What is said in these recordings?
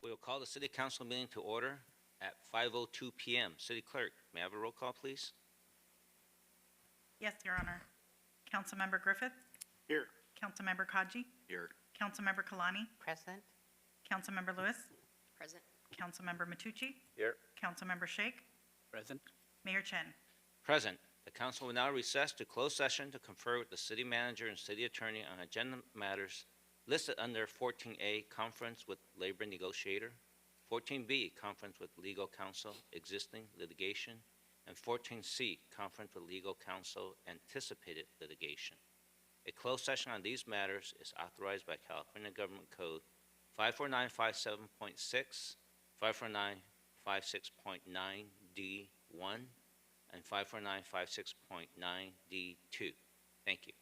We will call the City Council meeting to order at 5:02 p.m. City Clerk, may I have a roll call, please? Yes, Your Honor. Councilmember Griffith. Here. Councilmember Kaji. Here. Councilmember Kalani. Present. Councilmember Lewis. Present. Councilmember Matucci. Here. Councilmember Sheikh. Present. Mayor Chen. Present. The council will now recess to closed session to confer with the city manager and city attorney on agenda matters listed under 14A, Conference with Labor Negotiator, 14B, Conference with Legal Counsel, Existing Litigation, and 14C, Conference with Legal Counsel, Anticipated Litigation. A closed session on these matters is authorized by California Government Code 54957.6, 54956.9D1, and 54956.9D2. Thank you.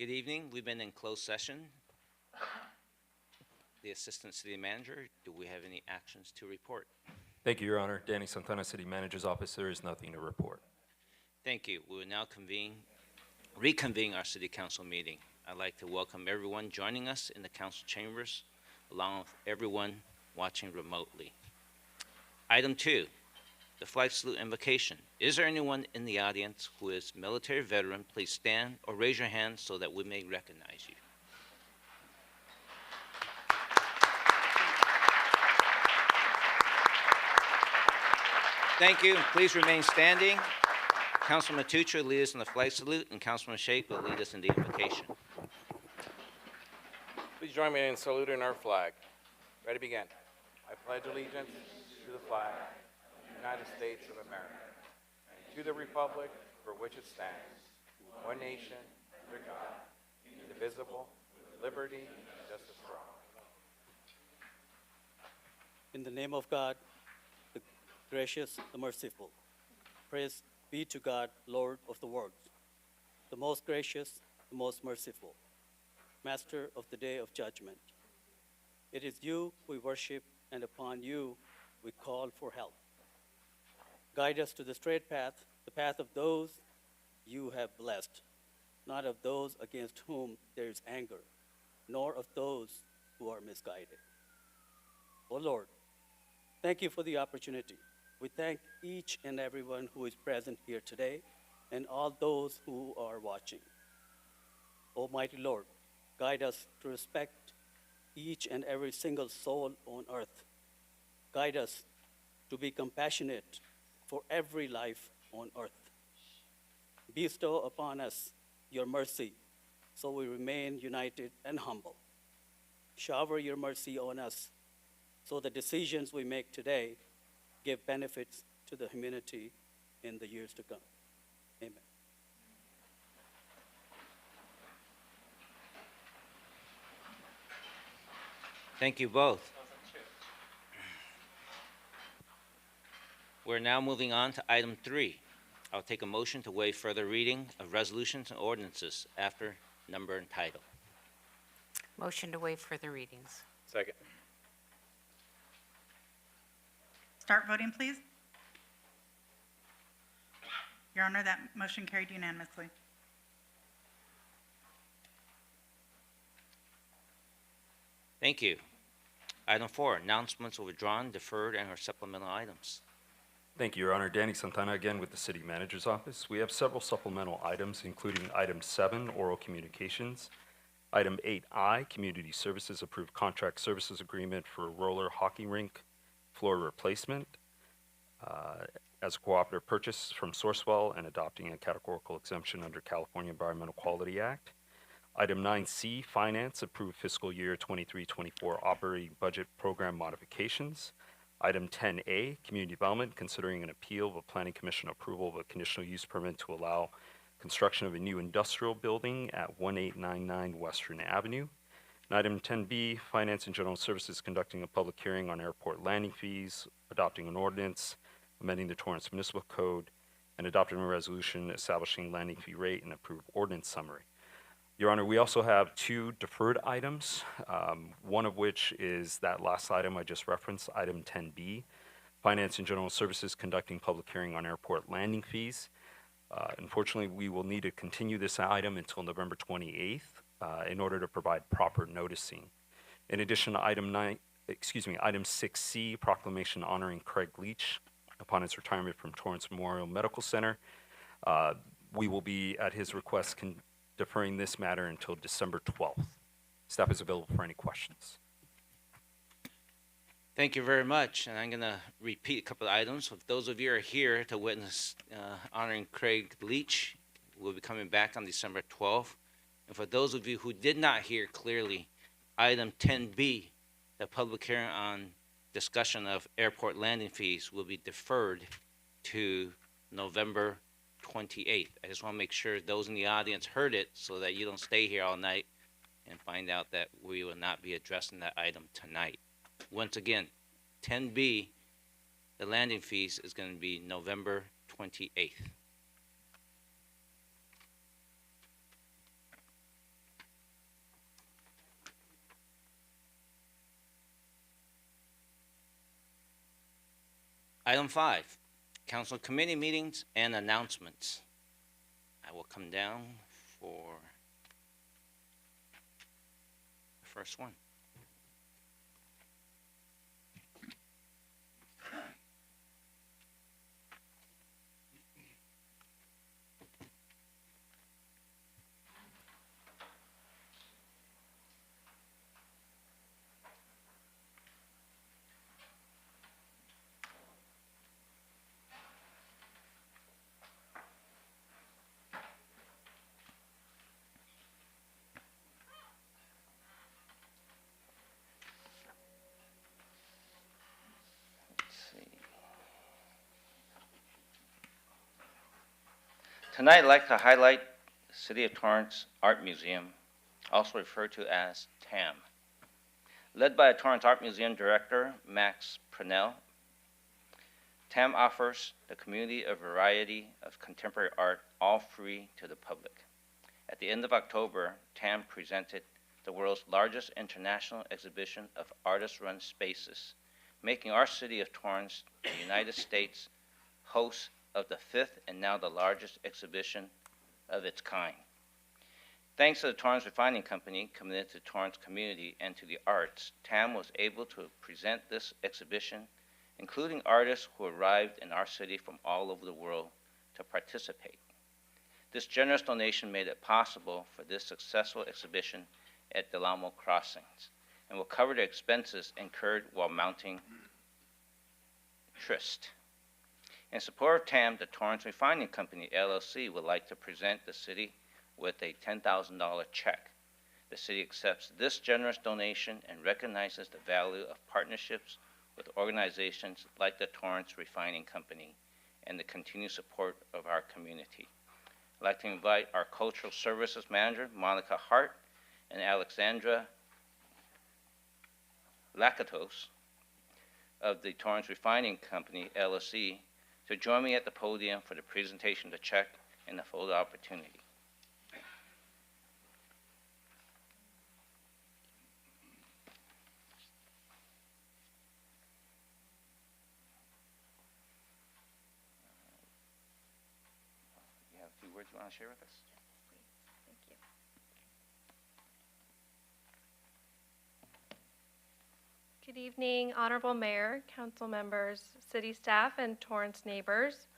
Good evening. We've been in closed session. The Assistant City Manager, do we have any actions to report? Thank you, Your Honor. Danny Santana, City Manager's Office. There is nothing to report. Thank you. We will now reconvene our City Council meeting. I'd like to welcome everyone joining us in the council chambers, along with everyone watching remotely. Item 2, the flag salute invocation. Is there anyone in the audience who is military veteran? Please stand or raise your hand so that we may recognize you. Thank you. Please remain standing. Councilman Matucci will lead us in the flag salute, and Councilman Sheikh will lead us in the invocation. Please join me in saluting our flag. Ready, begin. I pledge allegiance to the flag of the United States of America, and to the republic for which it stands, one nation, under God, indivisible, with liberty and justice for all. In the name of God, the gracious, the merciful. Praise be to God, Lord of the world, the most gracious, the most merciful, Master of the day of judgment. It is you we worship, and upon you we call for help. Guide us to the straight path, the path of those you have blessed, not of those against whom there is anger, nor of those who are misguided. O Lord, thank you for the opportunity. We thank each and everyone who is present here today and all those who are watching. Almighty Lord, guide us to respect each and every single soul on earth. Guide us to be compassionate for every life on earth. Bestow upon us your mercy so we remain united and humble. Shower your mercy on us so the decisions we make today give benefits to the humanity in the years to come. Amen. Thank you both. We're now moving on to item 3. I'll take a motion to waive further reading of resolutions and ordinances after number and title. Motion to waive further readings. Second. Start voting, please. Your Honor, that motion carried unanimously. Thank you. Item 4, announcements of withdrawn, deferred, and/or supplemental items. Thank you, Your Honor. Danny Santana again with the City Manager's Office. We have several supplemental items, including Item 7, oral communications. Item 8I, community services, approved contract services agreement for roller hockey rink floor replacement as a cooperative purchase from Sourcewell and adopting a categorical exemption under California Environmental Quality Act. Item 9C, finance, approved fiscal year 23-24 operating budget program modifications. Item 10A, community development, considering an appeal of a planning commission approval of a conditional use permit to allow construction of a new industrial building at 1899 Western Avenue. And item 10B, finance and general services, conducting a public hearing on airport landing fees, adopting an ordinance, amending the Torrance Municipal Code, and adopting a resolution establishing landing fee rate and approved ordinance summary. Your Honor, we also have 2 deferred items, one of which is that last item I just referenced, item 10B, finance and general services, conducting public hearing on airport landing fees. Unfortunately, we will need to continue this item until November 28th in order to provide proper noticing. In addition to item 6C, proclamation honoring Craig Leach upon his retirement from Torrance Memorial Medical Center. We will be, at his request, deferring this matter until December 12th. Staff is available for any questions. Thank you very much, and I'm going to repeat a couple of items. If those of you are here to witness honoring Craig Leach, we'll be coming back on December 12th. And for those of you who did not hear clearly, item 10B, the public hearing on discussion of airport landing fees, will be deferred to November 28th. I just want to make sure those in the audience heard it so that you don't stay here all night and find out that we will not be addressing that item tonight. Once again, 10B, the landing fees, is going to be November 28th. Item 5, council committee meetings and announcements. I will come down for the first one. Tonight, I'd like to highlight the City of Torrance Art Museum, also referred to as TAM. Led by Torrance Art Museum Director Max Purnell, TAM offers the community a variety of contemporary art, all free to the public. At the end of October, TAM presented the world's largest international exhibition of artist-run spaces, making our city of Torrance the United States host of the 5th and now the largest exhibition of its kind. Thanks to the Torrance Refining Company, committed to Torrance community and to the arts, TAM was able to present this exhibition, including artists who arrived in our city from all over the world to participate. This generous donation made it possible for this successful exhibition at Del Amo Crossings and will cover the expenses incurred while mounting Trist. In support of TAM, the Torrance Refining Company, LLC, would like to present the city with a $10,000 check. The city accepts this generous donation and recognizes the value of partnerships with organizations like the Torrance Refining Company and the continued support of our community. I'd like to invite our Cultural Services Manager, Monica Hart, and Alexandra Lakatos of the Torrance Refining Company, LLC, to join me at the podium for the presentation of the check and the photo opportunity. You have a few words you want to share with us? Thank you. Good evening, Honorable Mayor, council members, city staff, and Torrance neighbors.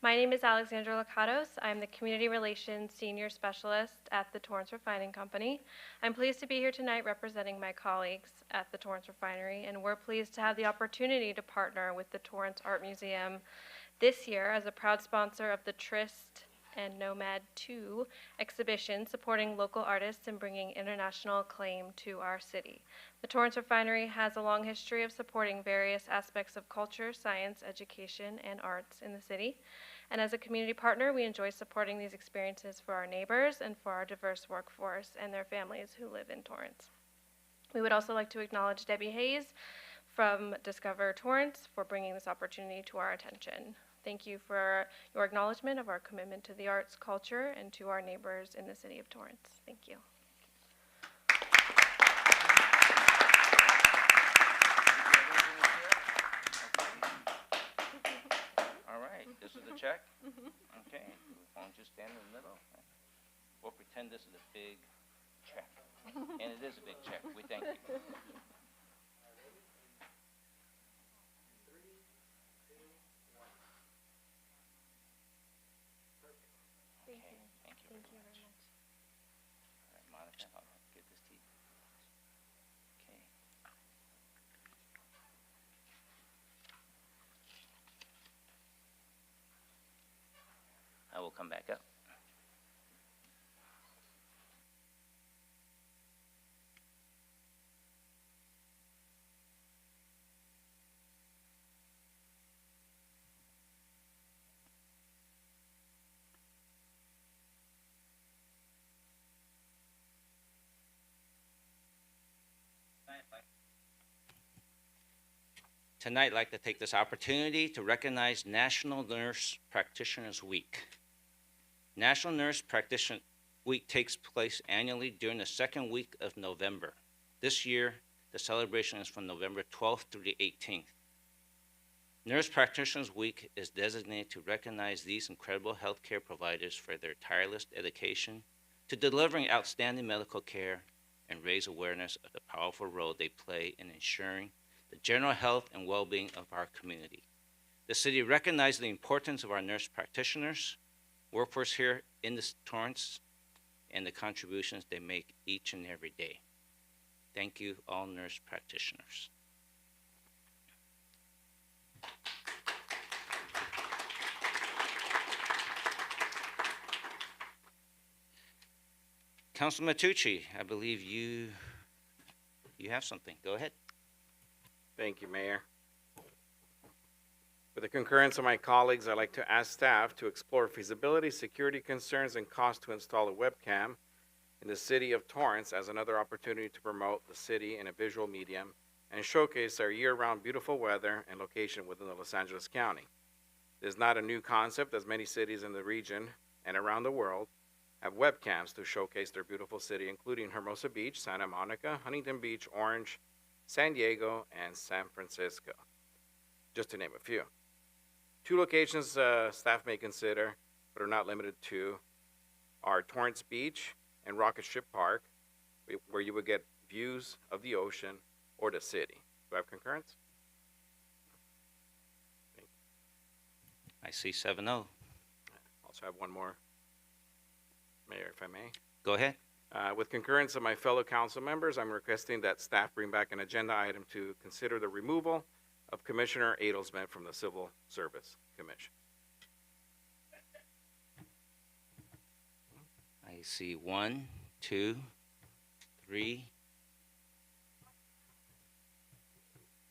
My name is Alexandra Lakatos. I'm the Community Relations Senior Specialist at the Torrance Refining Company. I'm pleased to be here tonight representing my colleagues at the Torrance Refinery, and we're pleased to have the opportunity to partner with the Torrance Art Museum this year as a proud sponsor of the Trist and Nomad 2 exhibition, supporting local artists and bringing international acclaim to our city. The Torrance Refinery has a long history of supporting various aspects of culture, science, education, and arts in the city. And as a community partner, we enjoy supporting these experiences for our neighbors and for our diverse workforce and their families who live in Torrance. We would also like to acknowledge Debbie Hayes from Discover Torrance for bringing this opportunity to our attention. Thank you for your acknowledgement of our commitment to the arts, culture, and to our neighbors in the city of Torrance. Thank you. All right, this is the check? Okay, why don't you stand in the middle? We'll pretend this is a big check. And it is a big check. We thank you. Thank you very much. All right, Monica, I'll give this to you. Okay. I will come back up. Tonight, I'd like to take this opportunity to recognize National Nurse Practitioners Week. National Nurse Practitioner Week takes place annually during the second week of November. This year, the celebration is from November 12th through the 18th. Nurse Practitioners Week is designated to recognize these incredible healthcare providers for their tireless dedication to delivering outstanding medical care and raise awareness of the powerful role they play in ensuring the general health and well-being of our community. The city recognizes the importance of our nurse practitioners, workforce here in the Torrance, and the contributions they make each and every day. Thank you, all nurse practitioners. Councilman Tucci, I believe you have something. Go ahead. Thank you, Mayor. With the concurrence of my colleagues, I'd like to ask staff to explore feasibility, security concerns, and cost to install a webcam in the city of Torrance as another opportunity to promote the city in a visual medium and showcase our year-round beautiful weather and location within the Los Angeles County. This is not a new concept, as many cities in the region and around the world have webcams to showcase their beautiful city, including Hermosa Beach, Santa Monica, Huntington Beach, Orange, San Diego, and San Francisco, just to name a few. Two locations staff may consider, but are not limited to, are Torrance Beach and Rocket Ship Park, where you would get views of the ocean or the city. Do I have concurrence? I see 7-0. Also have one more, Mayor, if I may. Go ahead. With concurrence of my fellow council members, I'm requesting that staff bring back an agenda item to consider the removal of Commissioner Adelsman from the Civil Service Commission. I see 1, 2, 3.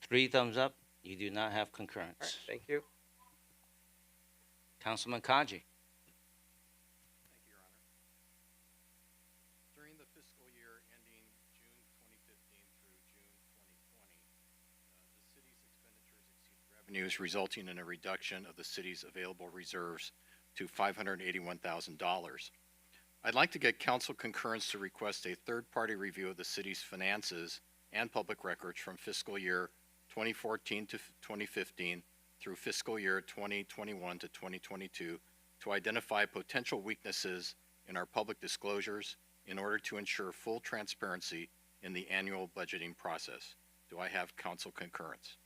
3 thumbs up. You do not have concurrence. All right, thank you. Councilman Kaji. Thank you, Your Honor. During the fiscal year ending June 2015 through June 2020, the city's expenditures exceeded revenues, resulting in a reduction of the city's available reserves to $581,000. I'd like to get council concurrence to request a third-party review of the city's finances and public records from fiscal year 2014 to 2015 through fiscal year 2021 to 2022 to identify potential weaknesses in our public disclosures in order to ensure full transparency in the annual budgeting process. Do I have council concurrence?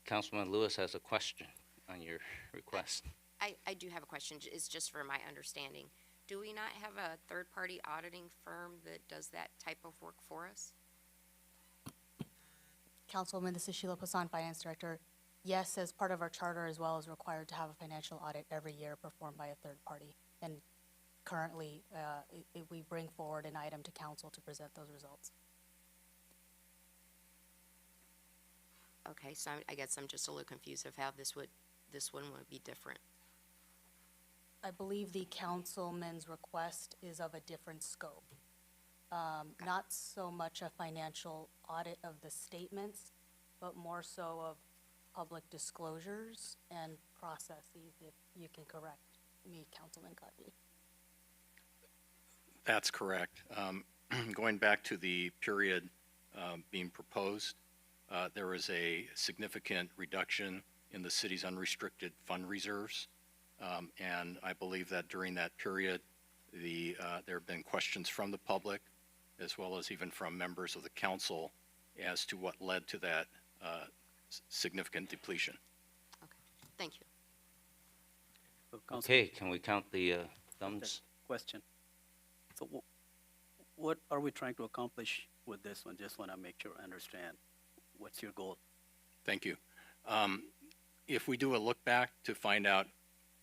Councilman Lewis has a question on your request. I do have a question. It's just for my understanding. Do we not have a third-party auditing firm that does that type of work for us? Councilwoman, this is Sheila Poussin, Finance Director. Yes, as part of our charter as well, is required to have a financial audit every year performed by a third party. And currently, we bring forward an item to council to present those results. Okay, so I guess I'm just a little confused of how this one would be different. I believe the councilman's request is of a different scope. Not so much a financial audit of the statements, but more so of public disclosures and processes, if you can correct me, Councilman Kaji. That's correct. Going back to the period being proposed, there was a significant reduction in the city's unrestricted fund reserves. And I believe that during that period, there have been questions from the public, as well as even from members of the council, as to what led to that significant depletion. Okay, thank you. So, Council, Okay, can we count the thumbs? question. So what are we trying to accomplish with this one? Just want to make sure I understand. What's your goal? Thank you. If we do a look back to find out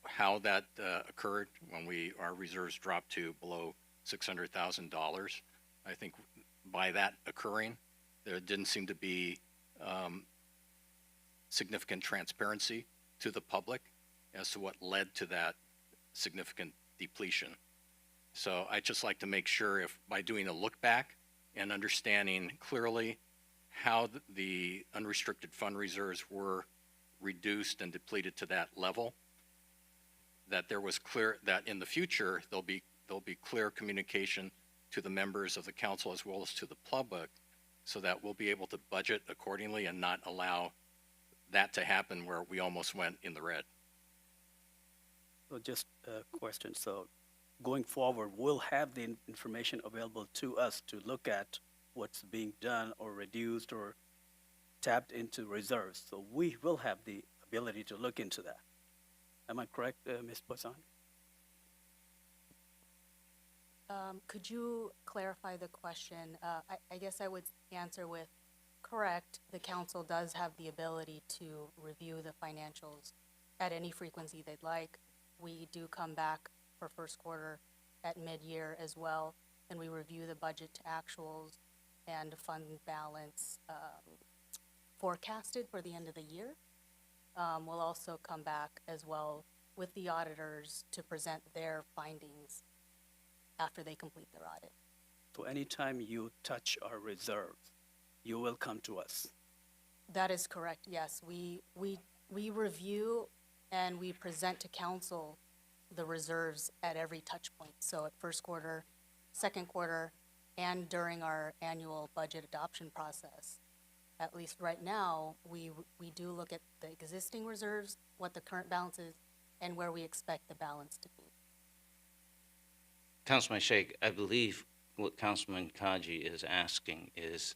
how that occurred when our reserves dropped to below $600,000, I think by that occurring, there didn't seem to be significant transparency to the public as to what led to that significant depletion. So I'd just like to make sure, if by doing a look back and understanding clearly how the unrestricted fund reserves were reduced and depleted to that level, that there was clear that in the future there'll be clear communication to the members of the council as well as to the public, so that we'll be able to budget accordingly and not allow that to happen where we almost went in the red. So just a question. So going forward, we'll have the information available to us to look at what's being done or reduced or tapped into reserves. So we will have the ability to look into that. Am I correct, Ms. Poisson? Could you clarify the question? I guess I would answer with, correct, the council does have the ability to review the financials at any frequency they'd like. We do come back for first quarter at mid-year as well, and we review the budget to actuals and fund balance forecasted for the end of the year. We'll also come back as well with the auditors to present their findings after they complete their audit. So anytime you touch our reserves, you will come to us. That is correct, yes. We review and we present to council the reserves at every touch point. So at first quarter, second quarter, and during our annual budget adoption process. At least right now, we do look at the existing reserves, what the current balance is, and where we expect the balance to be. Councilman Sheikh, I believe what Councilman Kaji is asking is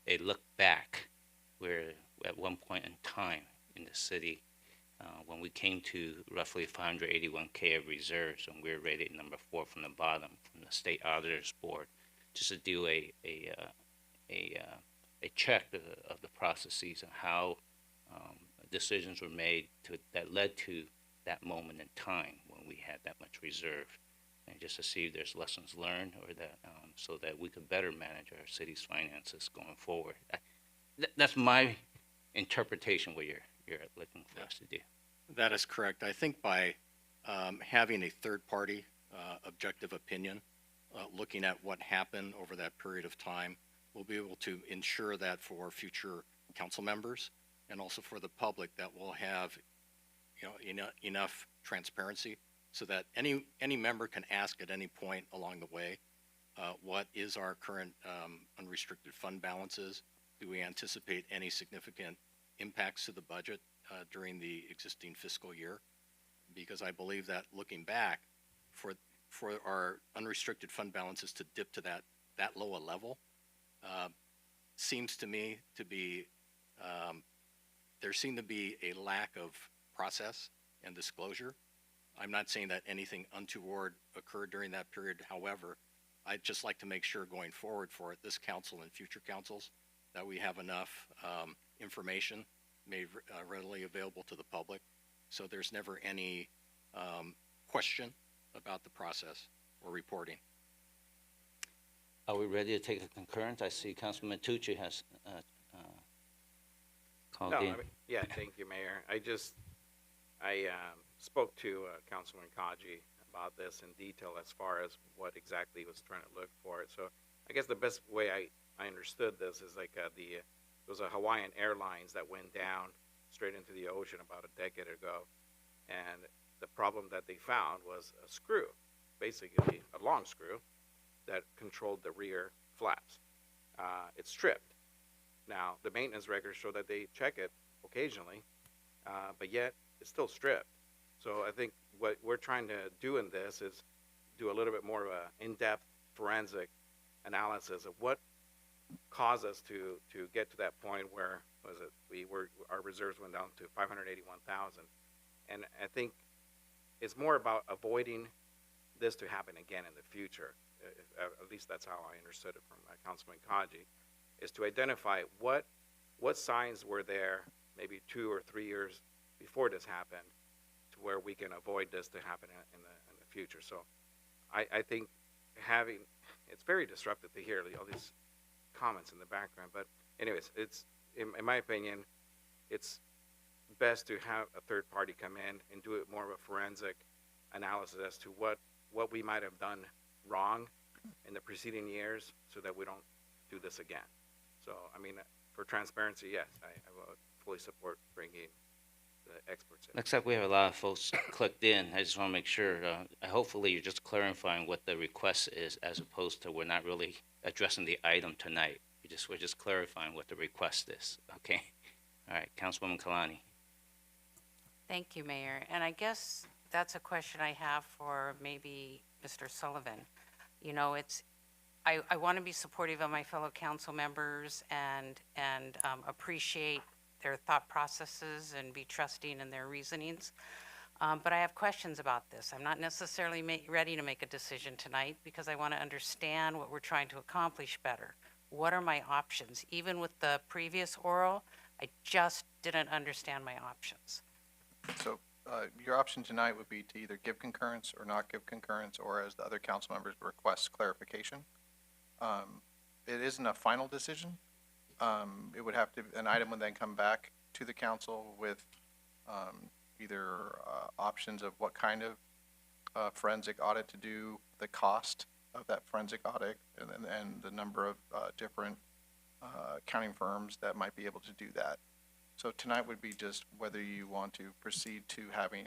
a look back, where at one point in time in the city, when we came to roughly 581K of reserves, and we were rated number 4 from the bottom from the State Auditors Board, just to do a check of the processes and how decisions were made that led to that moment in time when we had that much reserve, and just to see if there's lessons learned or that so that we could better manage our city's finances going forward. That's my interpretation what you're looking for us to do. That is correct. I think by having a third-party objective opinion, looking at what happened over that period of time, we'll be able to ensure that for future council members and also for the public that we'll have, enough transparency so that any member can ask at any point along the way, what is our current unrestricted fund balances? Do we anticipate any significant impacts to the budget during the existing fiscal year? Because I believe that looking back, for our unrestricted fund balances to dip to that low a level, seems to me to be, there seemed to be a lack of process and disclosure. I'm not saying that anything untoward occurred during that period. However, I'd just like to make sure going forward for this council and future councils that we have enough information made readily available to the public, so there's never any question about the process or reporting. Are we ready to take a concurrence? I see Councilman Tucci has called in. Yeah, thank you, Mayor. I spoke to Councilman Kaji about this in detail as far as what exactly he was trying to look for. So I guess the best way I understood this is like it was a Hawaiian Airlines that went down straight into the ocean about a decade ago. And the problem that they found was a screw, basically a long screw that controlled the rear flaps. It's stripped. Now, the maintenance records show that they check it occasionally, but yet it's still stripped. So I think what we're trying to do in this is do a little bit more of an in-depth forensic analysis of what caused us to get to that point where our reserves went down to 581,000. And I think it's more about avoiding this to happen again in the future. At least that's how I understood it from Councilman Kaji, is to identify what signs were there maybe 2 or 3 years before this happened to where we can avoid this to happen in the future. So I think it's very disruptive to hear all these comments in the background. But anyways, it's in my opinion, it's best to have a third party come in and do it more of a forensic analysis as to what we might have done wrong in the preceding years so that we don't do this again. So, I mean, for transparency, yes, I will fully support bringing the experts have. Looks like we have a lot of folks clicked in. I just want to make sure, hopefully you're just clarifying what the request is as opposed to we're not really addressing the item tonight. We're just clarifying what the request is, okay? All right, Councilwoman Kalani. Thank you, Mayor. And I guess that's a question I have for maybe Mr. Sullivan. You know, I want to be supportive of my fellow council members and appreciate their thought processes and be trusting in their reasonings. But I have questions about this. I'm not necessarily ready to make a decision tonight because I want to understand what we're trying to accomplish better. What are my options? Even with the previous oral, I just didn't understand my options. So your option tonight would be to either give concurrence or not give concurrence, or as the other council members request clarification. It isn't a final decision. It would have to, an item would then come back to the council with either options of what kind of forensic audit to do, the cost of that forensic audit, and the number of different accounting firms that might be able to do that. So tonight would be just whether you want to proceed to having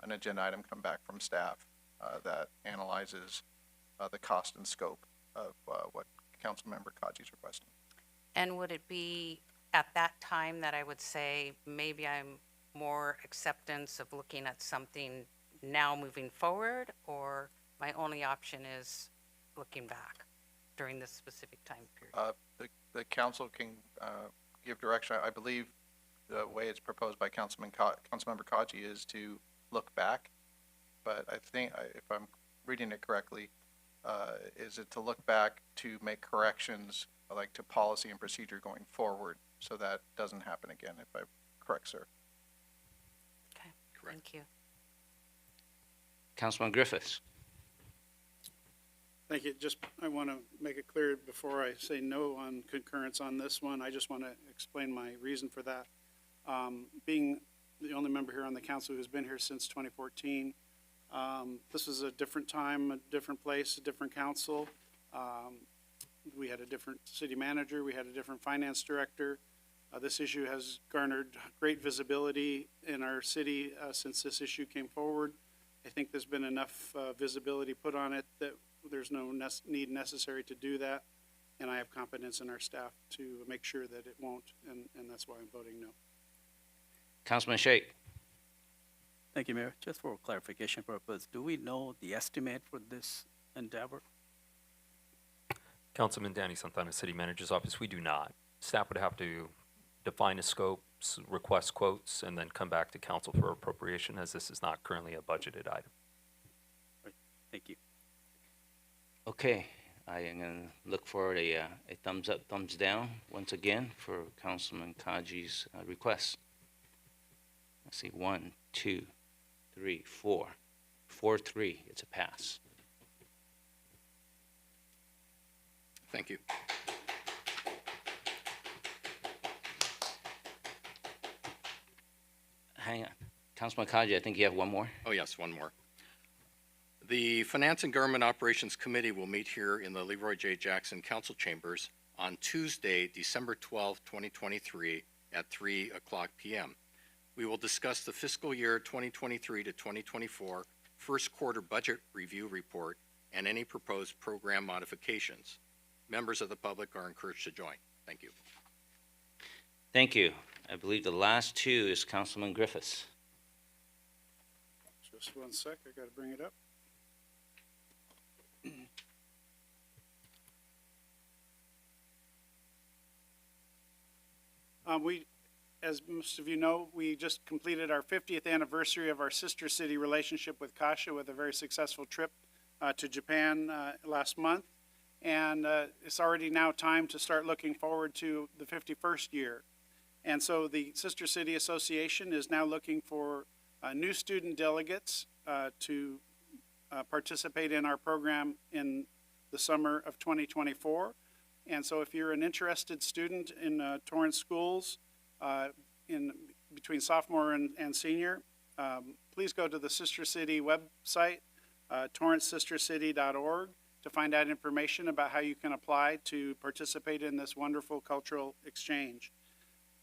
an agenda item come back from staff that analyzes the cost and scope of what Councilmember Kaji is requesting. And would it be at that time that I would say maybe I'm more acceptance of looking at something now moving forward, or my only option is looking back during this specific time period? The council can give direction. I believe the way it's proposed by Councilmember Kaji is to look back, but I think, if I'm reading it correctly, is it to look back to make corrections like to policy and procedure going forward so that doesn't happen again, if I'm correct, sir? Okay, Correct. thank you. Councilman Griffiths. Thank you. Just, I want to make it clear before I say no on concurrence on this one, I just want to explain my reason for that. Being the only member here on the council who's been here since 2014, this was a different time, a different place, a different council. We had a different city manager. We had a different finance director. This issue has garnered great visibility in our city since this issue came forward. I think there's been enough visibility put on it that there's no need necessary to do that, and I have confidence in our staff to make sure that it won't, and that's why I'm voting no. Councilman Sheikh. Thank you, Mayor. Just for clarification purpose, do we know the estimate for this endeavor? Councilman Danny Santana, City Manager's Office, we do not. Staff would have to define a scope, request quotes, and then come back to council for appropriation, as this is not currently a budgeted item. Right. Thank you. Okay, I am going to look for a thumbs up, thumbs down once again for Councilman Kaji's request. Let's see, 1, 2, 3, 4. 4-3, it's a pass. Thank you. Hang on. Councilman Kaji, I think you have one more. Oh, yes, one more. The Finance and Government Operations Committee will meet here in the Leroy J. Jackson Council Chambers on Tuesday, December 12, 2023 at 3 o'clock p.m. We will discuss the fiscal year 2023 to 2024 first quarter budget review report and any proposed program modifications. Members of the public are encouraged to join. Thank you. Thank you. I believe the last two is Councilman Griffiths. Just one sec, I got to bring it up. As most of you know, we just completed our 50th anniversary of our sister city relationship with Kasha with a very successful trip to Japan last month. And it's already now time to start looking forward to the 51st year. And so the Sister City Association is now looking for new student delegates to participate in our program in the summer of 2024. And so if you're an interested student in Torrance schools in between sophomore and senior, please go to the Sister City website, torrancesistercity.org, to find out information about how you can apply to participate in this wonderful cultural exchange.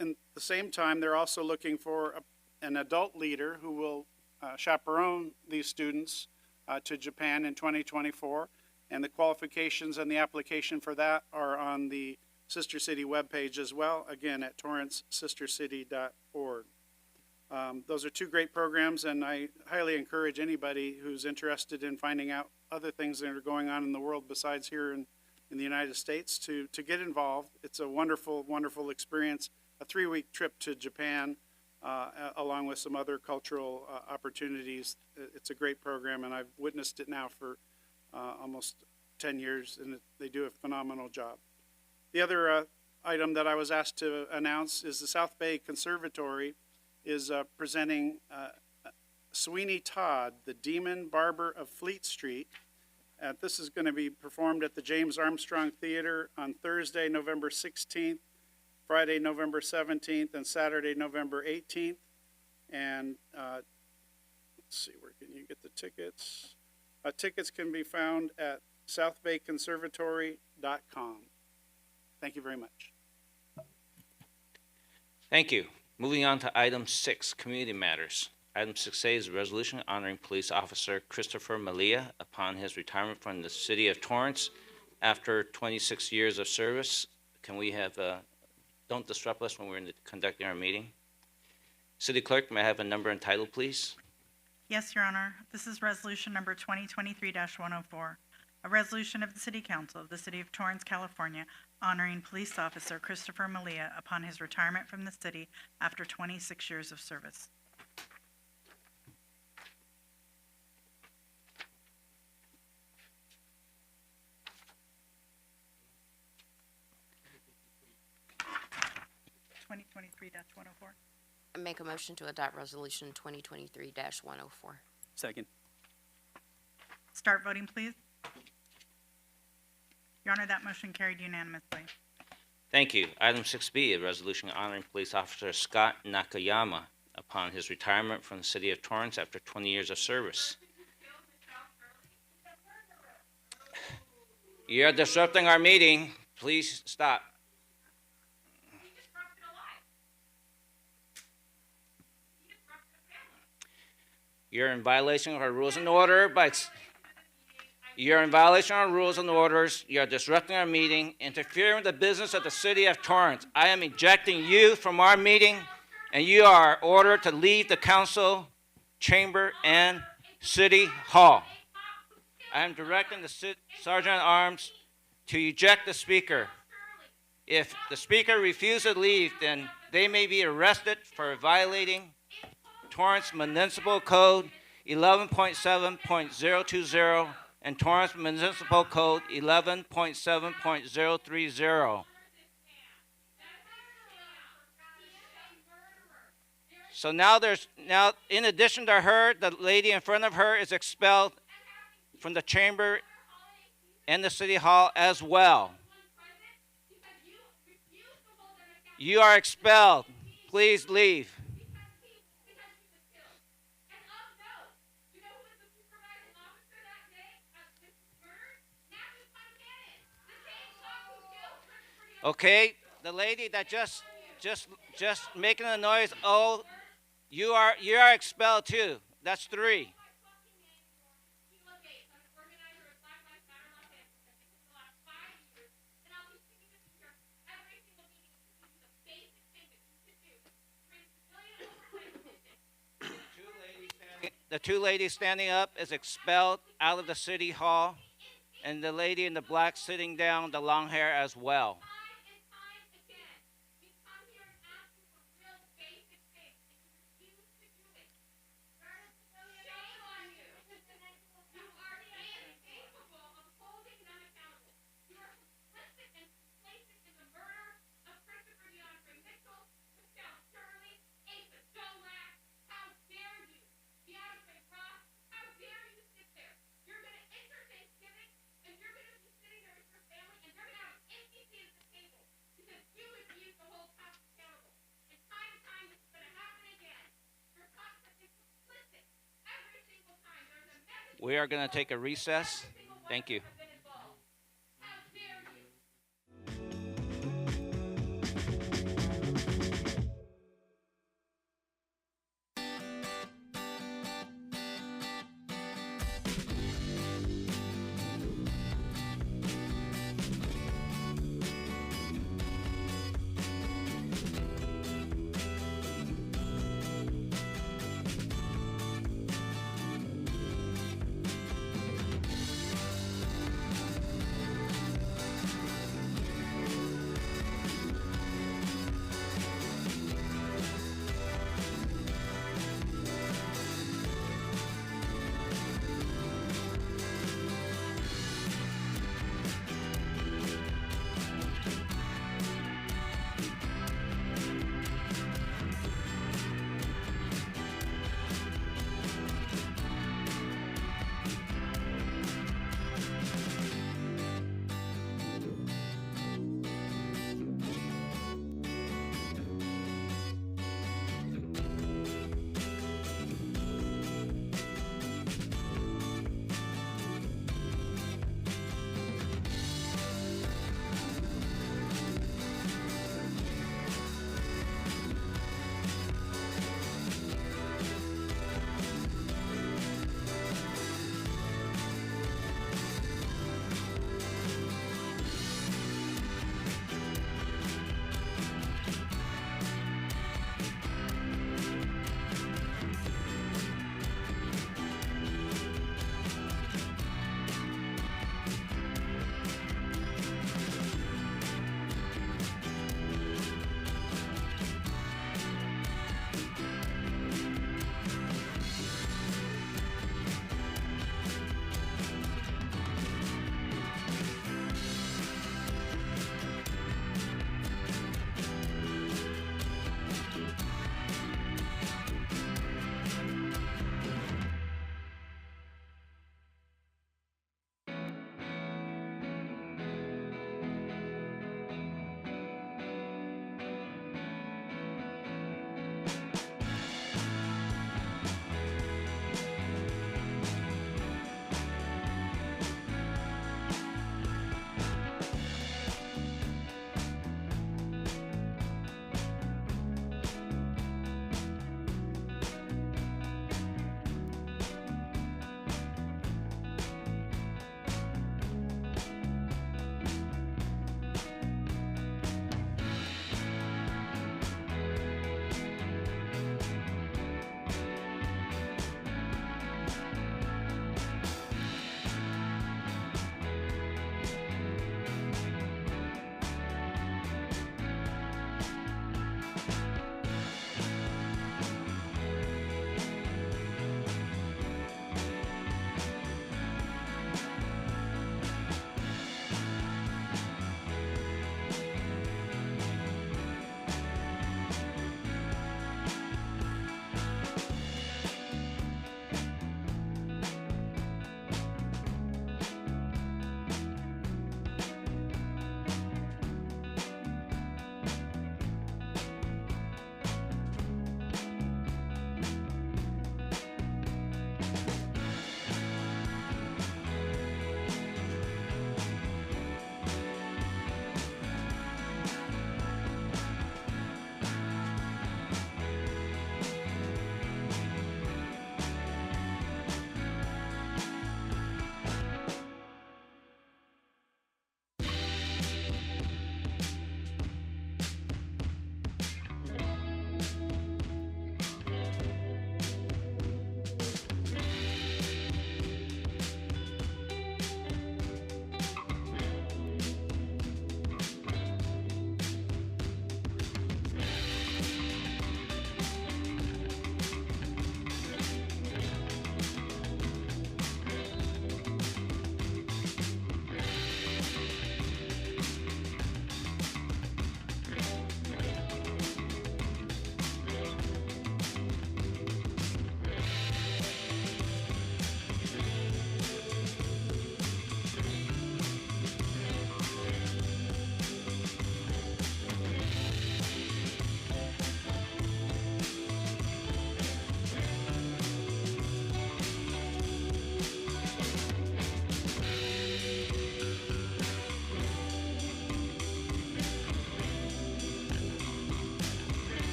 And at the same time, they're also looking for an adult leader who will chaperone these students to Japan in 2024. And the qualifications and the application for that are on the Sister City webpage as well, again at torrancesistercity.org. Those are two great programs, and I highly encourage anybody who's interested in finding out other things that are going on in the world besides here in the United States to get involved. It's a wonderful, wonderful experience, a 3-week trip to Japan, along with some other cultural opportunities. It's a great program, and I've witnessed it now for almost 10 years, and they do a phenomenal job. The other item that I was asked to announce is the South Bay Conservatory is presenting Sweeney Todd, the Demon Barber of Fleet Street. This is going to be performed at the James Armstrong Theater on Thursday, November 16th, Friday, November 17th, and Saturday, November 18th. And let's see, where can you get the tickets? Tickets can be found at southbayconservatory.com. Thank you very much. Thank you. Moving on to item 6, community matters. Item 6A is a resolution honoring police officer Christopher Malia upon his retirement from the city of Torrance after 26 years of service. Can we have, don't disrupt us when we're conducting our meeting. City Clerk, may I have a number and title, please? Yes, Your Honor. This is resolution number 2023-104, a resolution of the City Council of the City of Torrance, California, honoring police officer Christopher Malia upon his retirement from the city after 26 years of service. I make a motion to adopt resolution 2023-104. Second. Start voting, please. Your Honor, that motion carried unanimously. Thank you. Item 6B, a resolution honoring police officer Scott Nakayama upon his retirement from the city of Torrance after 20 years of service. You're disrupting our meeting. Please stop. You're in violation of our rules and order You're in violation of our rules and orders. You're disrupting our meeting, interfering with the business of the city of Torrance. I am ejecting you from our meeting, and you are ordered to leave the council chamber and city hall. I am directing the Sergeant at Arms to eject the speaker. If the speaker refuses to leave, then they may be arrested for violating Torrance Municipal Code 11.7.020 and Torrance Municipal Code 11.7.030. So now in addition to her, the lady in front of her is expelled from the chamber and the city hall as well. You are expelled. Please leave. Okay, the lady that just making a noise. Oh, you are expelled too. That's 3. The 2 ladies standing up is expelled out of the city hall, and the lady in the black sitting down, the long hair as well. We are going to take a recess. Thank you.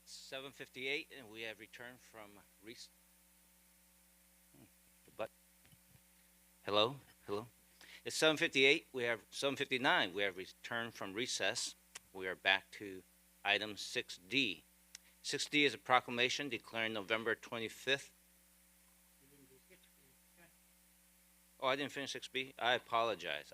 It's 7:58, and we have returned from but hello, hello. It's 7:58. We have 7:59. We have returned from recess. We are back to item 6D. 6D is a proclamation declaring November 25th. Oh, I didn't finish 6B? I apologize.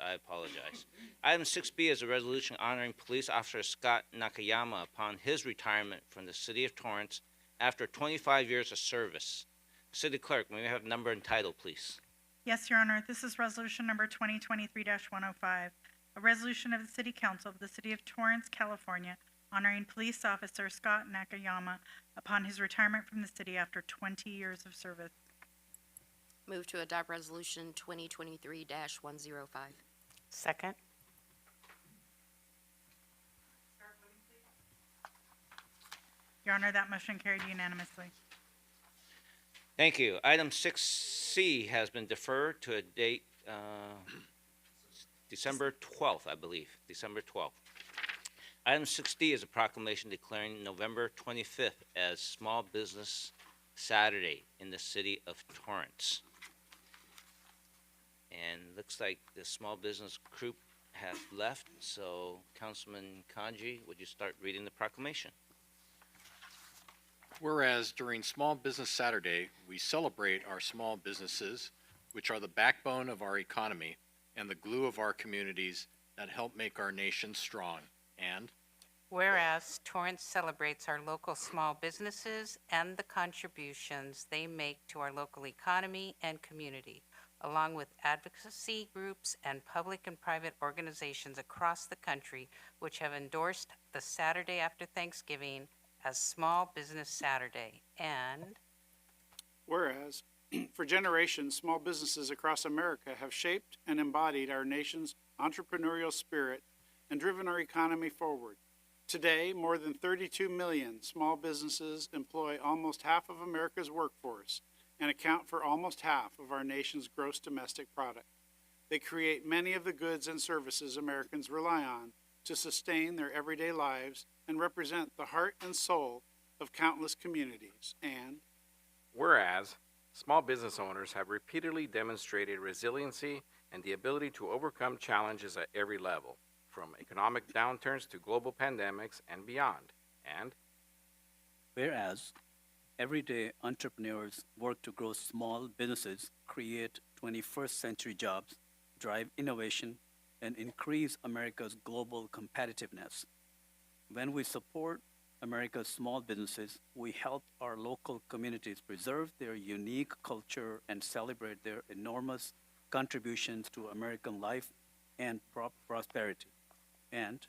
Item 6B is a resolution honoring police officer Scott Nakayama upon his retirement from the city of Torrance after 25 years of service. City Clerk, may we have number and title, please? Yes, Your Honor, this is resolution number 2023-105, a resolution of the City Council of the City of Torrance, California, honoring police officer Scott Nakayama upon his retirement from the city after 20 years of service. Move to adopt resolution 2023-105. Second? Your Honor, that motion carried unanimously. Thank you. Item 6C has been deferred to a date, December 12th, I believe, December 12th. Item 6D is a proclamation declaring November 25th as Small Business Saturday in the city of Torrance. And looks like the small business group has left, so Councilman Kanji, would you start reading the proclamation? Whereas during Small Business Saturday, we celebrate our small businesses, which are the backbone of our economy and the glue of our communities that help make our nation strong. And Whereas Torrance celebrates our local small businesses and the contributions they make to our local economy and community, along with advocacy groups and public and private organizations across the country which have endorsed the Saturday after Thanksgiving as Small Business Saturday. And Whereas, for generations, small businesses across America have shaped and embodied our nation's entrepreneurial spirit and driven our economy forward. Today, more than 32 million small businesses employ almost half of America's workforce and account for almost half of our nation's gross domestic product. They create many of the goods and services Americans rely on to sustain their everyday lives and represent the heart and soul of countless communities. And Whereas, small business owners have repeatedly demonstrated resiliency and the ability to overcome challenges at every level, from economic downturns to global pandemics and beyond. And Whereas, everyday entrepreneurs work to grow small businesses, create 21st century jobs, drive innovation, and increase America's global competitiveness. When we support America's small businesses, we help our local communities preserve their unique culture and celebrate their enormous contributions to American life and prosperity. And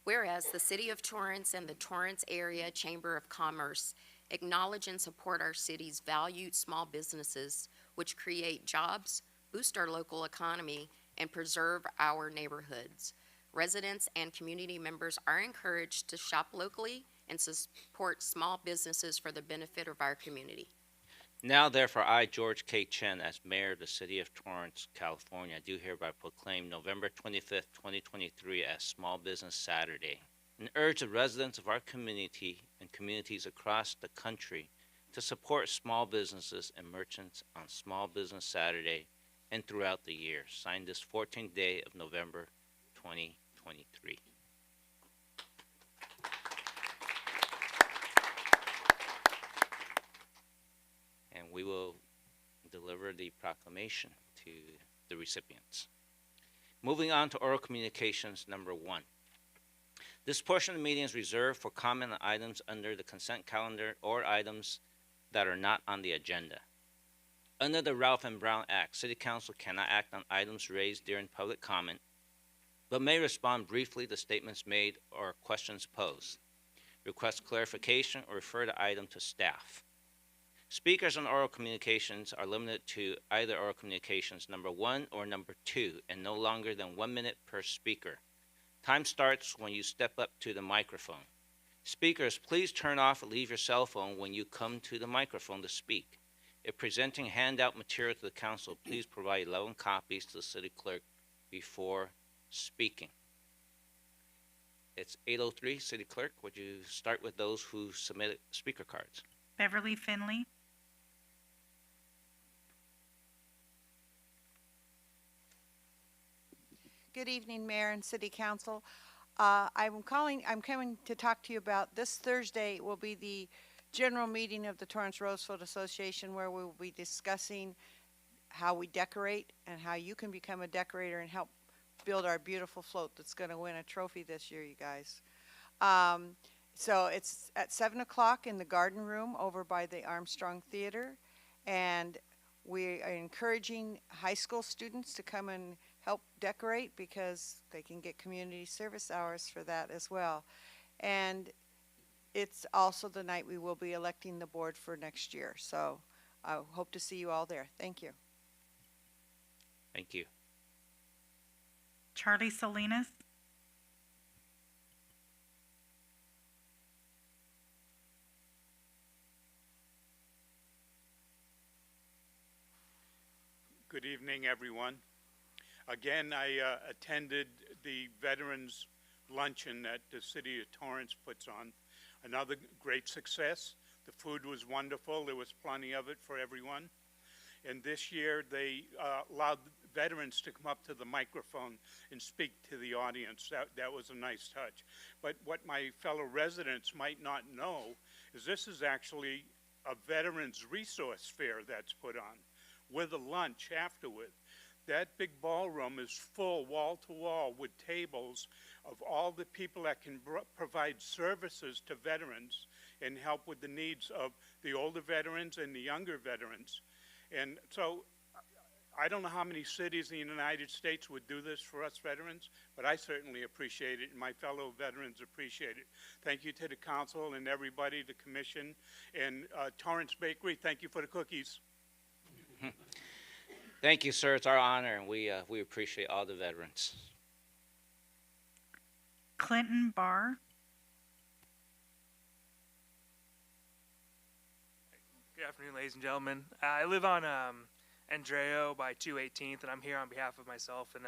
Whereas the City of Torrance and the Torrance Area Chamber of Commerce acknowledge and support our city's valued small businesses, which create jobs, boost our local economy, and preserve our neighborhoods. Residents and community members are encouraged to shop locally and support small businesses for the benefit of our community. Now, therefore, I, George K. Chen, as Mayor of the City of Torrance, California, do hereby proclaim November 25th, 2023 as Small Business Saturday, and urge the residents of our community and communities across the country to support small businesses and merchants on Small Business Saturday and throughout the year. Signed this 14th day of November 2023. And we will deliver the proclamation to the recipients. Moving on to oral communications number 1. This portion of the meeting is reserved for comment on items under the consent calendar or items that are not on the agenda. Under the Ralph M. Brown Act, City Council cannot act on items raised during public comment, but may respond briefly to statements made or questions posed, request clarification, or refer the item to staff. Speakers on oral communications are limited to either oral communications number 1 or number 2, and no longer than 1 minute per speaker. Time starts when you step up to the microphone. Speakers, please turn off or leave your cell phone when you come to the microphone to speak. If presenting handout material to the council, please provide 11 copies to the city clerk before speaking. It's 8:03. City Clerk, would you start with those who submitted speaker cards? Beverly Finley, Good evening, Mayor and City Council. I'm coming to talk to you about this Thursday will be the general meeting of the Torrance Rosefeld Association, where we will be discussing how we decorate and how you can become a decorator and help build our beautiful float that's going to win a trophy this year, you guys. So it's at 7 o'clock in the garden room over by the Armstrong Theater. And we are encouraging high school students to come and help decorate because they can get community service hours for that as well. And it's also the night we will be electing the board for next year. So I hope to see you all there. Thank you. Thank you. Charlie Salinas, Good evening, everyone. Again, I attended the Veterans Luncheon that the City of Torrance puts on. Another great success. The food was wonderful. There was plenty of it for everyone. And this year, they allowed veterans to come up to the microphone and speak to the audience. That was a nice touch. But what my fellow residents might not know is this is actually a Veterans Resource Fair that's put on, with a lunch afterward. That big ballroom is full wall to wall with tables of all the people that can provide services to veterans and help with the needs of the older veterans and the younger veterans. And so I don't know how many cities in the United States would do this for us veterans, but I certainly appreciate it, and my fellow veterans appreciate it. Thank you to the council and everybody, the commission, and Torrance Bakery, thank you for the cookies. Thank you, sir. It's our honor, and we appreciate all the veterans. Clinton Barr, Good afternoon, ladies and gentlemen. I live on Andreo by 218th, and I'm here on behalf of myself and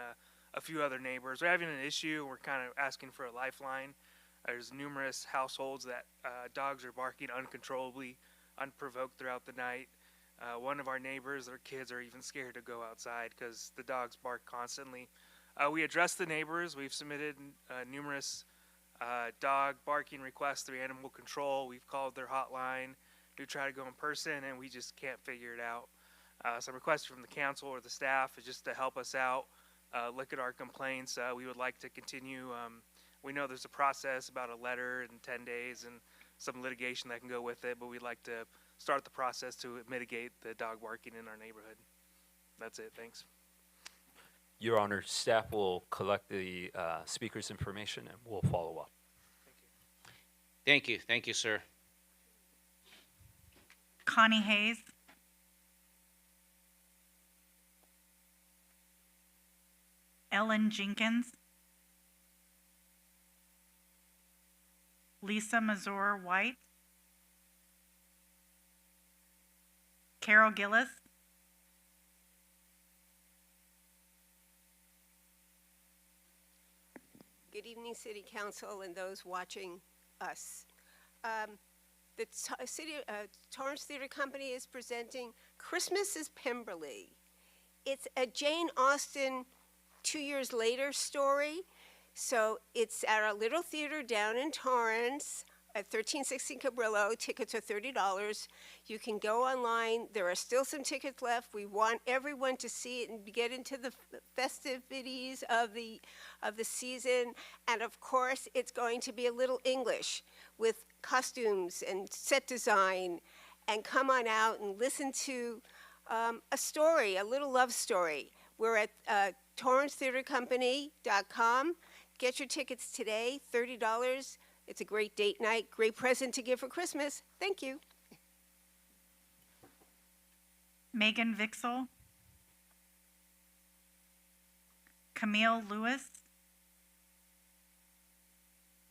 a few other neighbors. We're having an issue. We're kind of asking for a lifeline. There's numerous households that dogs are barking uncontrollably, unprovoked throughout the night. One of our neighbors, their kids are even scared to go outside because the dogs bark constantly. We addressed the neighbors. We've submitted numerous dog barking requests through animal control. We've called their hotline. We try to go in person, and we just can't figure it out. Some requests from the council or the staff is just to help us out, look at our complaints. We would like to continue. We know there's a process, about a letter in 10 days and some litigation that can go with it, but we'd like to start the process to mitigate the dog barking in our neighborhood. That's it. Thanks. Your Honor, staff will collect the speaker's information and we'll follow up. Thank you. Thank you, sir. Connie Hayes, Ellen Jenkins, Lisa Mazur White, Carol Gillis, Good evening, City Council and those watching us. The Torrance Theater Company is presenting Christmas is Pemberley. It's a Jane Austen 2 years later story. So it's at our little theater down in Torrance at 1316 Cabrillo. Tickets are $30. You can go online. There are still some tickets left. We want everyone to see it and get into the festivities of the season. And of course, it's going to be a little English with costumes and set design. And come on out and listen to a story, a little love story. We're at torrancetheatercompany.com. Get your tickets today, $30. It's a great date night, great present to give for Christmas. Thank you. Megan Vixel, Camille Lewis,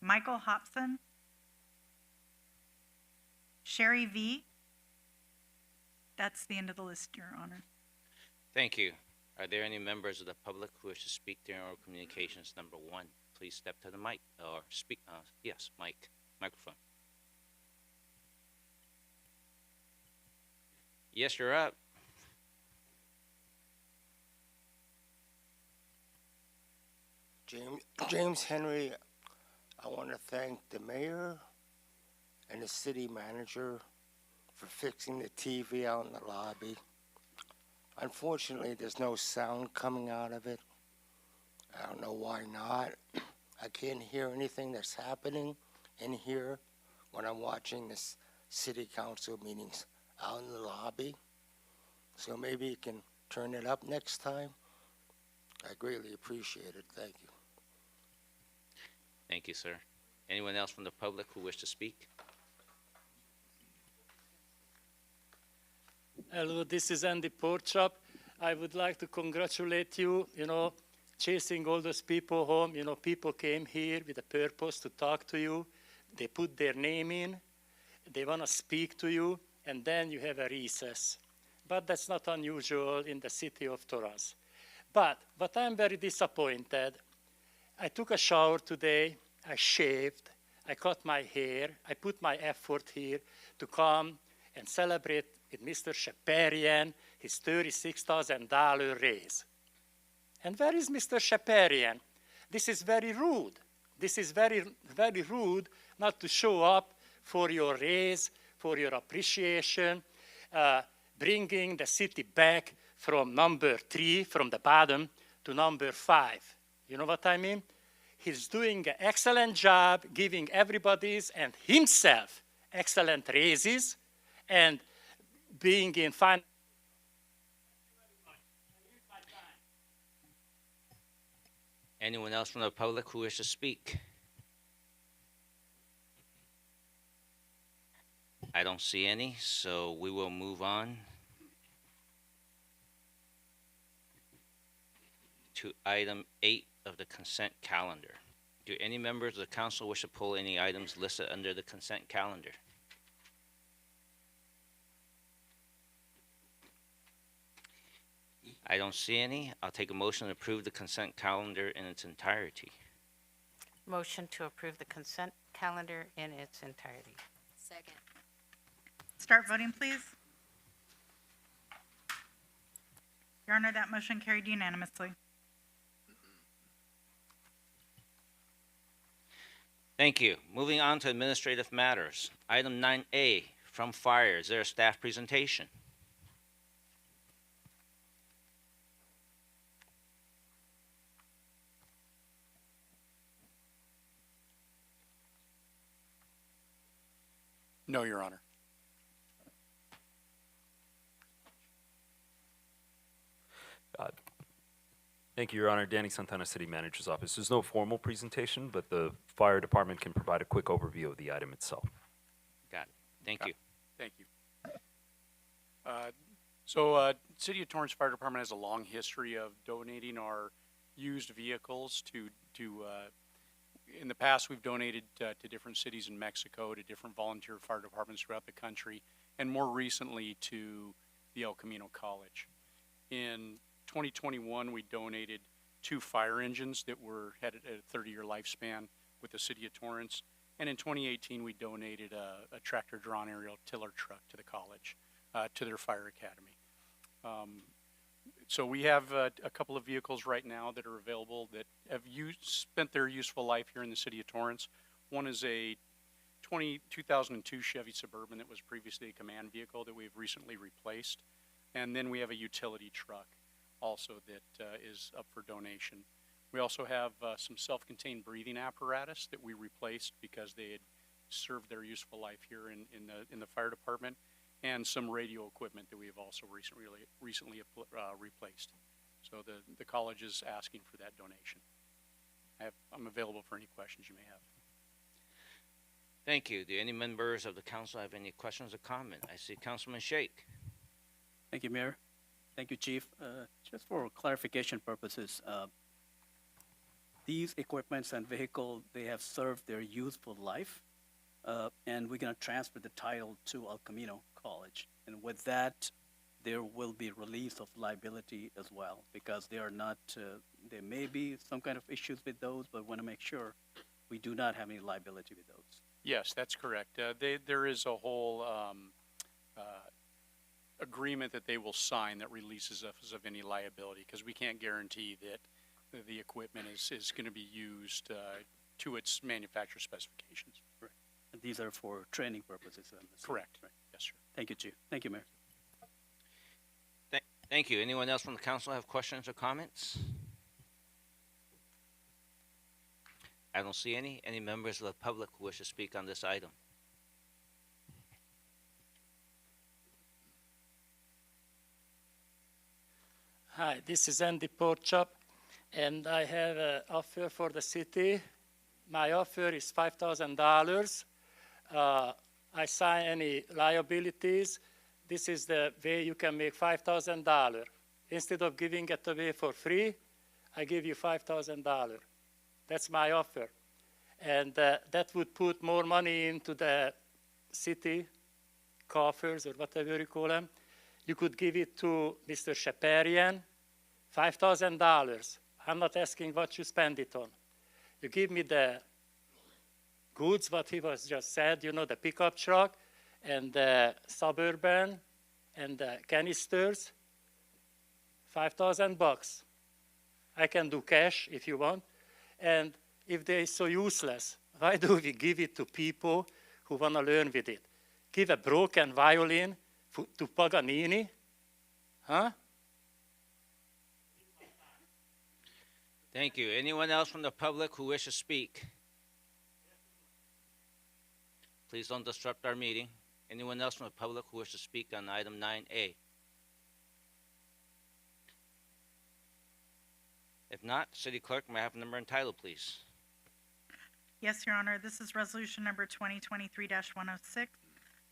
Michael Hobson, Sherry V. That's the end of the list, Your Honor. Thank you. Are there any members of the public who wish to speak during oral communications number 1? please step to the mic or speak. Yes, microphone. Yes, you're up. James Henry, I want to thank the mayor and the city manager for fixing the TV out in the lobby. Unfortunately, there's no sound coming out of it. I don't know why not. I can't hear anything that's happening in here when I'm watching this city council meetings out in the lobby. So maybe you can turn it up next time. I greatly appreciate it. Thank you. Thank you, sir. Anyone else from the public who wish to speak? Hello, this is Andy Porchop. I would like to congratulate you, chasing all those people home. People came here with a purpose to talk to you. They put their name in. They want to speak to you, and then you have a recess. But that's not unusual in the city of Torrance. But I'm very disappointed. I took a shower today, I shaved, I cut my hair, I put my effort here to come and celebrate with Mr. Shaparian his $36,000 raise. And where is Mr. Shaparian? This is very rude. This is very, very rude not to show up for your raise, for your appreciation, bringing the city back from number 3, from the bottom, to number 5. You know what I mean? He's doing an excellent job giving everybody's and himself excellent raises and being in fine. Anyone else from the public who wishes to speak? I don't see any, so we will move on to item 8 of the consent calendar. Do any members of the council wish to pull any items listed under the consent calendar? I don't see any. I'll take a motion to approve the consent calendar in its entirety. Motion to approve the consent calendar in its entirety. Second. Start voting, please. Your Honor, that motion carried unanimously. Thank you. Moving on to administrative matters. Item 9A, from fire. Is there a staff presentation? No, Your Honor. Thank you, Your Honor. Danny Santana, City Manager's Office. There's no formal presentation, but the fire department can provide a quick overview of the item itself. Got it. Thank you. Thank you. City of Torrance Fire Department has a long history of donating our used vehicles to in the past, we've donated to different cities in Mexico, to different volunteer fire departments throughout the country, and more recently to the El Camino College. In 2021, we donated 2 fire engines that had a 30-year lifespan with the city of Torrance. And in 2018, we donated a tractor-drawn aerial tiller truck to the college, to their fire academy. So we have a couple of vehicles right now that are available that have spent their useful life here in the city of Torrance. One is a 2002 Chevy Suburban that was previously a command vehicle that we've recently replaced. And then we have a utility truck also that is up for donation. We also have some self-contained breathing apparatus that we replaced because they had served their useful life here in the fire department, and some radio equipment that we have also recently replaced. So the college is asking for that donation. I'm available for any questions you may have. Thank you. Do any members of the council have any questions or comment? I see Councilman Sheikh. Thank you, Mayor. Thank you, Chief. Just for clarification purposes, these equipments and vehicles, they have served their useful life, and we're going to transfer the title to El Camino College. And with that, there will be release of liability as well, because they are not there may be some kind of issues with those, but want to make sure we do not have any liability with those. Yes, that's correct. There is a whole agreement that they will sign that releases us of any liability, because we can't guarantee that the equipment is going to be used to its manufacturer specifications. Right. And these are for training purposes. I'm assuming. Correct. Right. Yes, sir. Thank you, Chief. Thank you, Mayor. Thank you. Anyone else from the council have questions or comments? I don't see any. Any members of the public who wish to speak on this item? Hi, this is Andy Porchop, and I have an offer for the city. My offer is $5,000. I sign any liabilities. This is the way you can make $5,000. Instead of giving it away for free, I give you $5,000. That's my offer. And that would put more money into the city coffers, or whatever you call them. You could give it to Mr. Shaparian, $5,000. I'm not asking what you spend it on. You give me the goods, what he was just said, you know, the pickup truck and the Suburban and the canisters, $5,000. I can do cash if you want. And if they're so useless, why do we give it to people who want to learn with it? Give a broken violin to Paganini? Huh? Thank you. Anyone else from the public who wish to speak? Please don't disrupt our meeting. Anyone else from the public who wish to speak on item 9A? If not, City Clerk, may I have the number and title, please? Yes, Your Honor. This is resolution number 2023-106,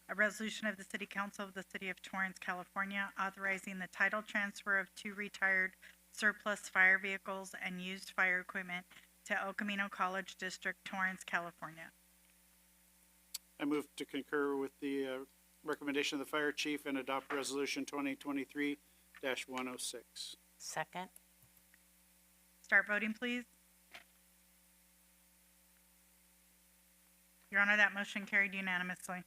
a resolution of the City Council of the City of Torrance, California, authorizing the title transfer of 2 retired surplus fire vehicles and used fire equipment to El Camino College District, Torrance, California. I move to concur with the recommendation of the fire chief and adopt resolution 2023-106. Second. Start voting, please. Your Honor, that motion carried unanimously.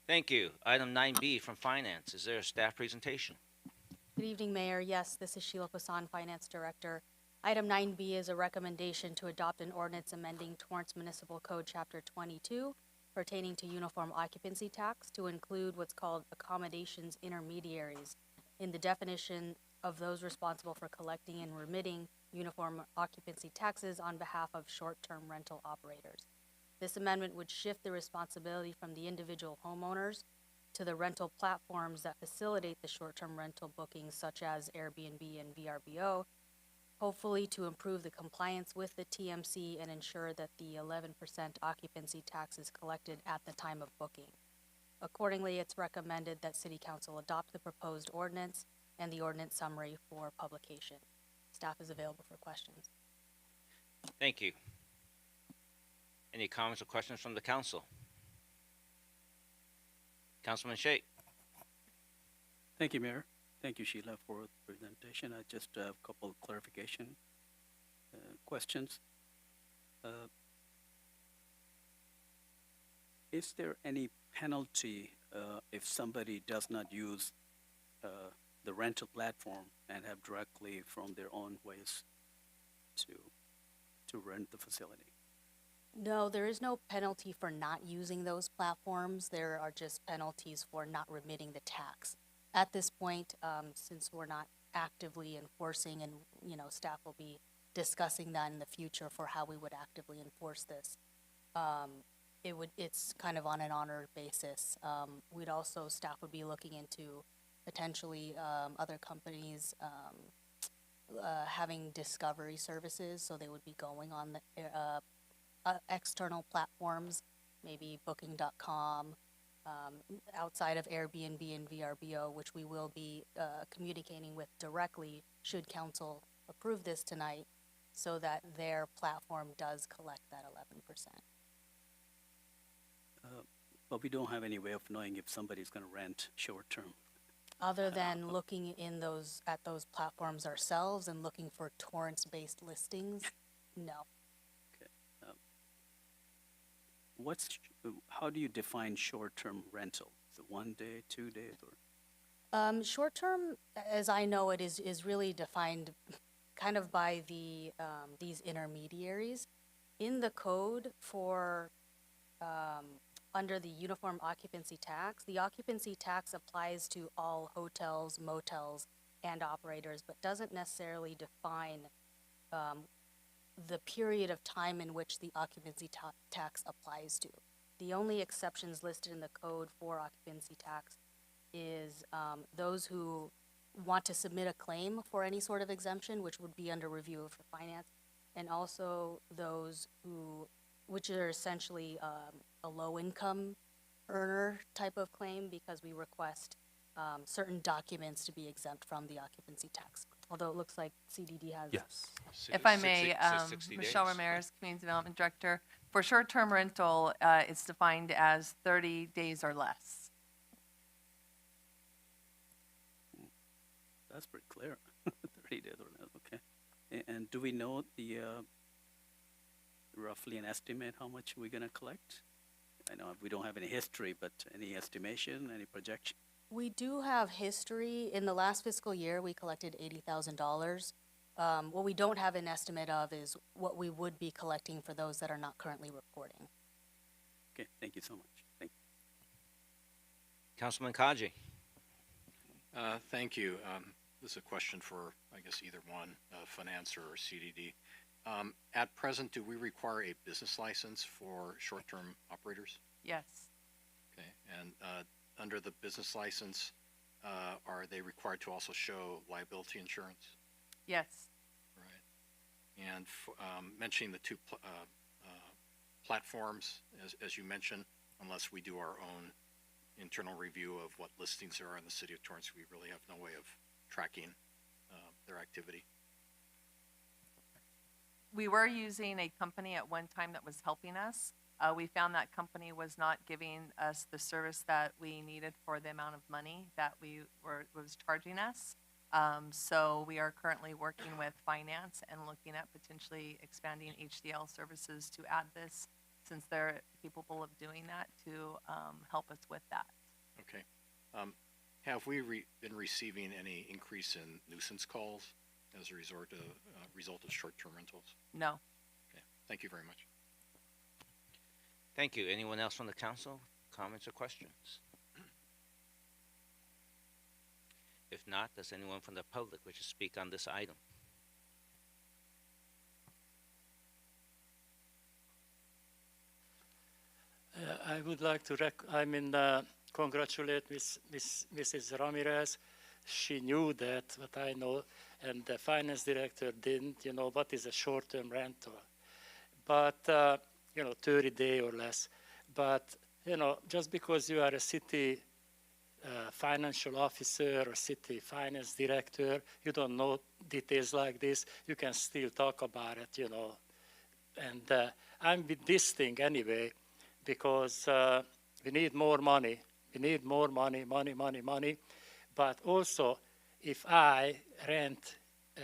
Thank you. Item 9B from Finance. Is there a staff presentation? Good evening, Mayor. Yes, this is Sheila Pasan, Finance Director. Item 9B is a recommendation to adopt an ordinance amending Torrance Municipal Code Chapter 22 pertaining to uniform occupancy tax to include what's called accommodations intermediaries in the definition of those responsible for collecting and remitting uniform occupancy taxes on behalf of short-term rental operators. This amendment would shift the responsibility from the individual homeowners to the rental platforms that facilitate the short-term rental bookings such as Airbnb and VRBO, hopefully to improve the compliance with the TMC and ensure that the 11% occupancy tax is collected at the time of booking. Accordingly, it's recommended that City Council adopt the proposed ordinance and the ordinance summary for publication. Staff is available for questions. Thank you. Any comments or questions from the council? Councilman Shea. Thank you, Mayor. Thank you, Sheila, for the presentation. I just have a couple of clarification questions. Is there any penalty if somebody does not use the rental platform and have directly from their own ways to rent the facility? No, there is no penalty for not using those platforms. There are just penalties for not remitting the tax. At this point, since we're not actively enforcing, and staff will be discussing that in the future for how we would actively enforce this, it's kind of on an honor basis. Staff would be looking into potentially other companies having discovery services, so they would be going on the external platforms, maybe Booking.com, outside of Airbnb and VRBO, which we will be communicating with directly should council approve this tonight, so that their platform does collect that 11%. But we don't have any way of knowing if somebody's going to rent short term. Other than looking in at those platforms ourselves and looking for Torrance-based listings, no. How do you define short-term rental? Is it 1 day, 2 days, or? Short-term, as I know it, is really defined kind of by these intermediaries. In the code for, under the uniform occupancy tax, the occupancy tax applies to all hotels, motels, and operators, but doesn't necessarily define the period of time in which the occupancy tax applies to. The only exceptions listed in the code for occupancy tax is those who want to submit a claim for any sort of exemption, which would be under review of finance, and also those which are essentially a low-income earner type of claim, because we request certain documents to be exempt from the occupancy tax. Although it looks like CDD has. Yes. If I may, Michelle Ramirez, Community Development Director, for short-term rental, it's defined as 30 days or less. That's pretty clear. 30 days or less, okay. And do we know the, roughly an estimate how much we're gonna collect? I know we don't have any history, but any estimation, any projection? We do have history. In the last fiscal year, we collected $80,000. What we don't have an estimate of is what we would be collecting for those that are not currently reporting. Okay, thank you so much. Thank you. Councilman Kaji. Thank you. This is a question for, I guess, either one, finance or CDD. At present, do we require a business license for short-term operators? Yes. Okay, and under the business license, are they required to also show liability insurance? Yes. Right. And mentioning the two platforms, as you mentioned, unless we do our own internal review of what listings there are in the city of Torrance, we really have no way of tracking their activity. We were using a company at one time that was helping us. We found that company was not giving us the service that we needed for the amount of money that was charging us. So we are currently working with finance and looking at potentially expanding HDL services to add this, since they're capable of doing that, to help us with that. Okay. Have we been receiving any increase in nuisance calls as a result of short-term rentals? No. Okay. Thank you very much. Thank you. Anyone else from the council? Comments or questions? If not, does anyone from the public wish to speak on this item? I would like to congratulate Mrs. Ramirez. She knew that, what I know, and the finance director didn't, what is a short-term rental. But, 30 days or less. But, just because you are a city financial officer or city finance director, you don't know details like this, you can still talk about it, And I'm with this thing anyway, because we need more money. We need more money. But also, if I rent a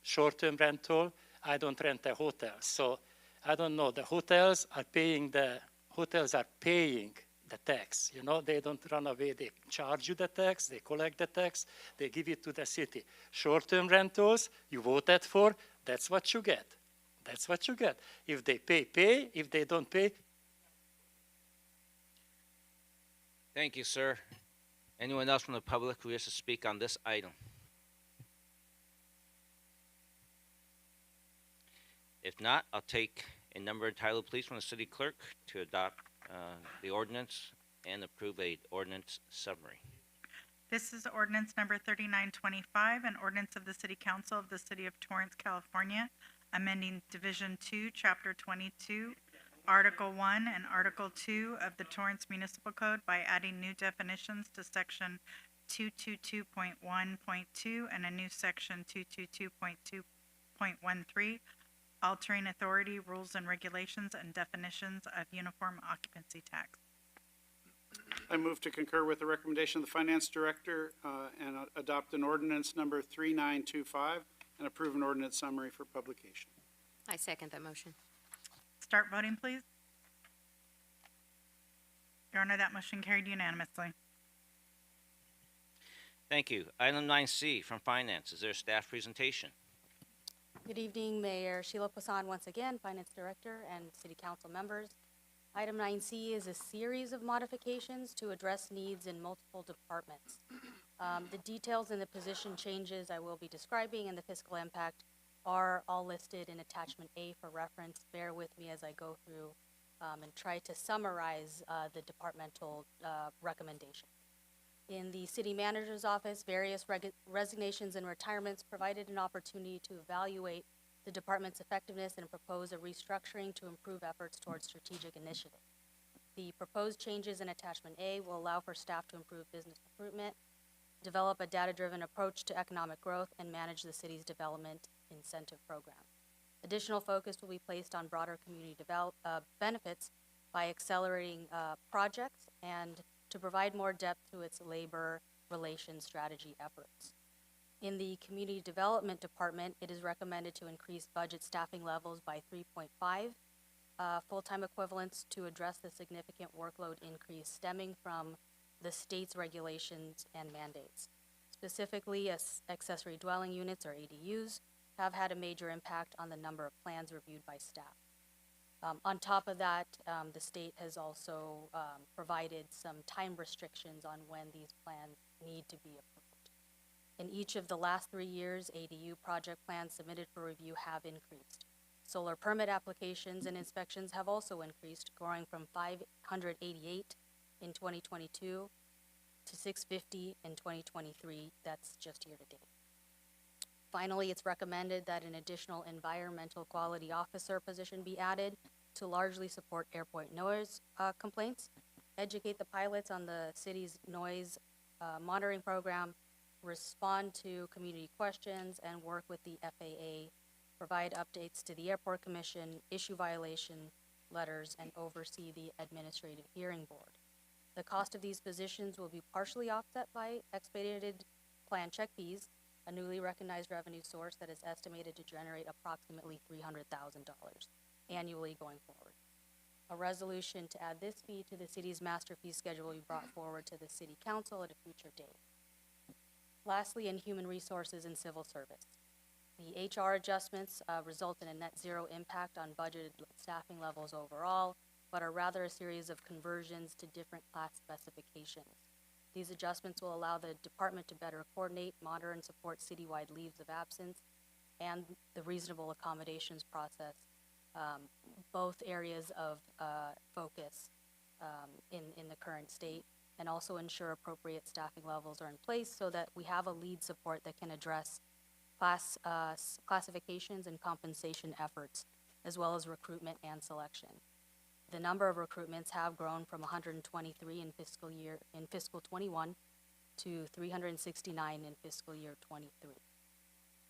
short-term rental, I don't rent a hotel. So I don't know, the hotels are paying the tax. They don't run away. They charge you the tax, they collect the tax, they give it to the city. Short-term rentals, you voted for, that's what you get. That's what you get. If they pay. If they don't pay. Thank you, sir. Anyone else from the public who wishes to speak on this item? If not, I'll take a number and title, please, from the city clerk to adopt the ordinance and approve a ordinance summary. This is ordinance number 3925, an ordinance of the City Council of the City of Torrance, California, amending Division 2, Chapter 22, Article 1 and Article 2 of the Torrance Municipal Code by adding new definitions to Section 222.1.2 and a new Section 222.2.13, altering authority, rules, and regulations and definitions of uniform occupancy tax. I move to concur with the recommendation of the Finance Director and adopt an ordinance number 3925 and approve an ordinance summary for publication. I second that motion. Start voting, please. Your Honor, that motion carried unanimously. Thank you. Item 9C from Finance. Is there a staff presentation? Good evening, Mayor Sheila Poisson, once again, Finance Director and City Council members. Item 9C is a series of modifications to address needs in multiple departments. The details and the position changes I will be describing and the fiscal impact are all listed in Attachment A for reference. Bear with me as I go through and try to summarize the departmental recommendations. In the City Manager's Office, various resignations and retirements provided an opportunity to evaluate the department's effectiveness and propose a restructuring to improve efforts towards strategic initiative. The proposed changes in Attachment A will allow for staff to improve business recruitment, develop a data-driven approach to economic growth, and manage the city's development incentive program. Additional focus will be placed on broader community benefits by accelerating projects and to provide more depth to its labor relations strategy efforts. In the Community Development Department, it is recommended to increase budget staffing levels by 3.5 full-time equivalents to address the significant workload increase stemming from the state's regulations and mandates. Specifically, accessory dwelling units, or ADUs, have had a major impact on the number of plans reviewed by staff. On top of that, the state has also provided some time restrictions on when these plans need to be approved. In each of the last 3 years, ADU project plans submitted for review have increased. Solar permit applications and inspections have also increased, growing from 588 in 2022 to 650 in 2023. That's just year to date. Finally, it's recommended that an additional environmental quality officer position be added to largely support airport noise complaints, educate the pilots on the city's noise monitoring program, respond to community questions, and work with the FAA, provide updates to the Airport Commission, issue violation letters, and oversee the Administrative Hearing Board. The cost of these positions will be partially offset by expedited plan check fees, a newly recognized revenue source that is estimated to generate approximately $300,000 annually going forward. A resolution to add this fee to the city's master fee schedule will be brought forward to the City Council at a future date. Lastly, in Human Resources and Civil Service, the HR adjustments result in a net zero impact on budgeted staffing levels overall, but are rather a series of conversions to different class specifications. These adjustments will allow the department to better coordinate, monitor, and support citywide leaves of absence and the reasonable accommodations process, both areas of focus in the current state, and also ensure appropriate staffing levels are in place so that we have a lead support that can address classifications and compensation efforts, as well as recruitment and selection. The number of recruitments have grown from 123 in fiscal 21 to 369 in fiscal year 23.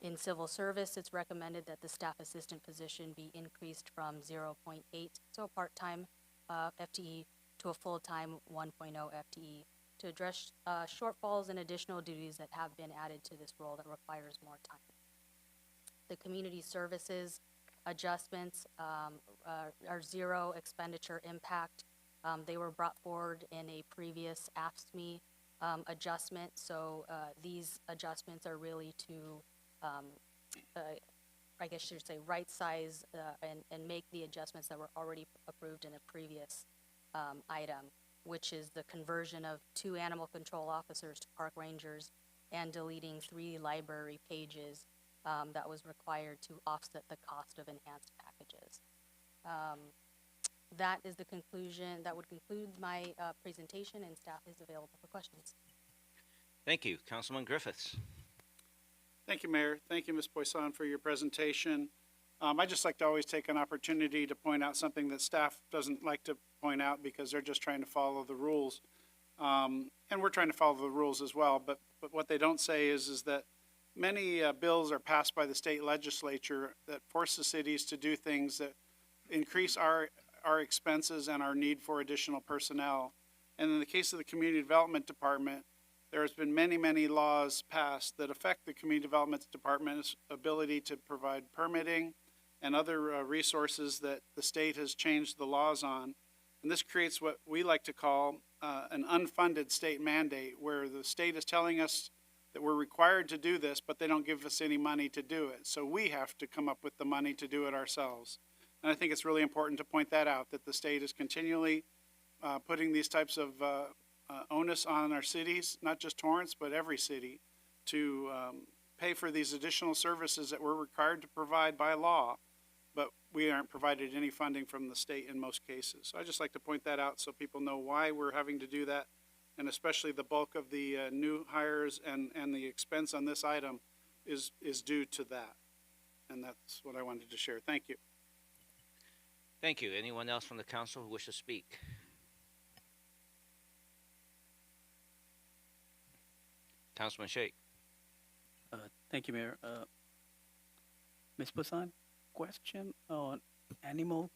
In civil service, it's recommended that the staff assistant position be increased from 0.8, so a part-time FTE, to a full-time 1.0 FTE to address shortfalls and additional duties that have been added to this role that requires more time. The community services adjustments are zero expenditure impact. They were brought forward in a previous AFSCME adjustment, so these adjustments are really to, I guess you should say, right size and make the adjustments that were already approved in a previous item, which is the conversion of 2 animal control officers to park rangers and deleting 3 library pages that was required to offset the cost of enhanced packages. That is the conclusion. That would conclude my presentation, and staff is available for questions. Thank you. Councilman Griffiths. Thank you, Mayor. Thank you, Ms. Poisson, for your presentation. I'd just like to always take an opportunity to point out something that staff doesn't like to point out because they're just trying to follow the rules. And we're trying to follow the rules as well, but what they don't say is that many bills are passed by the state legislature that force the cities to do things that increase our expenses and our need for additional personnel. And in the case of the Community Development Department, there has been many, many laws passed that affect the Community Development Department's ability to provide permitting and other resources that the state has changed the laws on. And this creates what we like to call an unfunded state mandate, where the state is telling us that we're required to do this, but they don't give us any money to do it. So we have to come up with the money to do it ourselves. And I think it's really important to point that out, that the state is continually putting these types of onus on our cities, not just Torrance, but every city, to pay for these additional services that we're required to provide by law, but we aren't provided any funding from the state in most cases. So I just like to point that out so people know why we're having to do that, and especially the bulk of the new hires and the expense on this item is due to that. And that's what I wanted to share. Thank you. Thank you. Anyone else from the council who wish to speak? Councilman Sheikh. Thank you, Mayor. Ms. Poussin, question on animal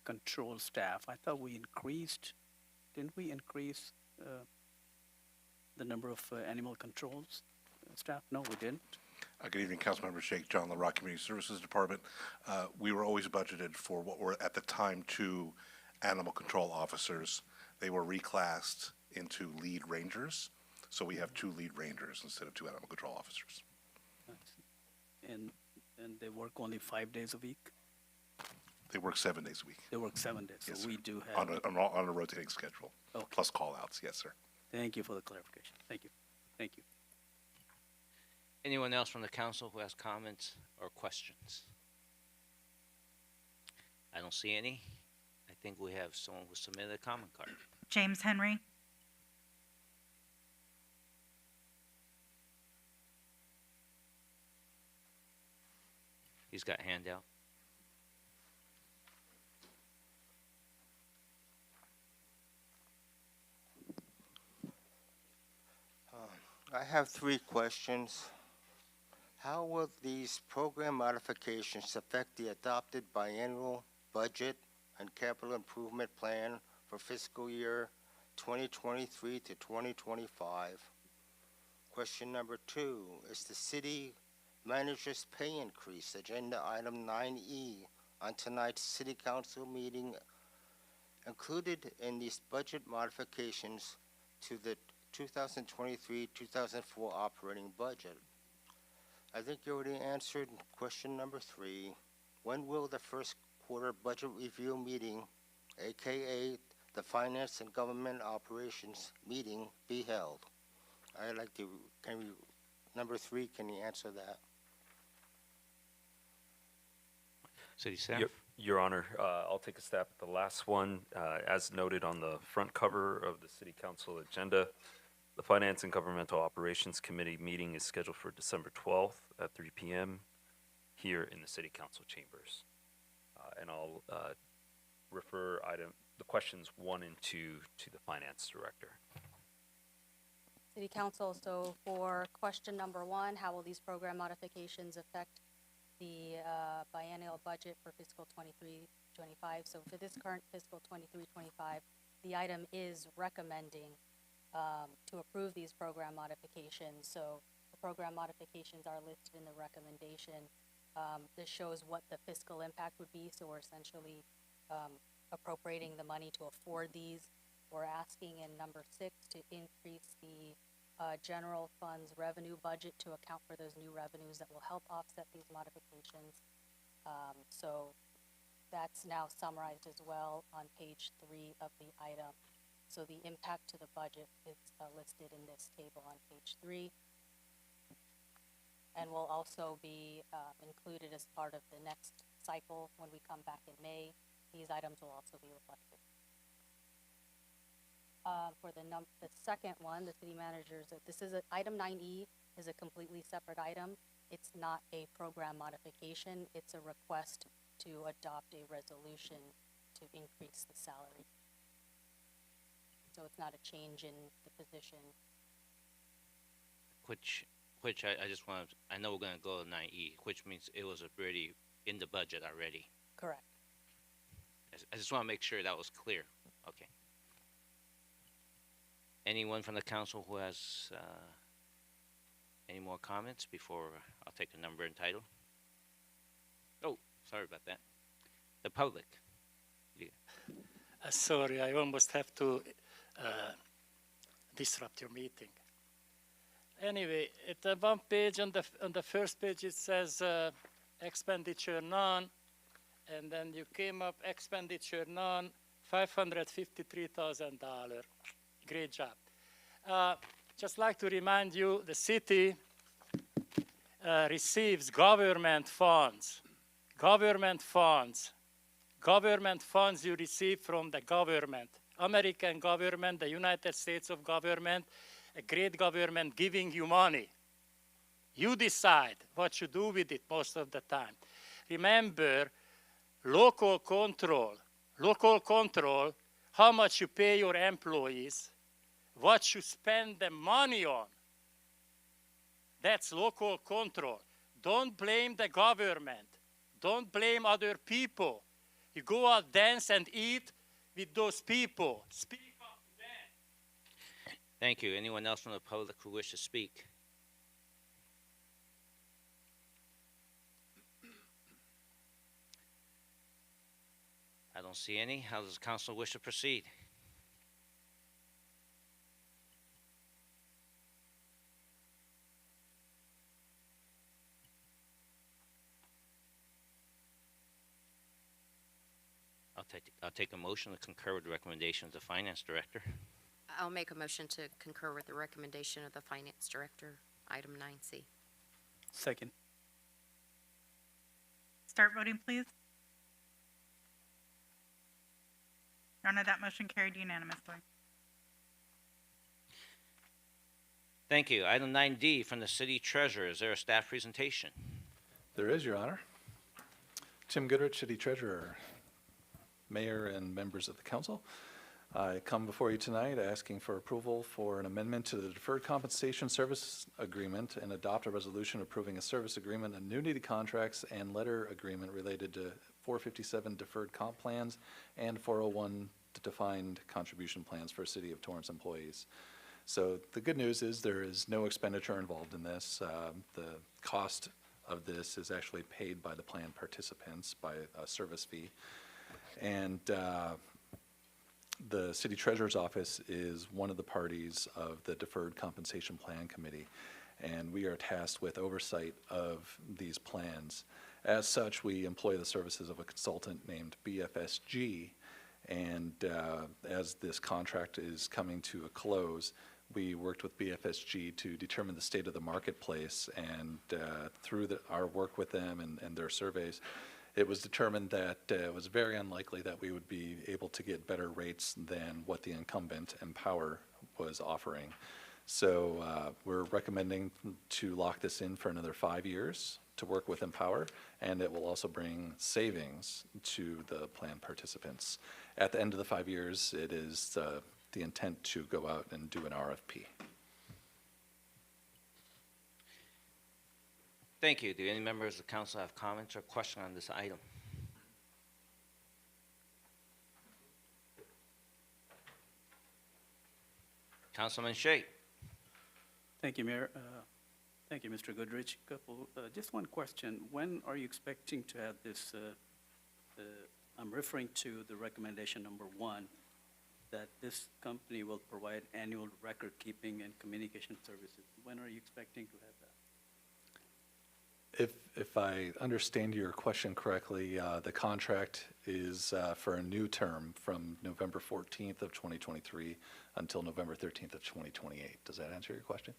control staff. I thought we increased, didn't we increase the number of animal controls staff? No, we didn't. Good evening, Councilmember Sheikh, John LaRock, Community Services Department. We were always budgeted for what were at the time 2 animal control officers. They were reclassed into lead rangers, so we have 2 lead rangers instead of 2 animal control officers. And they work only 5 days a week? They work 7 days a week. They work 7 days, Yes, so sir. we do have. On a rotating schedule, Okay. plus call-outs, yes, sir. Thank you for the clarification. Thank you. Thank you. Anyone else from the council who has comments or questions? I don't see any. I think we have someone who submitted a comment card. James Henry. He's got a handout. I have 3 questions. How will these program modifications affect the adopted biannual budget and capital improvement plan for fiscal year 2023 to 2025? Question number 2, is the city manager's pay increase, agenda item 9E, on tonight's city council meeting included in these budget modifications to the 2023-2004 operating budget? I think you already answered question number 3. When will the first quarter budget review meeting, aka the Finance and Government Operations meeting, be held? I'd like to, number 3, can you answer that? City staff? Your Honor, I'll take a stab at the last one. As noted on the front cover of the City Council agenda, the Finance and Governmental Operations Committee meeting is scheduled for December 12th at 3 p.m. here in the City Council chambers. And I'll refer the questions 1 and 2 to the Finance Director. City Council, so for question number 1, how will these program modifications affect the biennial budget for fiscal 23-25? So for this current fiscal 23-25, the item is recommending to approve these program modifications. So the program modifications are listed in the recommendation. This shows what the fiscal impact would be. So we're essentially appropriating the money to afford these. We're asking in number 6 to increase the general funds revenue budget to account for those new revenues that will help offset these modifications. So that's now summarized as well on page 3 of the item. So the impact to the budget is listed in this table on page 3, and will also be included as part of the next cycle when we come back in May. These items will also be reflected. For the second one, the city managers, this is item 9E is a completely separate item. It's not a program modification. It's a request to adopt a resolution to increase the salary. So it's not a change in the position. Which I just want to, I know we're going to go to 9E, which means it was already in the budget already. Correct. I just want to make sure that was clear. Okay. Anyone from the council who has any more comments before I'll take the number and title? Oh, sorry about that. The public. Yeah. Sorry, I almost have to disrupt your meeting. Anyway, at the one page, on the first page, it says expenditure none, and then you came up expenditure none, $553,000. Great job. Just like to remind you, the city receives government funds. Government funds. Government funds you receive from the government. American government, the United States of government, a great government giving you money. You decide what you do with it most of the time. Remember, local control, how much you pay your employees, what you spend the money on. That's local control. Don't blame the government. Don't blame other people. You go out, dance, and eat with those people. Speak up to them. Thank you. Anyone else from the public who wish to speak? I don't see any. How does the council wish to proceed? I'll take a motion to concur with the recommendations of the finance director. I'll make a motion to concur with the recommendation of the finance director, item 9C. Second. Start voting, please. Your Honor, that motion carried unanimously. Thank you. Item 9D from the city treasurer. Is there a staff presentation? There is, Your Honor. Tim Goodrich, City Treasurer. Mayor and members of the council, I come before you tonight asking for approval for an amendment to the Deferred Compensation Service Agreement and adopt a resolution approving a service agreement, annuity contracts, and letter agreement related to 457 deferred comp plans and 401 defined contribution plans for City of Torrance employees. So the good news is there is no expenditure involved in this. The cost of this is actually paid by the plan participants by a service fee. And the City Treasurer's Office is one of the parties of the Deferred Compensation Plan Committee, and we are tasked with oversight of these plans. As such, we employ the services of a consultant named BFSG, and as this contract is coming to a close, we worked with BFSG to determine the state of the marketplace, and through our work with them and their surveys, it was determined that it was very unlikely that we would be able to get better rates than what the incumbent Empower was offering. So we're recommending to lock this in for another 5 years to work with Empower, and it will also bring savings to the plan participants. At the end of the 5 years, it is the intent to go out and do an RFP. Thank you. Do any members of the council have comments or questions on this item? Councilman Shea. Thank you, Mayor. Thank you, Mr. Goodrich. Just one question. When are you expecting to have this, I'm referring to the recommendation number 1, that this company will provide annual record keeping and communication services. When are you expecting to have that? If I understand your question correctly, the contract is for a new term from November 14th of 2023 until November 13th of 2028. Does that answer your question?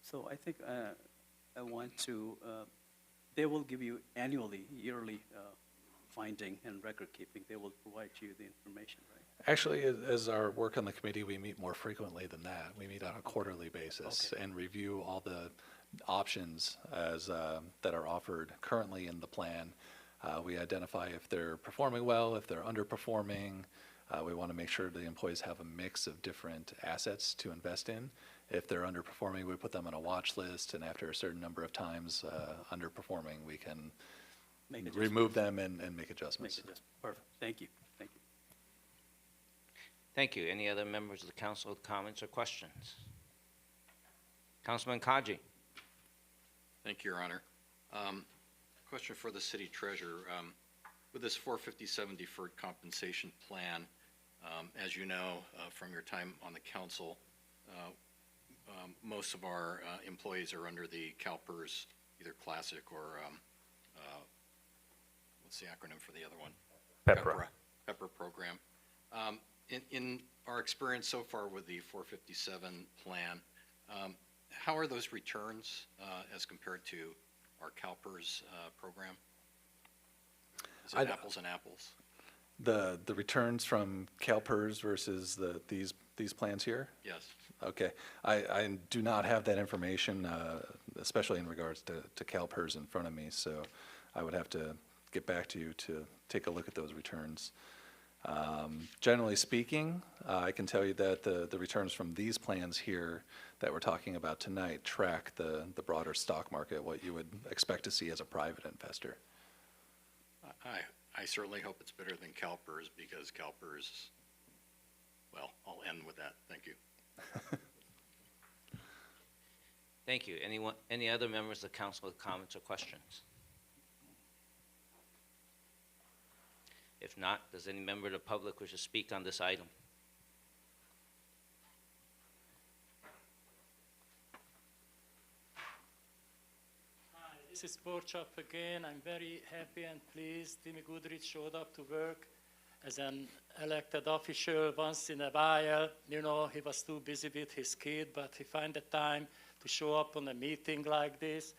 So I think I want to, they will give you annually, yearly finding and record keeping. They will provide you the information, right? Actually, as our work on the committee, we meet more frequently than that. We meet on a quarterly basis and review all the options as that are offered currently in the plan. We identify if they're performing well, if they're underperforming. We want to make sure the employees have a mix of different assets to invest in, If they're underperforming, we put them on a watch list, and after a certain number of times underperforming, we can remove them and make adjustments. Perfect. Thank you. Thank you. Thank you. Any other members of the council with comments or questions? Councilman Kaji. Thank you, Your Honor. Question for the city treasurer. With this 457 deferred compensation plan, as you know from your time on the council, most of our employees are under the CalPERS, either Classic or what's the acronym for the other one? PEPRA program. In our experience so far with the 457 plan, how are those returns as compared to our CalPERS program? Is it apples and apples? The returns from CalPERS versus these plans here? Yes. Okay. I do not have that information, especially in regards to CalPERS in front of me, so I would have to get back to you to take a look at those returns. Generally speaking, I can tell you that the returns from these plans here that we're talking about tonight track the broader stock market, what you would expect to see as a private investor. I certainly hope it's better than CalPERS, because CalPERS, well, I'll end with that. Thank you. Thank you. Any other members of the council with comments or questions? If not, does any member of the public wish to speak on this item? Hi, this is Borchap again. I'm very happy and pleased. Timmy Goodrich showed up to work as an elected official once in a while. You know, he was too busy with his kid, but he found the time to show up on a meeting like this.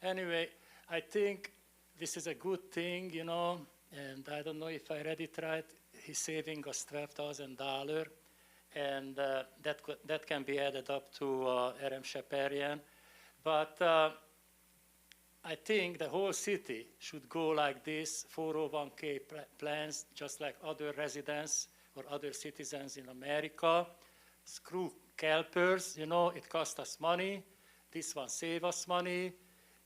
Anyway, I think this is a good thing, you know, and I don't know if I read it right. He's saving us $12,000, and that can be added up to RM Shaparian. But I think the whole city should go like this, 401k plans, just like other residents or other citizens in America. Screw CalPERS, you know, it costs us money. This one saves us money.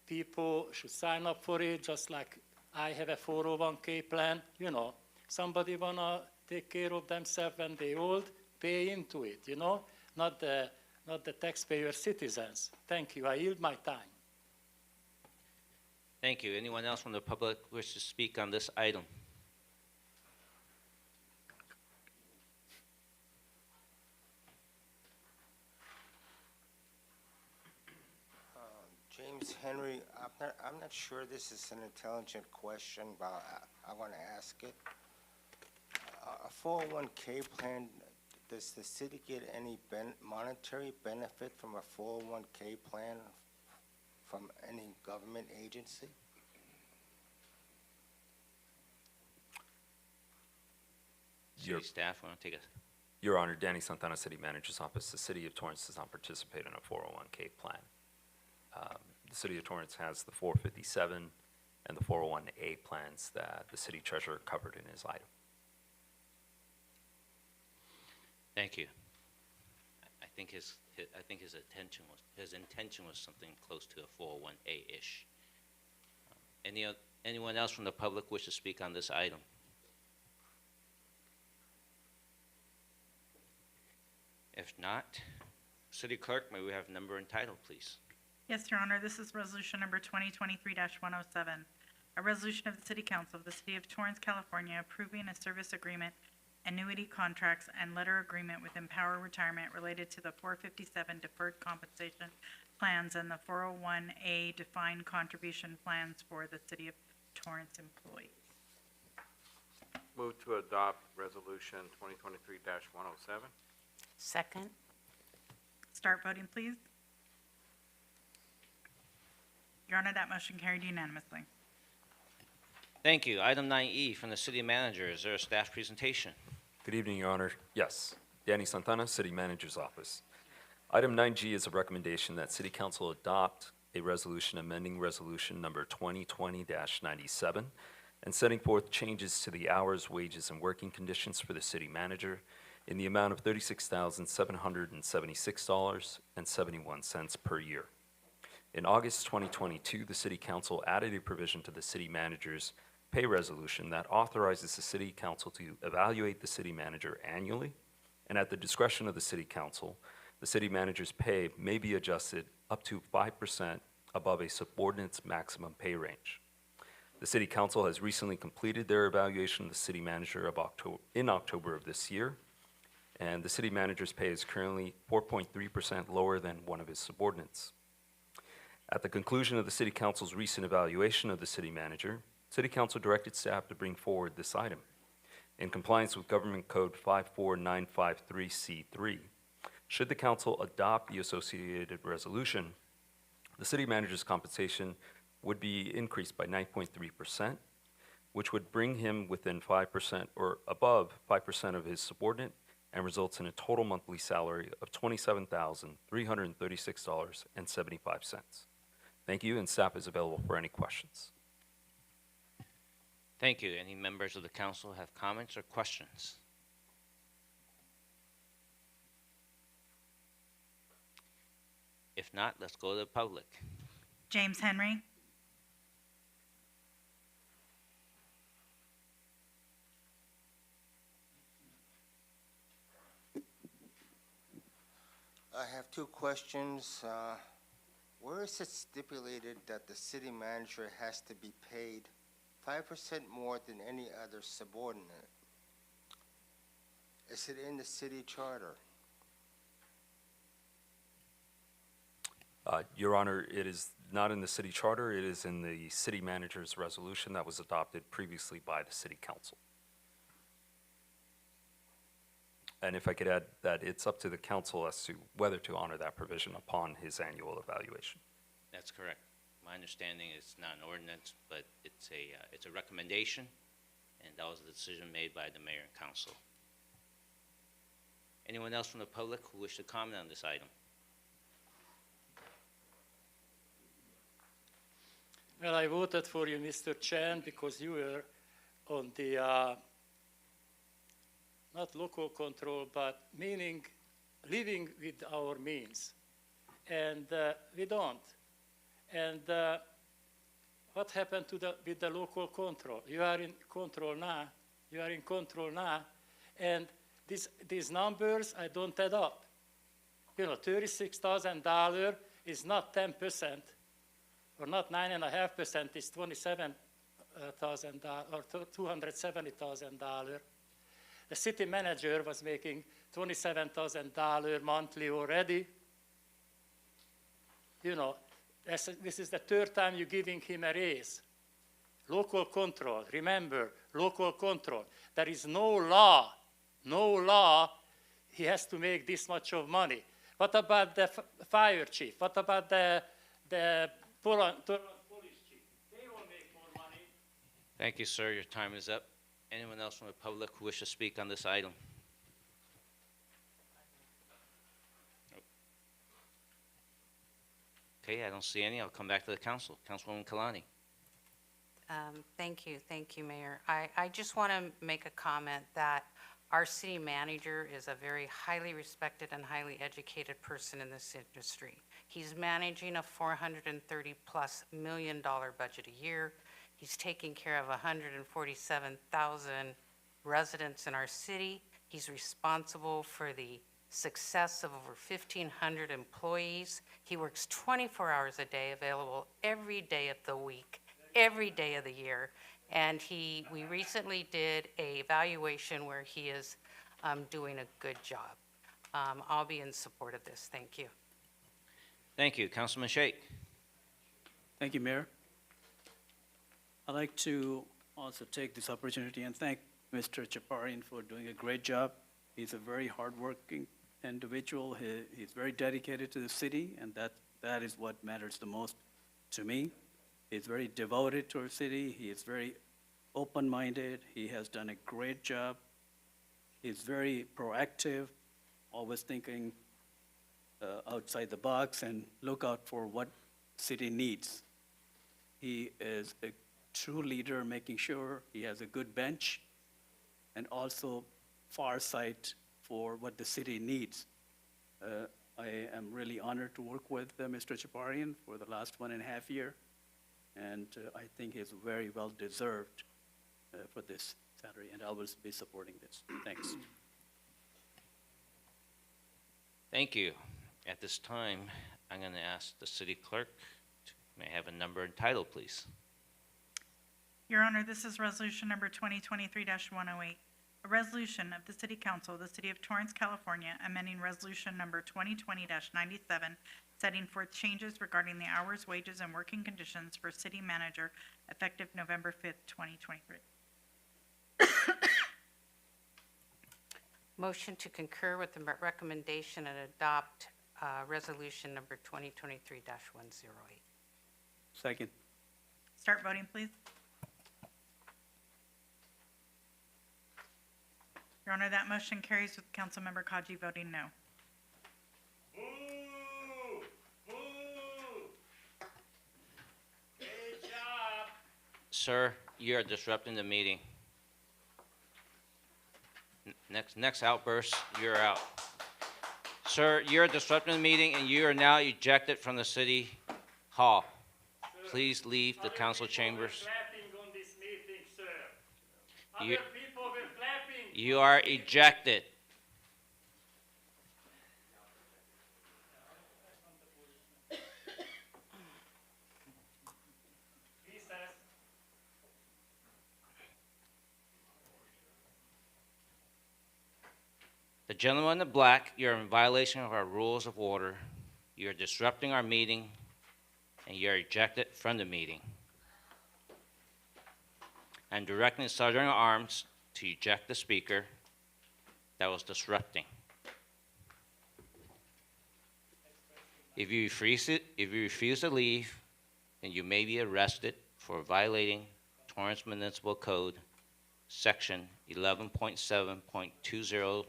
People should sign up for it, just like I have a 401k plan. You know, somebody wanna take care of themselves when they're old, pay into it, you know, not the taxpayer citizens. Thank you. I yield my time. Thank you. Anyone else from the public wish to speak on this item? James Henry, I'm not sure this is an intelligent question, but I want to ask it. A 401k plan, does the city get any monetary benefit from a 401k plan from any government agency? City staff, want to take a... Your Honor, Danny Santana, City Manager's Office. The City of Torrance does not participate in a 401k plan. The City of Torrance has the 457 and the 401A plans that the City Treasurer covered in his item. Thank you. I think his intention was something close to a 401A-ish. Anyone else from the public wish to speak on this item? If not, City Clerk, may we have number and title, please? Yes, Your Honor, this is resolution number 2023-107, a resolution of the City Council of the City of Torrance, California, approving a service agreement, annuity contracts, and letter agreement with Empower Retirement related to the 457 deferred compensation plans and the 401A defined contribution plans for the City of Torrance employees. Move to adopt resolution 2023-107. Second. Start voting, please. Your Honor, that motion carried unanimously. Thank you. Item 9E from the City Manager. Is there a staff presentation? Good evening, Your Honor. Yes. Danny Santana, City Manager's Office. Item 9G is a recommendation that City Council adopt a resolution amending resolution number 2020-97 and setting forth changes to the hours, wages, and working conditions for the City Manager in the amount of $36,776.71 per year. In August 2022, the City Council added a provision to the City Manager's pay resolution that authorizes the City Council to evaluate the City Manager annually, and at the discretion of the City Council, the City Manager's pay may be adjusted up to 5% above a subordinate's maximum pay range. The City Council has recently completed their evaluation of the City Manager in October of this year, and the City Manager's pay is currently 4.3% lower than one of his subordinates. At the conclusion of the City Council's recent evaluation of the City Manager, City Council directed staff to bring forward this item. In compliance with Government Code 54953C3, should the Council adopt the associated resolution, the City Manager's compensation would be increased by 9.3%, which would bring him within 5% or above 5% of his subordinate and results in a total monthly salary of $27,336.75. Thank you, and staff is available for any questions. Thank you. Any members of the council have comments or questions? If not, let's go to the public. James Henry. I have two questions. Where is it stipulated that the city manager has to be paid 5% more than any other subordinate? Is it in the city charter? Your Honor, it is not in the city charter. It is in the City Manager's resolution that was adopted previously by the City Council. And if I could add that it's up to the council as to whether to honor that provision upon his annual evaluation. That's correct. My understanding is not an ordinance, but it's a recommendation, and that was the decision made by the mayor and council. Anyone else from the public who wish to comment on this item? Well, I voted for you, Mr. Chan, because you were on the, not local control, but meaning living with our means. And we don't. And what happened with the local control? You are in control now. You are in control now. And these numbers, I don't add up. You know, $36,000 is not 10%, or not 9.5%, it's $27,000 or $270,000. The city manager was making $27,000 monthly already. You know, this is the third time you're giving him a raise. Local control, remember, local control. There is no law, he has to make this much of money. What about the fire chief? What about the Torrance police chief? They all make more money. Thank you, sir. Your time is up. Anyone else from the public who wish to speak on this item? Okay, I don't see any. I'll come back to the council. Councilwoman Kalani. Thank you, Mayor. I just want to make a comment that our city manager is a very highly respected and highly educated person in this industry. He's managing a $430+ million budget a year. He's taking care of 147,000 residents in our city. He's responsible for the success of over 1,500 employees. He works 24 hours a day, available every day of the week, every day of the year. And we recently did a evaluation where he is doing a good job. I'll be in support of this. Thank you. Thank you. Councilman Sheikh. Thank you, Mayor. I'd like to also take this opportunity and thank Mr. Chaparian for doing a great job. He's a very hardworking individual. He's very dedicated to the city, and that is what matters the most to me. He's very devoted to our city. He is very open-minded. He has done a great job. He's very proactive, always thinking outside the box and look out for what city needs. He is a true leader, making sure he has a good bench and also for what the city needs. I am really honored to work with Mr. Chaparian for the last 1.5 years, and I think he's very well deserved for this salary, and I will be supporting this. Thanks. Thank you. At this time, I'm going to ask the city clerk, may I have a number and title, please? Your Honor, this is resolution number 2023-108, a resolution of the City Council of the City of Torrance, California, amending resolution number 2020-97, setting forth changes regarding the hours, wages, and working conditions for city manager effective November 5th, 2023. Motion to concur with the recommendation and adopt resolution number 2023-108. Second. Start voting, please. Your Honor, that motion carries with Councilmember Kaji voting no. Sir, you are disrupting the meeting. Next outburst, you're out. Sir, you're disrupting the meeting and you are now ejected from the city hall. Please leave the council chambers. You are ejected. The gentleman in black, you're in violation of our rules of order. You're disrupting our meeting, and you're ejected from the meeting. I'm directing the Sergeant at Arms to eject the speaker that was disrupting. If you refuse to leave, then you may be arrested for violating Torrance Municipal Code, Section 11.7.20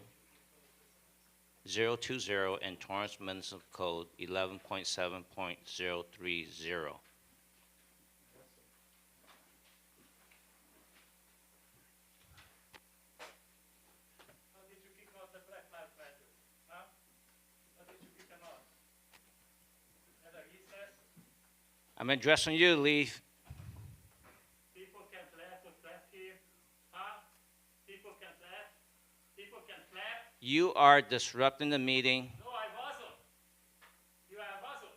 and Torrance Municipal Code 11.7.030. I'm addressing you, leave. People can clap or clap here. Huh? People can clap. People can clap. You are disrupting the meeting. No, I wasn't. You are wasn't.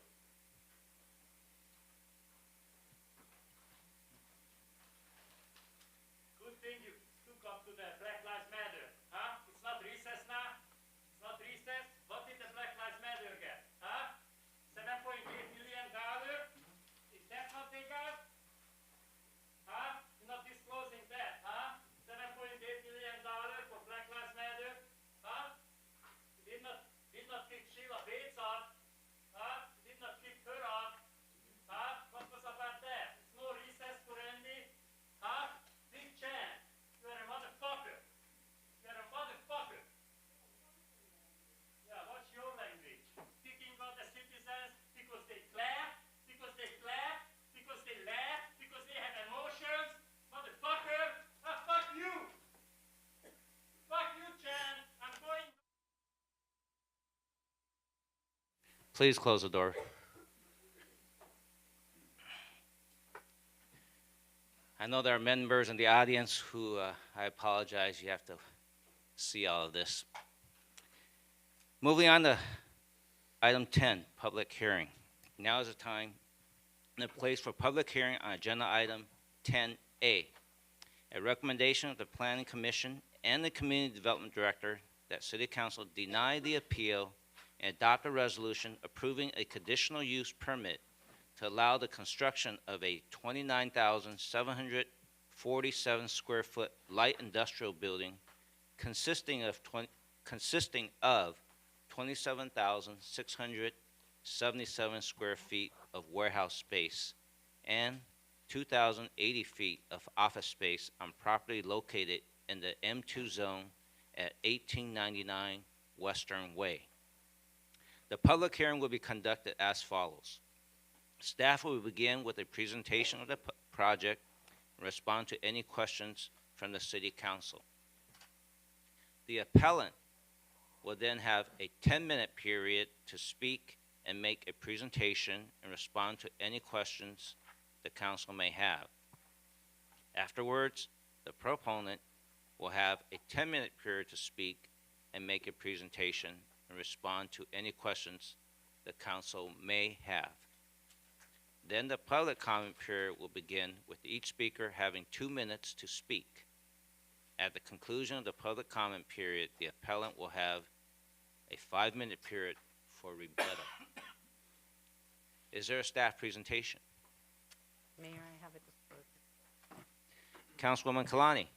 Good thing you took up to the Black Lives Matter. Huh? It's not recess now. It's not recess. What did the Black Lives Matter get? Huh? $7.8 million. Is that what they got? Huh? You're not disclosing that, huh? $7.8 million for Black Lives Matter, huh? You did not kick Sheila Bates off, huh? You did not kick her off, huh? What was about that? It's no recess for Andy, huh? Big Chan, you're a motherfucker. You're a motherfucker. Yeah, what's your language? Picking on the citizens because they clap, because they clap, because they laugh, because they have emotions. Motherfucker, fuck you. Fuck you, Chan. I'm going. Please close the door. I know there are members in the audience who, I apologize, you have to see all of this. Moving on to item 10, public hearing. Now is the time and the place for public hearing on agenda item 10A. A recommendation of the Planning Commission and the Community Development Director that City Council deny the appeal and adopt a resolution approving a conditional use permit to allow the construction of a 29,747 square foot light industrial building consisting of 27,677 square feet of warehouse space and 2,080 feet of office space on property located in the M2 zone at 1899 Western Way. The public hearing will be conducted as follows. Staff will begin with a presentation of the project and respond to any questions from the City Council. The appellant will then have a 10-minute period to speak and make a presentation and respond to any questions the council may have. Afterwards, the proponent will have a 10-minute period to speak and make a presentation and respond to any questions the council may have. Then the public comment period will begin with each speaker having 2 minutes to speak. At the conclusion of the public comment period, the appellant will have a 5-minute period for rebuttal. Is there a staff presentation? Mayor, I have a disclosure. Councilwoman Kalani.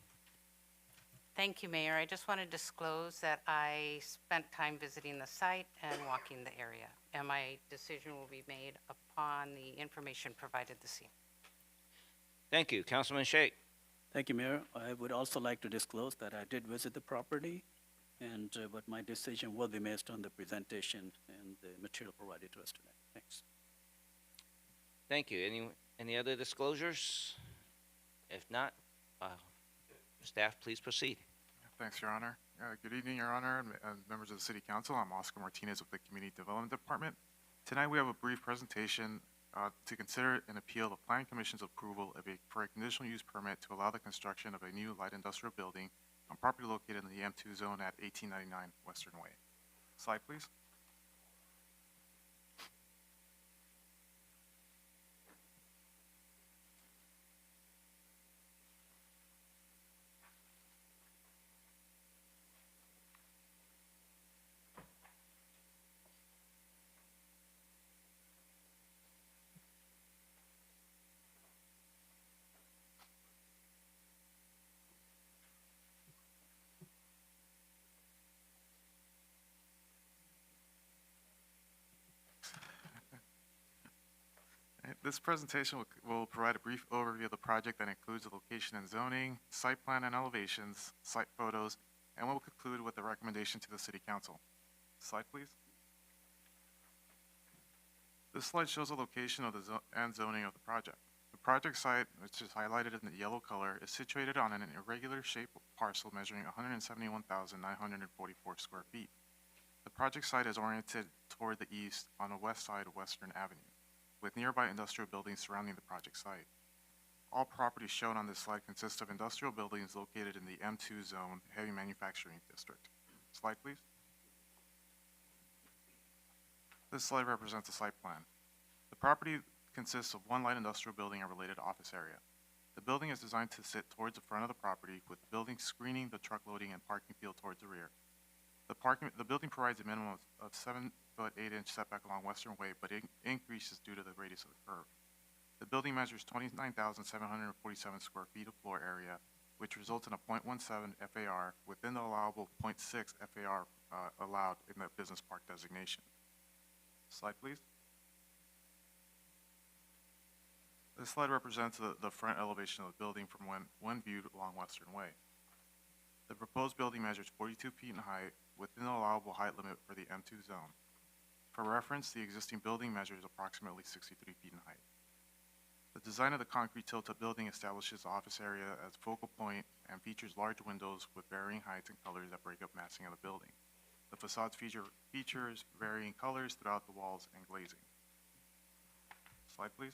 Thank you, Mayor. I just want to disclose that I spent time visiting the site and walking the area, and my decision will be made upon the information provided this evening. Thank you. Councilman Sheikh. Thank you, Mayor. I would also like to disclose that I did visit the property, and but my decision will be based on the presentation and the material provided to us tonight. Thanks. Thank you. Any other disclosures? If not, staff, please proceed. Thanks, Your Honor. Good evening, Your Honor, and members of the City Council. I'm Oscar Martinez with the Community Development Department. Tonight, we have a brief presentation to consider an appeal of Planning Commission's approval for a conditional use permit to allow the construction of a new light industrial building on property located in the M2 zone at 1899 Western Way. Slide, please. This presentation will provide a brief overview of the project that includes the location and zoning, site plan and elevations, site photos, and will conclude with a recommendation to the City Council. Slide, please. This slide shows the location of and zoning of the project. The project site, which is highlighted in the yellow color, is situated on an irregular shaped parcel measuring 171,944 square feet. The project site is oriented toward the east on the west side of Western Avenue, with nearby industrial buildings surrounding the project site. All properties shown on this slide consist of industrial buildings located in the M2 zone heavy manufacturing district. Slide, please. This slide represents the site plan. The property consists of one light industrial building and related office area. The building is designed to sit towards the front of the property, with the building screening the truck loading and parking field towards the rear. The building provides a minimum of 7-foot 8-inch setback along Western Way, but it increases due to the radius of the curve. The building measures 29,747 square feet of floor area, which results in a 0.17 FAR within the allowable 0.6 FAR allowed in the business park designation. Slide, please. This slide represents the front elevation of the building from when viewed along Western Way. The proposed building measures 42 feet in height within the allowable height limit for the M2 zone. For reference, the existing building measures approximately 63 feet in height. The design of the concrete tilt-up building establishes the office area as focal point and features large windows with varying heights and colors that break up massing of the building. The facades features varying colors throughout the walls and glazing. Slide, please.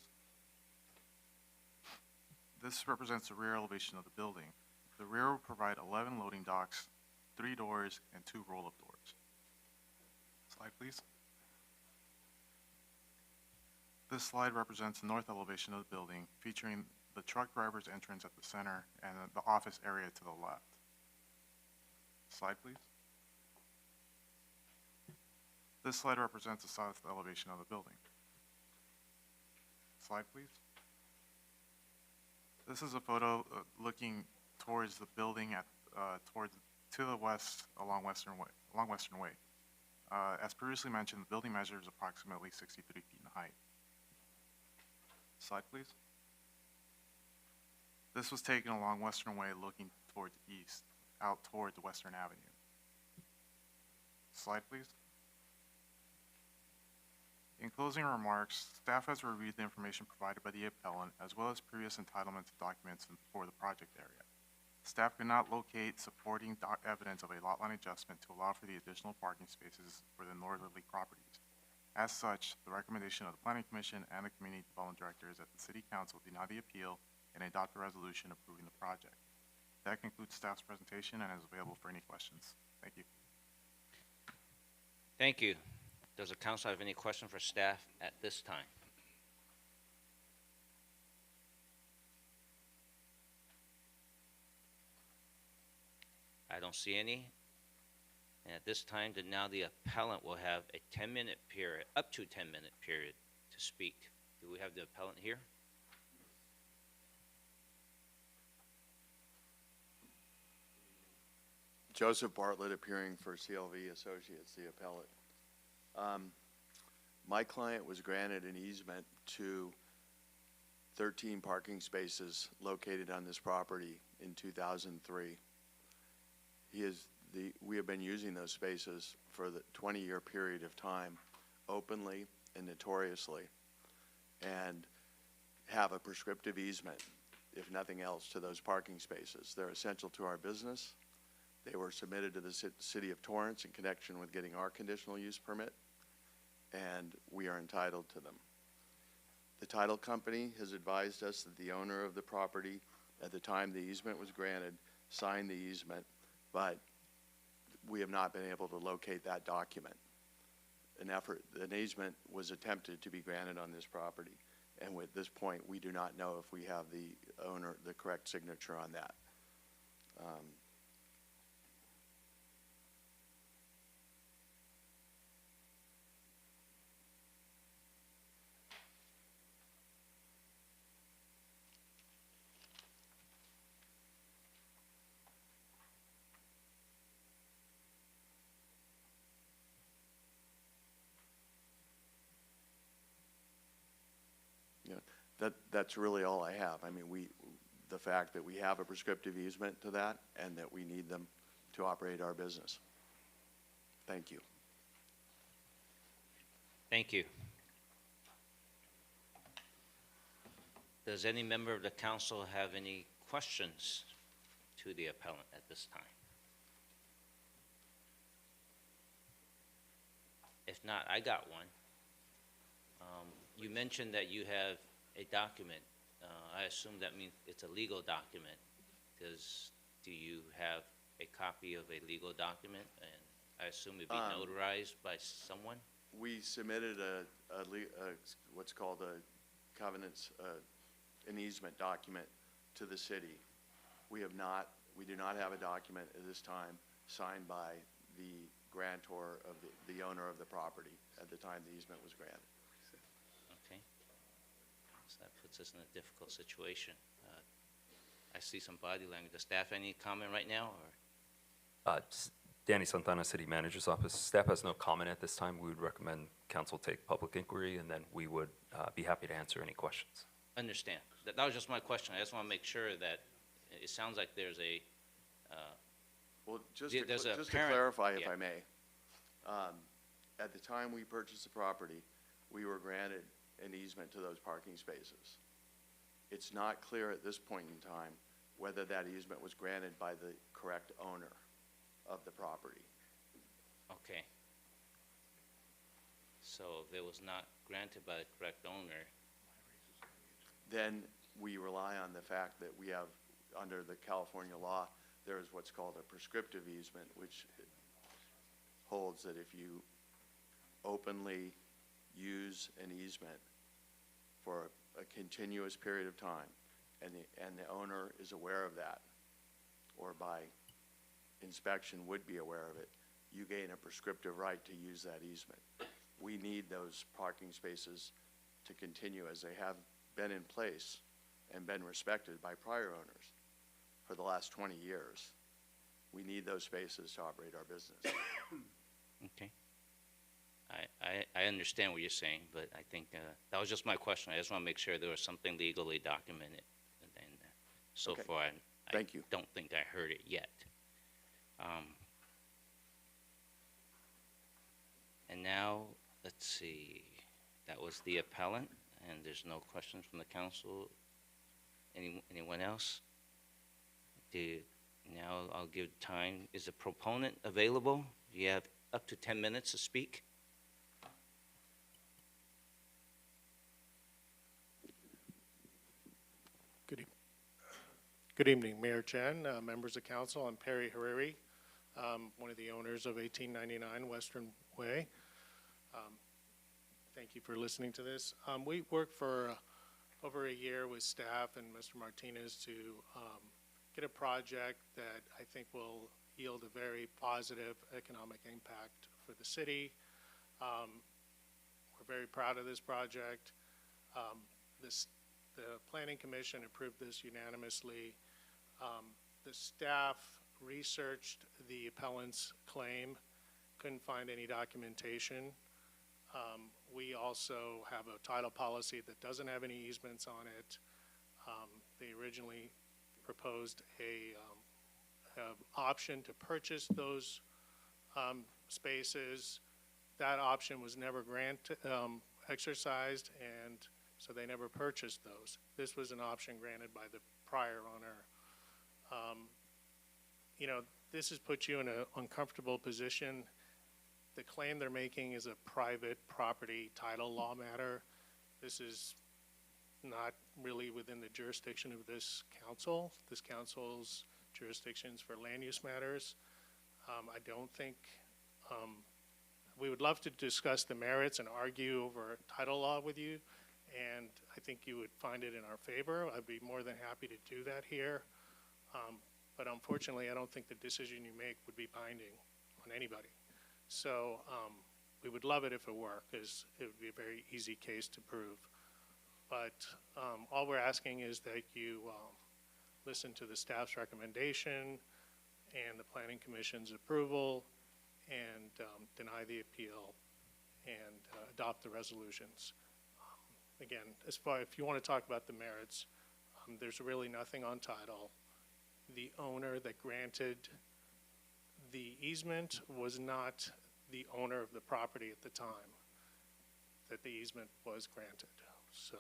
This represents the rear elevation of the building. The rear will provide 11 loading docks, 3 doors, and 2 roll-up doors. Slide, please. This slide represents the north elevation of the building, featuring the truck driver's entrance at the center and the office area to the left. Slide, please. This slide represents the south elevation of the building. Slide, please. This is a photo looking towards the building to the west along Western Way. As previously mentioned, the building measures approximately 63 feet in height. Slide, please. This was taken along Western Way looking towards east, out towards Western Avenue. Slide, please. In closing remarks, staff has reviewed the information provided by the appellant, as well as previous entitlements and documents for the project area. Staff could not locate supporting evidence of a lot line adjustment to allow for the additional parking spaces for the northerly properties. As such, the recommendation of the Planning Commission and the Community Development Director is that the City Council deny the appeal and adopt a resolution approving the project. That concludes staff's presentation and is available for any questions. Thank you. Thank you. Does the council have any question for staff at this time? I don't see any. And at this time, then now the appellant will have a 10-minute period, up to 10-minute period to speak. Do we have the appellant here? Joseph Bartlett appearing for CLV Associates, the appellate. My client was granted an easement to 13 parking spaces located on this property in 2003. We have been using those spaces for the 20-year period of time openly and notoriously, and have a prescriptive easement, if nothing else, to those parking spaces. They're essential to our business. They were submitted to the City of Torrance in connection with getting our conditional use permit, and we are entitled to them. The title company has advised us that the owner of the property at the time the easement was granted signed the easement, but we have not been able to locate that document. An easement was attempted to be granted on this property, and at this point, we do not know if we have the owner, the correct signature on that. That's really all I have. I mean, the fact that we have a prescriptive easement to that and that we need them to operate our business. Thank you. Thank you. Does any member of the council have any questions to the appellant at this time? If not, I got one. You mentioned that you have a document. I assume that means it's a legal document. Do you have a copy of a legal document? And I assume it'd be notarized by someone? We submitted what's called a covenants, an easement document to the city. We do not have a document at this time signed by the grantor of the owner of the property at the time the easement was granted. Okay. So that puts us in a difficult situation. I see some body language. Does staff any comment right now? Or? Danny Santana, City Manager's Office. Staff has no comment at this time. We would recommend council take public inquiry, and then we would be happy to answer any questions. Understand. That was just my question. I just want to make sure that it sounds like there's a well, just to clarify, if I may, at the time we purchased the property, we were granted an easement to those parking spaces. It's not clear at this point in time whether that easement was granted by the correct owner of the property. Okay. So if it was not granted by the correct owner, then we rely on the fact that we have, under the California law, there is what's called a prescriptive easement, which holds that if you openly use an easement for a continuous period of time, and the owner is aware of that, or by inspection would be aware of it, you gain a prescriptive right to use that easement. We need those parking spaces to continue as they have been in place and been respected by prior owners for the last 20 years. We need those spaces to operate our business. okay. I understand what you're saying, but I think that was just my question. I just want to make sure there was something legally documented. And then, so Okay. far, Thank you. Don't think I heard it yet. And now, let's see, that was the appellant, and there's no questions from the council. Anyone else? Now I'll give time. Is the proponent available? You have up to 10 minutes to speak. Good evening, Mayor Chen, members of council. I'm Perry Hariri, one of the owners of 1899 Western Way. Thank you for listening to this. We worked for over a year with staff and Mr. Martinez to get a project that I think will yield a very positive economic impact for the city. We're very proud of this project. The Planning Commission approved this unanimously. The staff researched the appellant's claim, couldn't find any documentation. We also have a title policy that doesn't have any easements on it. They originally proposed a option to purchase those spaces. That option was never exercised, and so they never purchased those. This was an option granted by the prior owner. You know, this has put you in an uncomfortable position. The claim they're making is a private property title law matter. This is not really within the jurisdiction of this council. This council's jurisdictions for land use matters. I don't think, we would love to discuss the merits and argue over title law with you, and I think you would find it in our favor. I'd be more than happy to do that here. But unfortunately, I don't think the decision you make would be binding on anybody. So we would love it if it were, because it would be a very easy case to prove. But all we're asking is that you listen to the staff's recommendation and the Planning Commission's approval and deny the appeal and adopt the resolutions. Again, as far if you want to talk about the merits, there's really nothing on title. The owner that granted the easement was not the owner of the property at the time that the easement was granted. So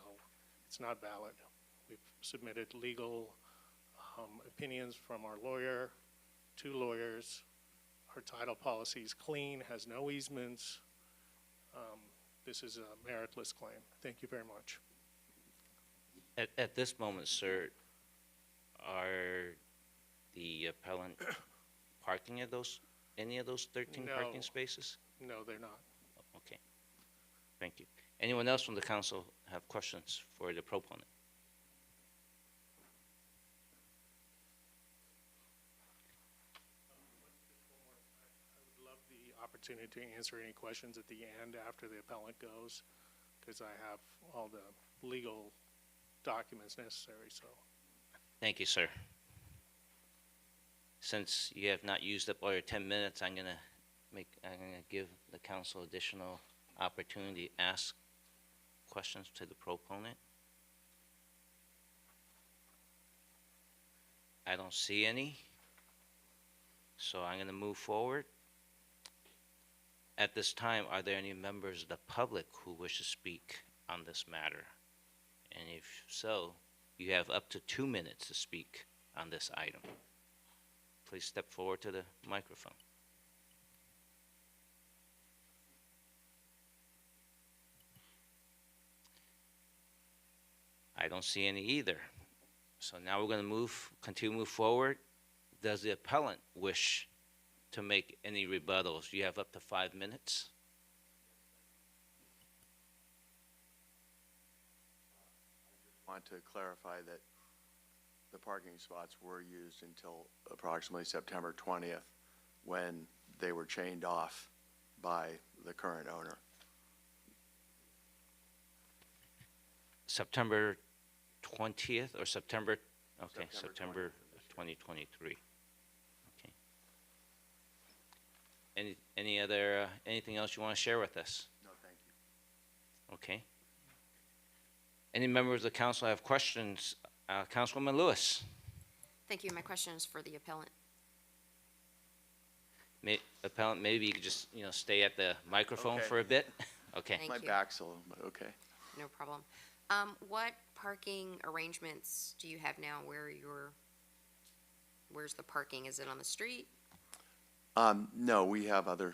it's not valid. We've submitted legal opinions from our lawyer, 2 lawyers. Our title policy is clean, has no easements. This is a meritless claim. Thank you very much. At this moment, sir, are the appellant parking at any of those 13 No. parking spaces? No, they're not. Okay. Thank you. Anyone else from the council have questions for the proponent? I would love the opportunity to answer any questions at the end after the appellant goes, because I have all the legal documents necessary. So. Thank you, sir. Since you have not used up all your 10 minutes, I'm gonna give the council additional opportunity to ask questions to the proponent. I don't see any, so I'm gonna move forward. At this time, are there any members of the public who wish to speak on this matter? And if so, you have up to 2 minutes to speak on this item. Please step forward to the microphone. I don't see any either. So now we're going to continue to move forward. Does the appellant wish to make any rebuttals? You have up to 5 minutes. I want to clarify that the parking spots were used until approximately September 20th, when they were chained off by the current owner. September 20th or September? Okay, September 2023. Okay. Anything else you want to share with us? No, thank you. Okay. Any members of the council have questions? Councilwoman Lewis. Thank you. My question is for the appellant. Appellant, maybe you could just, stay at the microphone Okay. for a bit? Okay. Thank My you. back's a little, but okay. No problem. What parking arrangements do you have now where you're Where's the parking? Is it on the street? No, we have other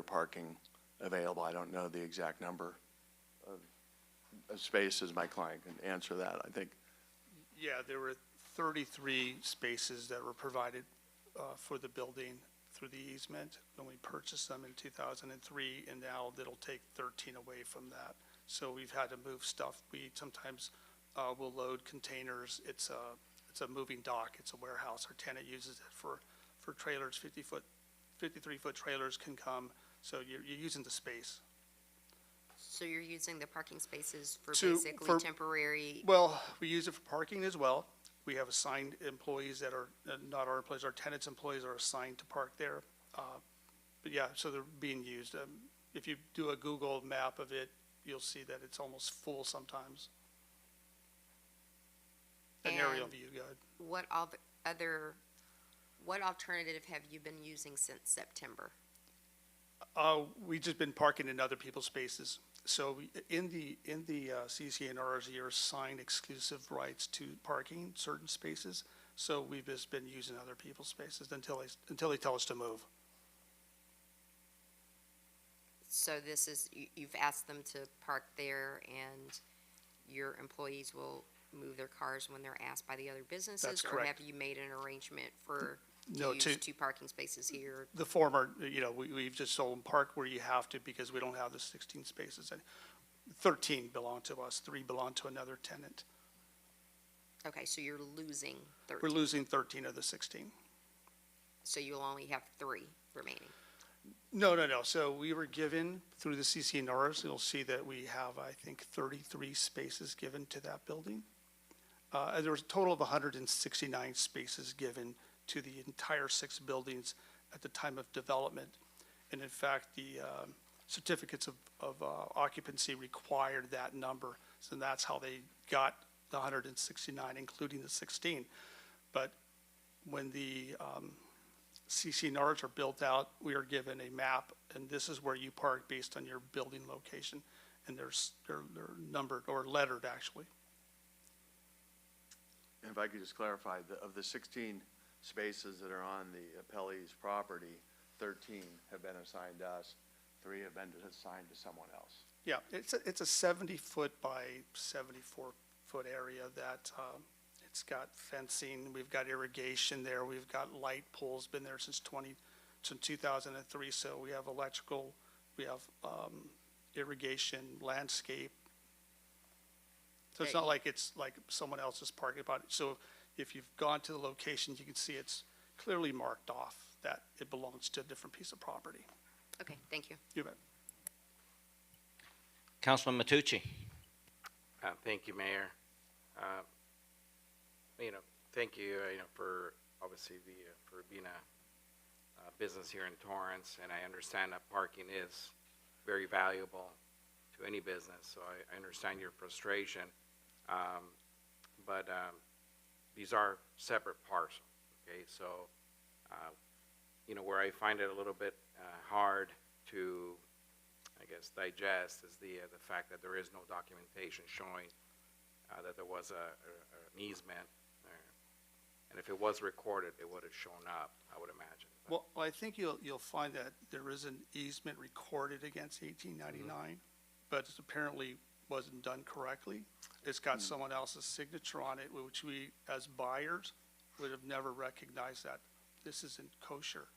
parking available. I don't know the exact number of spaces. My client can answer that, I think. Yeah, there were 33 spaces that were provided for the building through the easement when we purchased them in 2003, and now it'll take 13 away from that. So we've had to move stuff. We sometimes will load containers. It's a moving dock. It's a warehouse. Our tenant uses it for trailers, 53-foot trailers can come. So you're using the space. So you're using the parking spaces for To- basically for- temporary? Well, we use it for parking as well. We have assigned employees that are not our employees, our tenants' employees are assigned to park there. But yeah, so they're being used. If you do a Google map of it, you'll see that it's almost full sometimes. An aerial And view guide. What alternative have you been using since September? We've just been parking in other people's spaces. So in the CCNRs, you're assigned exclusive rights to parking certain spaces. So we've just been using other people's spaces until they tell us to move. So this is, you've asked them to park there, and your employees will move their cars when they're asked by the other businesses? That's Or correct. have you made an arrangement for, No, to use two parking spaces here? The former, we've just sold them park where you have to because we don't have the 16 spaces. And 13 belong to us, 3 belong to another tenant. Okay, so you're losing 13. We're losing 13 of the 16. So you'll only have 3 remaining. No. So we were given through the CCNRs, you'll see that we have, I think, 33 spaces given to that building. And there was a total of 169 spaces given to the entire 6 buildings at the time of development. And in fact, the certificates of occupancy required that number. So that's how they got the 169, including the 16. But when the CCNRs are built out, we are given a map, and this is where you park based on your building location. And they're numbered, or lettered, actually. If I could just clarify, of the 16 spaces that are on the appellee's property, 13 have been assigned to us, 3 have been assigned to someone else. Yeah, it's a 70-foot by 74-foot area that it's got fencing, we've got irrigation there, we've got light poles, been there since 2003, so we have electrical, we have irrigation, landscape. So it's not like it's like someone else's parking lot. So if you've gone to the location, you can see it's clearly marked off that it belongs to a different piece of property. Okay, thank you. You bet. Councilman Matucci. Thank you, Mayor. Thank you, for obviously for being a business here in Torrance, and I understand that parking is very valuable to any business, so I understand your frustration. But these are separate parcels, okay? So, where I find it a little bit hard to, I guess, digest is the fact that there is no documentation showing that there was an easement. And if it was recorded, it would have shown up, I would imagine. Well, I think you'll find that there is an easement recorded against 1899, but it apparently wasn't done correctly. It's got someone else's signature on it, which we, as buyers, would have never recognized that this isn't kosher.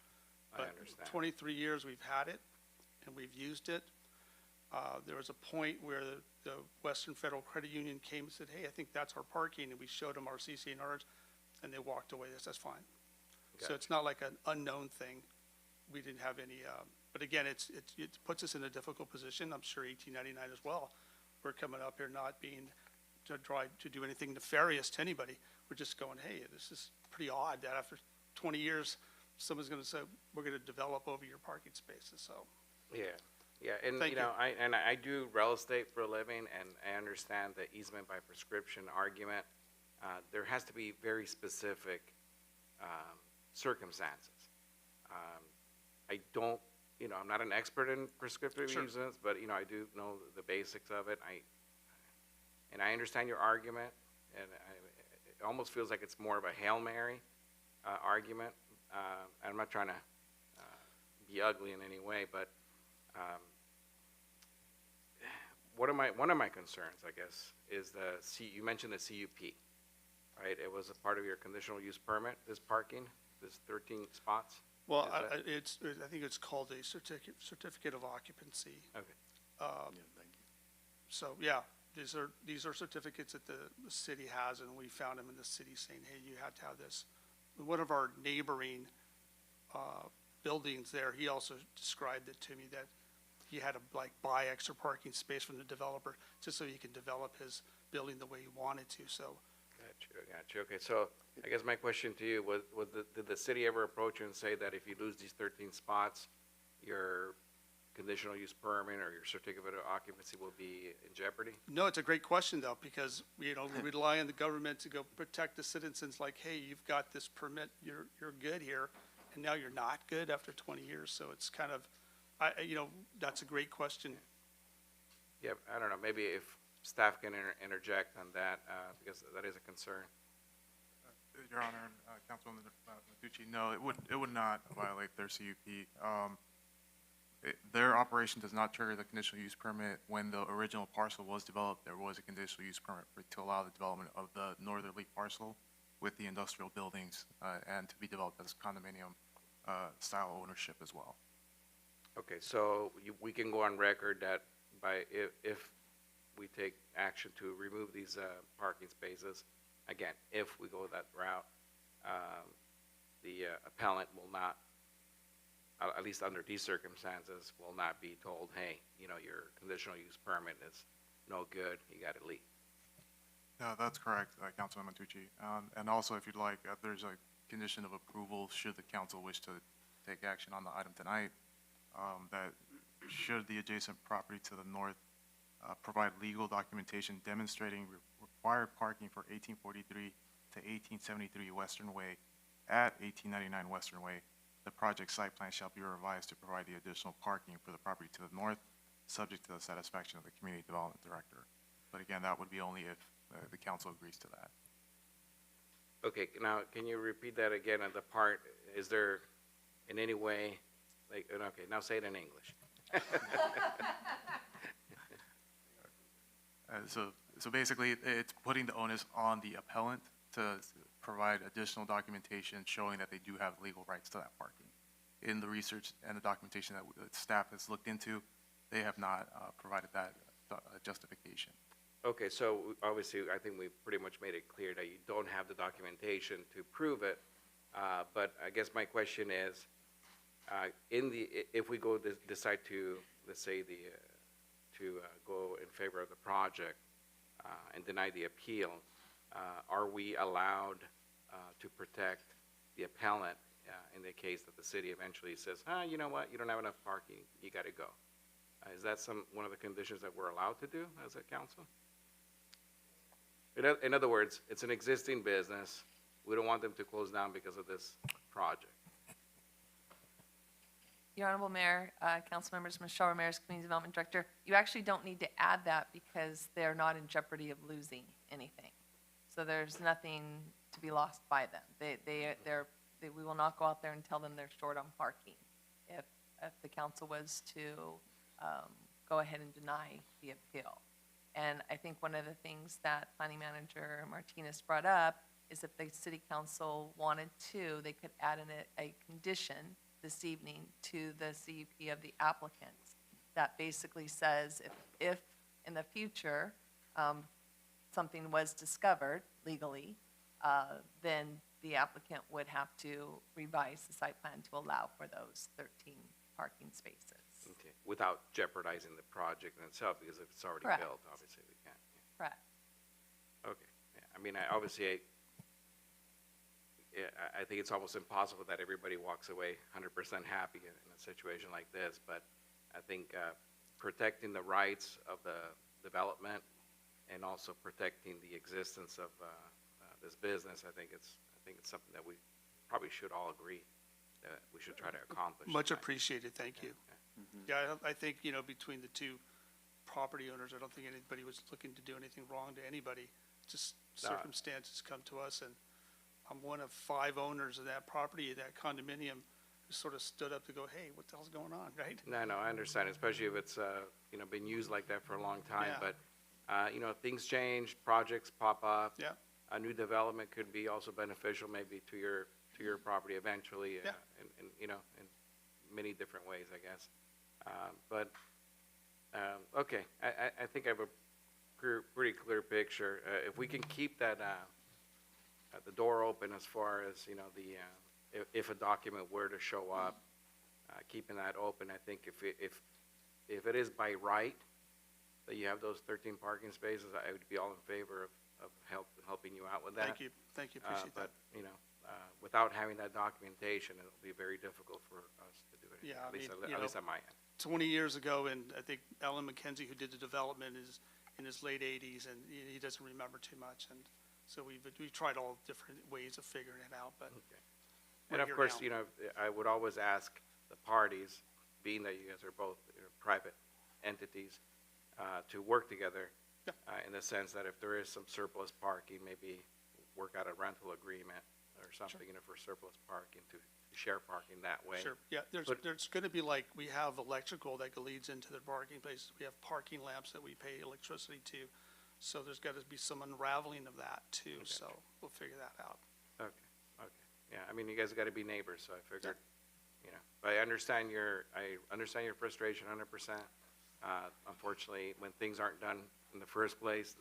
I understand. 23 years we've had it, and we've used it. There was a point where the Western Federal Credit Union came and said, hey, I think that's our parking, and we showed them our CCNRs, and they walked away. That's fine. So it's not like an unknown thing. We didn't have any, but again, it puts us in a difficult position. I'm sure 1899 as well. We're coming up here not being to try to do anything nefarious to anybody. We're just going, hey, this is pretty odd that after 20 years, someone's going to say, we're going to develop over your parking spaces, so. Yeah, and Thank you. I do real estate for a living, and I understand the easement by prescription argument. There has to be very specific circumstances. I don't, I'm not an expert in prescriptive easements, but I do know the basics of it. I understand your argument, and it almost feels like it's more of a Hail Mary argument. I'm not trying to be ugly in any way, but one of my concerns, I guess, is you mentioned the CUP, right? It was a part of your conditional use permit, this parking, this 13 spots? Well, Is that- I think it's called a certificate of occupancy. Okay. So, yeah, these are certificates that the city has, and we found them in the city saying, hey, you had to have this. One of our neighboring buildings there, he also described it to me that he had to like buy extra parking space from the developer just so he can develop his building the way he wanted to, so. Got you. Okay, so I guess my question to you was did the city ever approach you and say that if you lose these 13 spots, your conditional use permit or your certificate of occupancy will be in jeopardy? No, it's a great question though, because, we rely on the government to go protect the citizens like, hey, you've got this permit, you're good here, and now you're not good after 20 years, so it's kind of, that's a great question. Yeah, I don't know, maybe if staff can interject on that, because that is a concern. Your Honor, Councilwoman Matucci, no, it would not violate their CUP. Their operation does not trigger the conditional use permit. When the original parcel was developed, there was a conditional use permit to allow the development of the northerly parcel with the industrial buildings and to be developed as condominium style ownership as well. Okay, so we can go on record that if we take action to remove these parking spaces, again, if we go that route, the appellant will not, at least under these circumstances, will not be told, hey, your conditional use permit is no good, you got to leave. No, that's correct, Councilman Matucci. And also, if you'd like, there's a condition of approval should the council wish to take action on the item tonight, that should the adjacent property to the north provide legal documentation demonstrating required parking for 1843 to 1873 Western Way at 1899 Western Way, the project site plan shall be revised to provide the additional parking for the property to the north, subject to the satisfaction of the community development director. But again, that would be only if the council agrees to that. Okay, now, can you repeat that again on the part, is there in any way, okay, now say it in English. So basically, it's putting the onus on the appellant to provide additional documentation showing that they do have legal rights to that parking. In the research and the documentation that staff has looked into, they have not provided that justification. Okay, so obviously, I think we pretty much made it clear that you don't have the documentation to prove it. But I guess my question is, if we decide to, let's say, go in favor of the project and deny the appeal, are we allowed to protect the appellant in the case that the city eventually says, you know what, you don't have enough parking, you got to go? Is that one of the conditions that we're allowed to do as a council? In other words, it's an existing business. We don't want them to close down because of this project. Your Honorable Mayor, council members, Michelle Ramirez, Community Development Director, you actually don't need to add that because they're not in jeopardy of losing anything. So there's nothing to be lost by them. We will not go out there and tell them they're short on parking if the council was to go ahead and deny the appeal. And I think one of the things that Planning Manager Martinez brought up is if the City Council wanted to, they could add in a condition this evening to the CUP of the applicants that basically says if in the future something was discovered legally, then the applicant would have to revise the site plan to allow for those 13 parking spaces. Okay, without jeopardizing the project in itself, because if it's already Correct. built, obviously we can't. Yeah. Correct. Okay, yeah. I mean, I think it's almost impossible that everybody walks away 100% happy in a situation like this, but I think protecting the rights of the development and also protecting the existence of this business, I think it's something that we probably should all agree that we should try to accomplish. Much appreciated, thank you. Yeah. Yeah, I think, between the two property owners, I don't think anybody was looking to do anything wrong to anybody. Just circumstances come to us, and I'm one of 5 owners of that property, that condominium, who sort of stood up to go, hey, what the hell's going on, right? No, I understand, especially if it's, been used like that for a long time. Yeah. But, things change, projects pop up. Yeah. A new development could be also beneficial maybe to your property eventually. Yeah. In many different ways, I guess. Okay, I think I have a pretty clear picture. If we can keep that, the door open as far as, if a document were to show up, keeping that open, I think if it is by right that you have those 13 parking spaces, I would be all in favor of helping you out with that. Thank you, appreciate that. But, without having that documentation, it'll be very difficult for us to do it. Yeah, At least on my end. 20 years ago, and I think Alan McKenzie, who did the development, is in his late 80s, and he doesn't remember too much, and so we've tried all different ways of figuring it out, but. And we're of here course, now. I would always ask the parties, being that you guys are both private entities, to work together in the sense that if there is some surplus parking, maybe work out a rental agreement or something, for surplus parking to share parking that way. Sure, yeah, there's going to be we have electrical that leads into the parking places. We have parking lamps that we pay electricity to. So there's got to be some unraveling of that too. So we'll figure that out. Okay. Yeah, I mean, you guys got to be neighbors, so I figured, but I understand your frustration 100%. Unfortunately, when things aren't done in the first place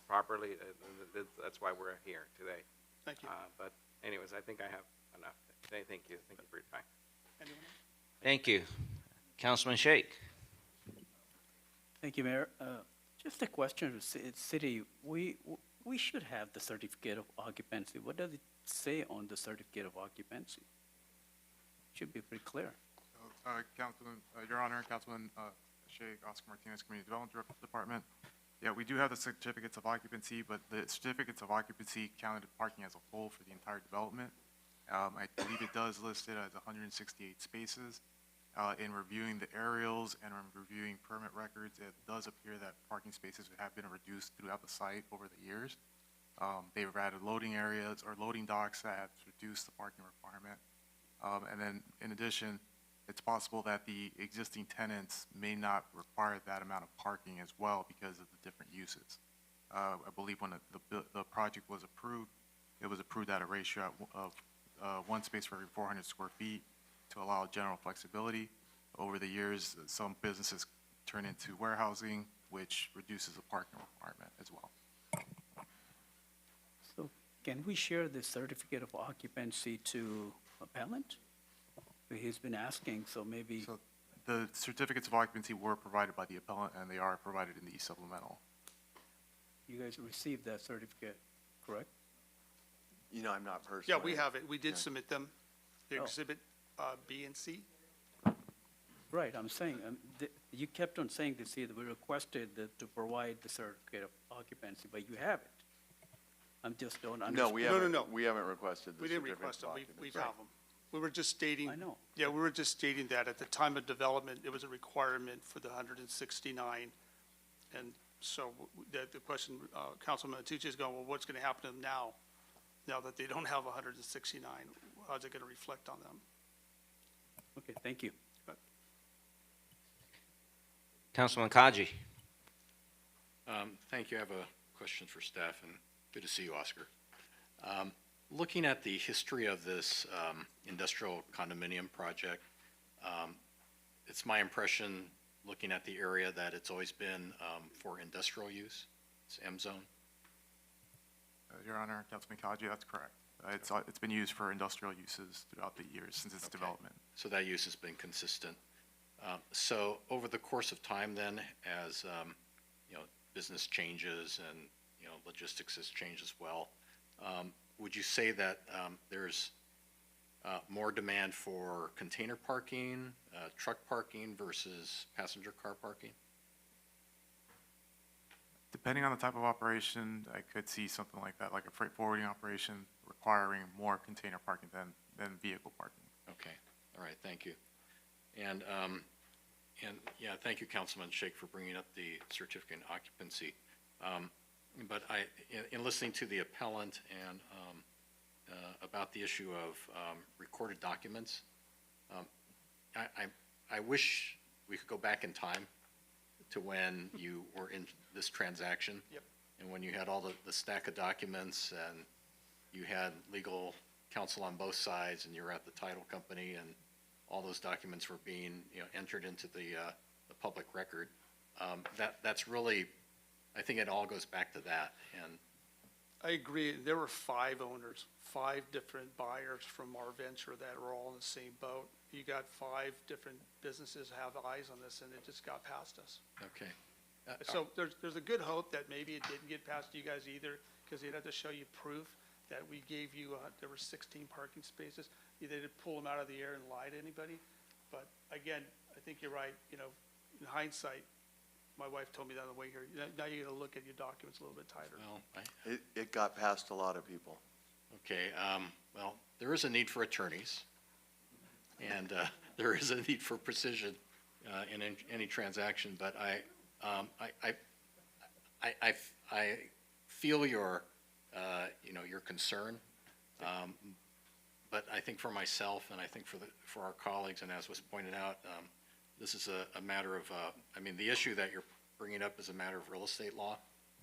properly, that's why we're here today. Thank you. But anyways, I think I have enough. Thank you for your time. Anyone else? Thank you. Councilman Shake. Thank you, Mayor. Just a question to city. We should have the certificate of occupancy. What does it say on the certificate of occupancy? Should be pretty clear. Councilman, Your Honor, Councilman Sheikh, Oscar Martinez, Community Development Department. Yeah, we do have the certificates of occupancy, but the certificates of occupancy counted parking as a whole for the entire development. I believe it does list it as 168 spaces. In reviewing the aerials and reviewing permit records, it does appear that parking spaces have been reduced throughout the site over the years. They've added loading areas or loading docks that have reduced the parking requirement. And then in addition, it's possible that the existing tenants may not require that amount of parking as well because of the different uses. I believe when the project was approved, it was approved at a ratio of 1 space for every 400 square feet to allow general flexibility. Over the years, some businesses turn into warehousing, which reduces the parking requirement as well. So can we share this certificate of occupancy to appellant? He's been asking, so maybe. So the certificates of occupancy were provided by the appellant, and they are provided in the supplemental. You guys received that certificate, correct? I'm not personally. Yeah, we have it. We did submit them. The exhibit B and C. Right, I'm saying, you kept on saying this, we requested to provide the certificate of occupancy, but you have it. I'm just don't understand. No, we haven't requested the We didn't certificate request of them. We occupancy. have them. We were just stating. I know. Yeah, we were just stating that at the time of development, it was a requirement for the 169. And so the question, Councilman Matucci is going, well, what's going to happen to them now that they don't have 169? How's it going to reflect on them? Okay, thank you. Councilman Kaji. Thank you. I have a question for staff, and good to see you, Oscar. Looking at the history of this industrial condominium project, it's my impression, looking at the area, that it's always been for industrial use. It's M zone. Your Honor, Councilman Kaji, that's correct. It's been used for industrial uses throughout the years since its development. So that use has been consistent. So over the course of time then, as business changes and logistics has changed as well, would you say that there's more demand for container parking, truck parking versus passenger car parking? Depending on the type of operation, I could see something like that, like a freight forwarding operation requiring more container parking than vehicle parking. Okay, all right, thank you. And yeah, thank you, Councilman Sheikh, for bringing up the certificate of occupancy. But in listening to the appellant about the issue of recorded documents. I wish we could go back in time to when you were in this transaction. Yep. And when you had all the stack of documents and you had legal counsel on both sides and you were at the title company and all those documents were being, entered into the public record. That's really, I think it all goes back to that. And I agree. There were 5 owners, 5 different buyers from our venture that were all in the same boat. You got 5 different businesses have eyes on this, and it just got past us. okay. So there's a good hope that maybe it didn't get past you guys either, because they'd have to show you proof that we gave you, there were 16 parking spaces. They didn't pull them out of the air and lie to anybody. But again, I think you're right. In hindsight, my wife told me that on the way here. Now you got to look at your documents a little bit tighter. Well, It got past a lot of people. okay. Well, there is a need for attorneys, and there is a need for precision in any transaction. But I feel your your concern. But I think for myself, and I think for our colleagues, and as was pointed out, this is a matter of, the issue that you're bringing up is a matter of real estate law,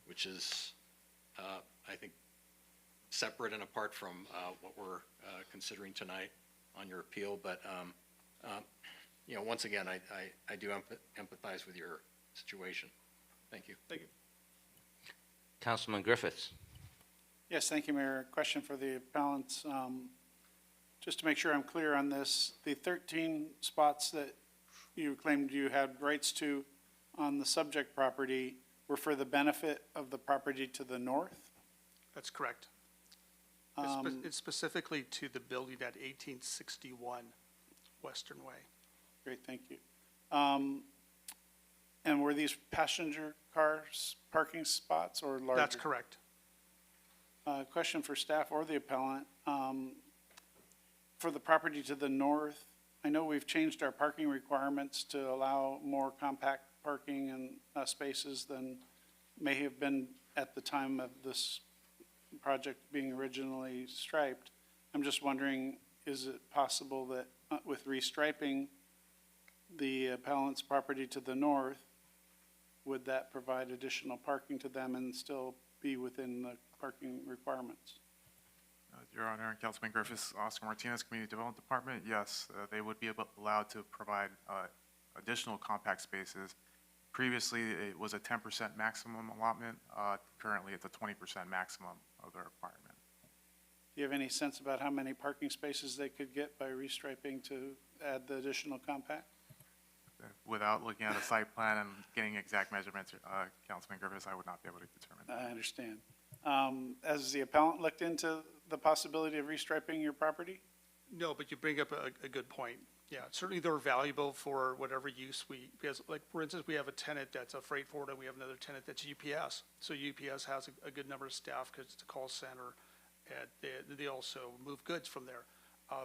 which is, I think, separate and apart from what we're considering tonight on your appeal. But, once again, I do empathize with your situation. Thank you. Thank you. Councilman Griffiths. Yes, thank you, Mayor. Question for the appellants. Just to make sure I'm clear on this, the 13 spots that you claimed you had rights to on the subject property were for the benefit of the property to the north? That's correct. It's specifically to the building at 1861 Western Way. Great, thank you. And were these passenger cars parking spots or larger? That's correct. Question for staff or the appellant. For the property to the north, I know we've changed our parking requirements to allow more compact parking and spaces than may have been at the time of this project being originally striped. I'm just wondering, is it possible that with restriping the appellant's property to the north, would that provide additional parking to them and still be within the parking requirements? Your Honor, and Councilman Griffiths, Oscar Martinez, Community Development Department, yes, they would be allowed to provide additional compact spaces. Previously, it was a 10% maximum allotment. Currently, it's a 20% maximum of the requirement. Do you have any sense about how many parking spaces they could get by restriping to add the additional compact? Without looking at a site plan and getting exact measurements, Councilman Griffiths, I would not be able to determine that. I understand. Has the appellant looked into the possibility of restriping your property? No, but you bring up a good point. Yeah, certainly they're valuable for whatever use because like, for instance, we have a tenant that's a freight forwarder, we have another tenant that's UPS. So UPS has a good number of staff because it's a call center, and they also move goods from there.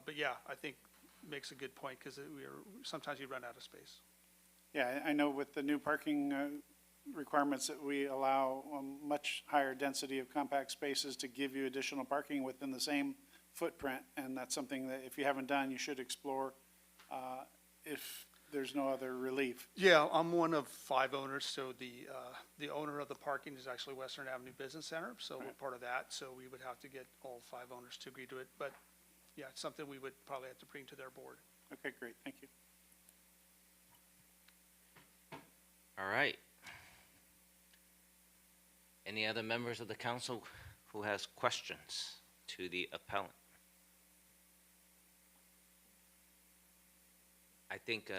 But yeah, I think it makes a good point because sometimes you run out of space. Yeah, I know with the new parking requirements that we allow a much higher density of compact spaces to give you additional parking within the same footprint, and that's something that if you haven't done, you should explore if there's no other relief. Yeah, I'm one of 5 owners, so the owner of the parking is actually Western Avenue Business Center, so we're part of that, so we would have to get all 5 owners to agree to it, but yeah, it's something we would probably have to bring to their board. Okay, great, thank you. All right. Any other members of the council who has questions to the appellant? I think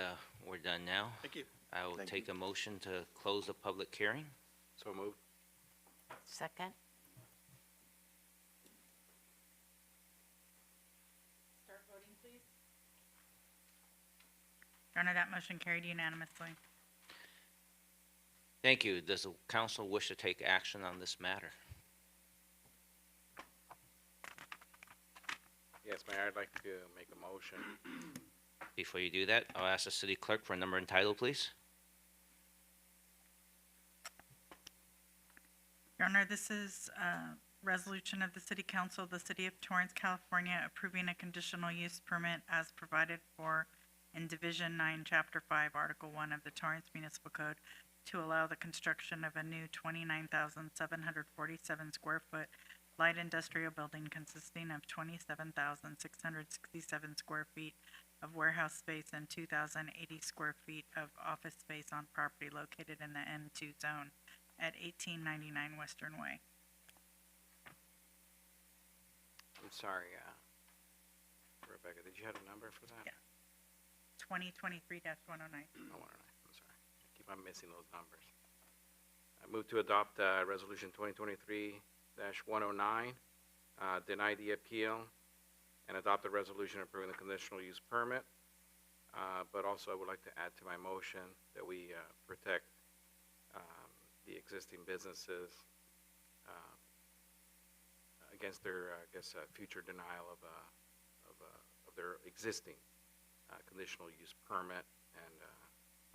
we're done now. Thank you. I will take a motion to close the public hearing. So moved. Second? Start voting, please. Your Honor, that motion carried unanimously. Thank you. Does the council wish to take action on this matter? Yes, Mayor, I'd like to make a motion. Before you do that, I'll ask the city clerk for a number and title, please. Your Honor, this is Resolution of the City Council of the City of Torrance, California, approving a conditional use permit as provided for in Division 9, Chapter 5, Article 1 of the Torrance Municipal Code to allow the construction of a new 29,747 square foot light industrial building consisting of 27,667 square feet of warehouse space and 2,080 square feet of office space on property located in the M2 zone at 1899 Western Way. I'm sorry, Rebecca, did you have a number for that? Yeah. 2023-109. Oh, 109, I'm sorry. I keep on missing those numbers. I move to adopt, resolution 2023-109, deny the appeal, and adopt a resolution approving the conditional use permit. But also I would like to add to my motion that we, protect, the existing businesses, against their, future denial of their existing conditional use permit and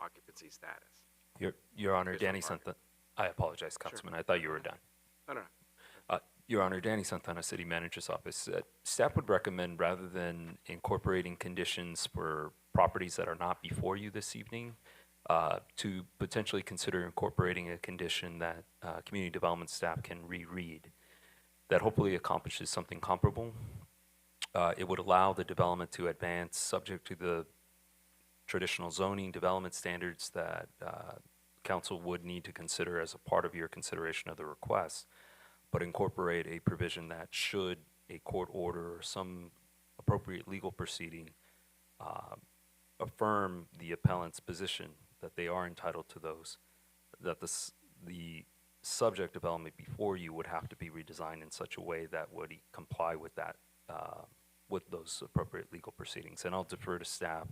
occupancy status. Your Honor, Additional Danny parking. Santana. I apologize, Councilman. I thought you were done. No. Your Honor, Danny Santana, City Manager's Office. Staff would recommend, rather than incorporating conditions for properties that are not before you this evening, to potentially consider incorporating a condition that community development staff can reread that hopefully accomplishes something comparable. It would allow the development to advance subject to the traditional zoning development standards that council would need to consider as a part of your consideration of the request, but incorporate a provision that should a court order or some appropriate legal proceeding affirm the appellant's position that they are entitled to those, that the subject development before you would have to be redesigned in such a way that would comply with that, with those appropriate legal proceedings. And I'll defer to staff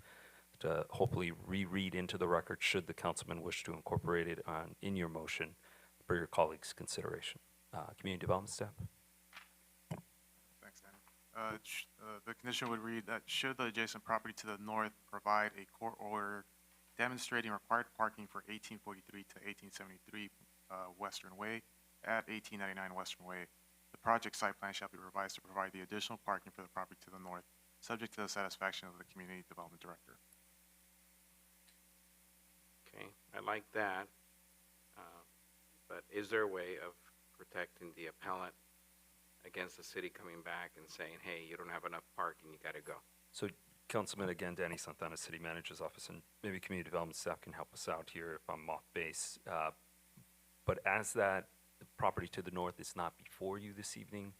to hopefully reread into the record should the councilman wish to incorporate it in your motion for your colleagues' consideration. Community development staff. Thanks, Danny. The condition would read that should the adjacent property to the north provide a court order demonstrating required parking for 1843 to 1873 Western Way at 1899 Western Way, the project site plan shall be revised to provide the additional parking for the property to the north, subject to the satisfaction of the community development director. Okay, I like that. But is there a way of protecting the appellant against the city coming back and saying, hey, you don't have enough parking, you gotta go? So, Councilman, again, Danny Santana, City Manager's Office, and maybe Community Development staff can help us out here if I'm off base. But as that property to the north is not before you this evening,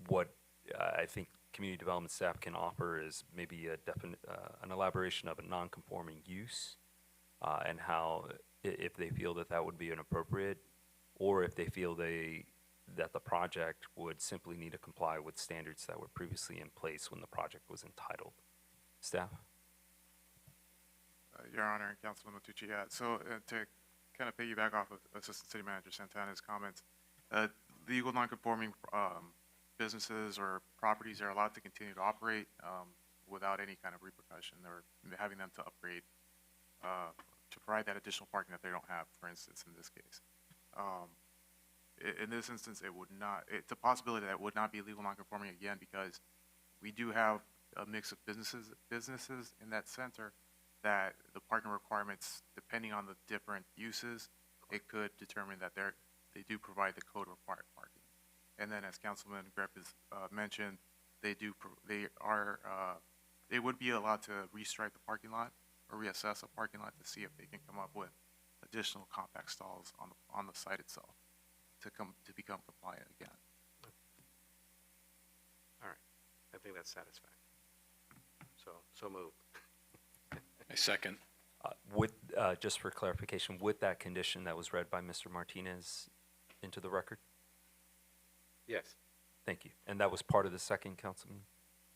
what I think Community Development staff can offer is maybe an elaboration of a non-conforming use and how, if they feel that that would be inappropriate, or if they feel that the project would simply need to comply with standards that were previously in place when the project was entitled. Staff? Your Honor, and Councilman Matucci, so to kind of piggyback off of Assistant City Manager Santana's comments, legal non-conforming businesses or properties are allowed to continue to operate without any kind of repercussion or having them to upgrade to provide that additional parking that they don't have, for instance, in this case. In this instance, it's a possibility that it would not be legal non-conforming again because we do have a mix of businesses in that center that the parking requirements, depending on the different uses, it could determine that they do provide the code required parking. And then as Councilman Grepp has mentioned, they would be allowed to restripe the parking lot or reassess a parking lot to see if they can come up with additional compact stalls on the site itself to become compliant again. All right, I think that's satisfactory. So moved. I second. Just for clarification, with that condition that was read by Mr. Martinez into the record? Yes. Thank you. And that was part of the second, Councilman?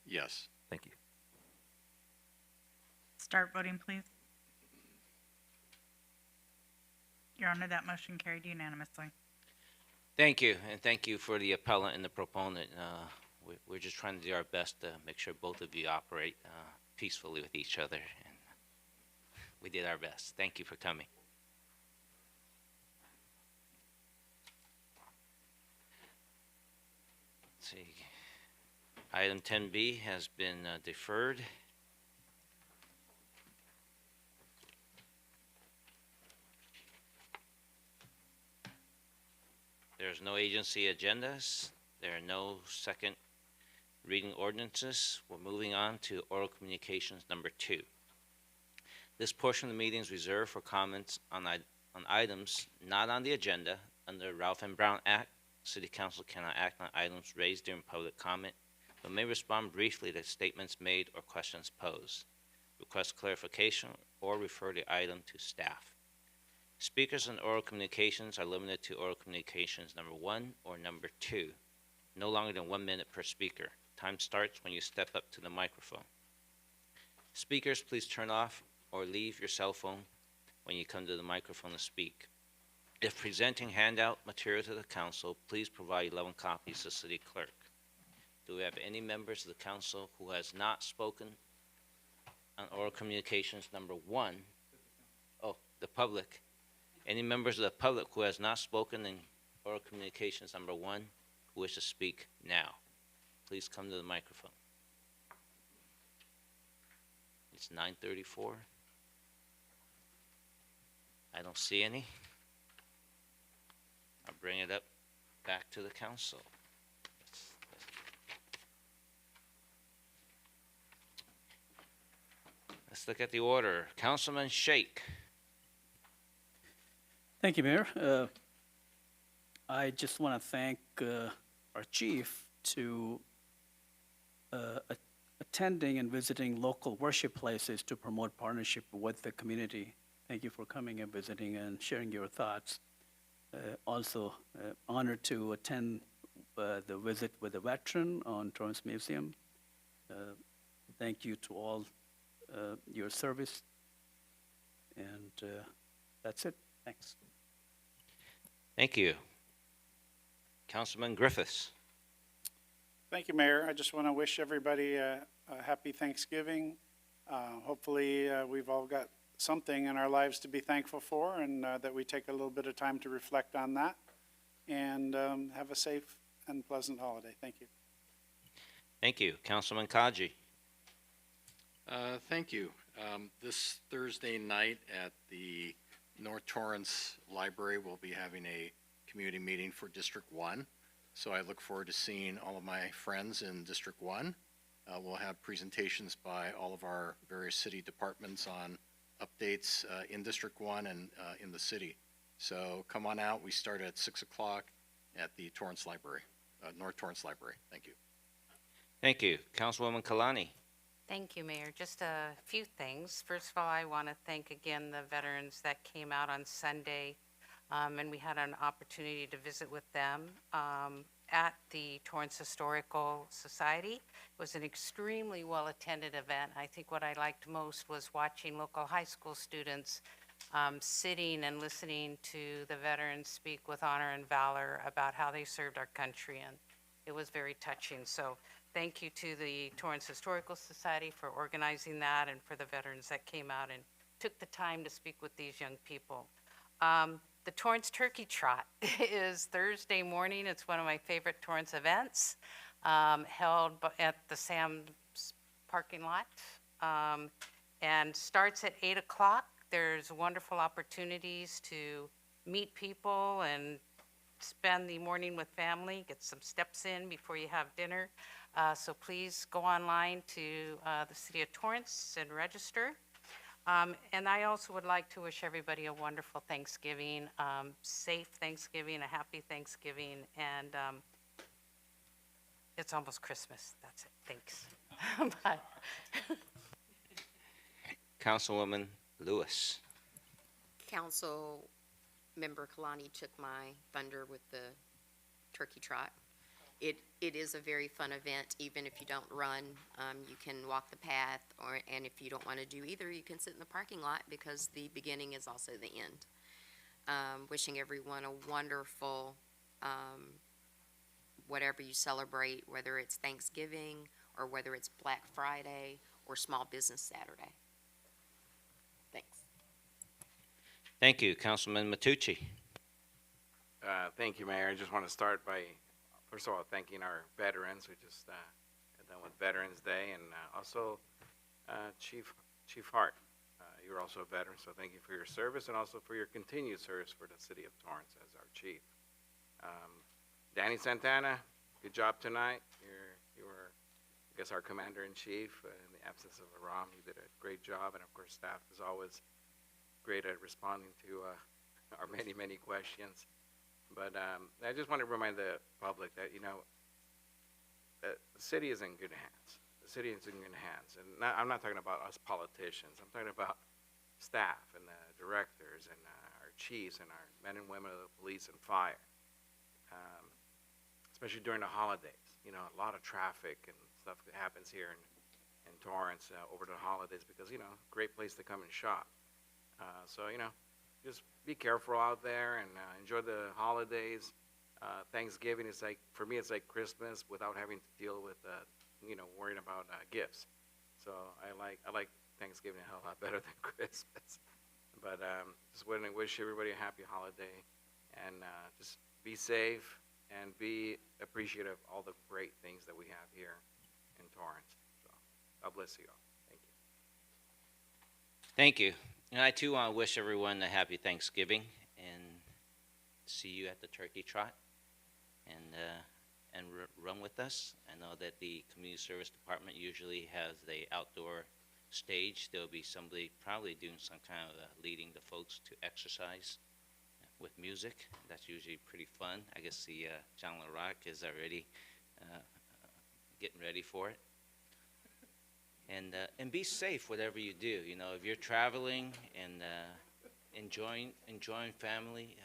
Yes. Thank you. Start voting, please. Your Honor, that motion carried unanimously. Thank you, and thank you for the appellant and the proponent. We're just trying to do our best to make sure both of you operate peacefully with each other, and we did our best. Thank you for coming. see. Item 10B has been deferred. There's no agency agendas. There are no second reading ordinances. We're moving on to oral communications number 2. This portion of the meeting is reserved for comments on items not on the agenda. Under Ralph M. Brown Act, City Council cannot act on items raised during public comment, but may respond briefly to statements made or questions posed, request clarification, or refer the item to staff. Speakers in oral communications are limited to oral communications number 1 or number 2, no longer than 1 minute per speaker. Time starts when you step up to the microphone. Speakers, please turn off or leave your cell phone when you come to the microphone to speak. If presenting handout material to the council, please provide 11 copies to the city clerk. Do we have any members of the council who has not spoken on oral communications number 1? Oh, the public. Any members of the public who has not spoken in oral communications number 1 who wish to speak now? Please come to the microphone. It's 9:34. I don't see any. I'll bring it up back to the council. Let's look at the order. Councilman Shake. Thank you, Mayor. I just want to thank our chief to attending and visiting local worship places to promote partnership with the community. Thank you for coming and visiting and sharing your thoughts. Also, honored to attend the visit with the veteran on Torrance Museum. Thank you to all your service. And that's it. Thanks. Thank you. Councilman Griffiths. Thank you, Mayor. I just want to wish everybody a happy Thanksgiving. Hopefully, we've all got something in our lives to be thankful for, and that we take a little bit of time to reflect on that. And have a safe and pleasant holiday. Thank you. Thank you. Councilman Kaji. Thank you. This Thursday night at the North Torrance Library, we'll be having a community meeting for District 1. So I look forward to seeing all of my friends in District 1. We'll have presentations by all of our various city departments on updates in District 1 and in the city. So come on out. We start at 6 o'clock at the Torrance Library, North Torrance Library. Thank you. Thank you. Councilwoman Kalani. Thank you, Mayor. Just a few things. First of all, I want to thank again the veterans that came out on Sunday, and we had an opportunity to visit with them at the Torrance Historical Society. It was an extremely well-attended event. I think what I liked most was watching local high school students sitting and listening to the veterans speak with honor and valor about how they served our country, and it was very touching. So thank you to the Torrance Historical Society for organizing that and for the veterans that came out and took the time to speak with these young people. The Torrance Turkey Trot is Thursday morning. It's one of my favorite Torrance events, held at the Sam's parking lot, and starts at 8 o'clock. There's wonderful opportunities to meet people and spend the morning with family, get some steps in before you have dinner. So please go online to the City of Torrance and register. And I also would like to wish everybody a wonderful Thanksgiving, safe Thanksgiving, a happy Thanksgiving, and it's almost Christmas. That's it. Thanks. Bye. Councilwoman Lewis. Council Member Kalani took my thunder with the turkey trot. It is a very fun event. Even if you don't run, you can walk the path, and if you don't want to do either, you can sit in the parking lot because the beginning is also the end. Wishing everyone a wonderful, whatever you celebrate, whether it's Thanksgiving or whether it's Black Friday or Small Business Saturday. Thanks. Thank you. Councilman Matucci. Thank you, Mayor. I just want to start by first of all, thanking our veterans. We just got done with Veterans Day, and also Chief Hart. You're also a veteran, so thank you for your service and also for your continued service for the city of Torrance as our chief. Danny Santana, good job tonight. You were, I guess, our commander-in-chief in the absence of Aram. You did a great job, and of course, staff is always great at responding to our many, many questions. But I just want to remind the public that, the city is in good hands. The city is in good hands. And I'm not talking about us politicians. I'm talking about staff and the directors and our chiefs and our men and women of the police and fire, especially during the holidays. A lot of traffic and stuff that happens here in Torrance over the holidays because, great place to come and shop. So, just be careful out there and enjoy the holidays. Thanksgiving is for me, it's like Christmas without having to deal with, worrying about gifts. So I like Thanksgiving a hell lot better than Christmas. But just want to wish everybody a happy holiday, and just be safe and be appreciative of all the great things that we have here in Torrance. So God bless you all. Thank you. Thank you. And I too want to wish everyone a happy Thanksgiving and see you at the turkey trot and run with us. I know that the community service department usually has the outdoor stage. There'll be somebody probably doing some kind of leading the folks to exercise with music. That's usually pretty fun. I guess the John LaRock is already getting ready for it. And be safe whatever you do. If you're traveling and enjoying family,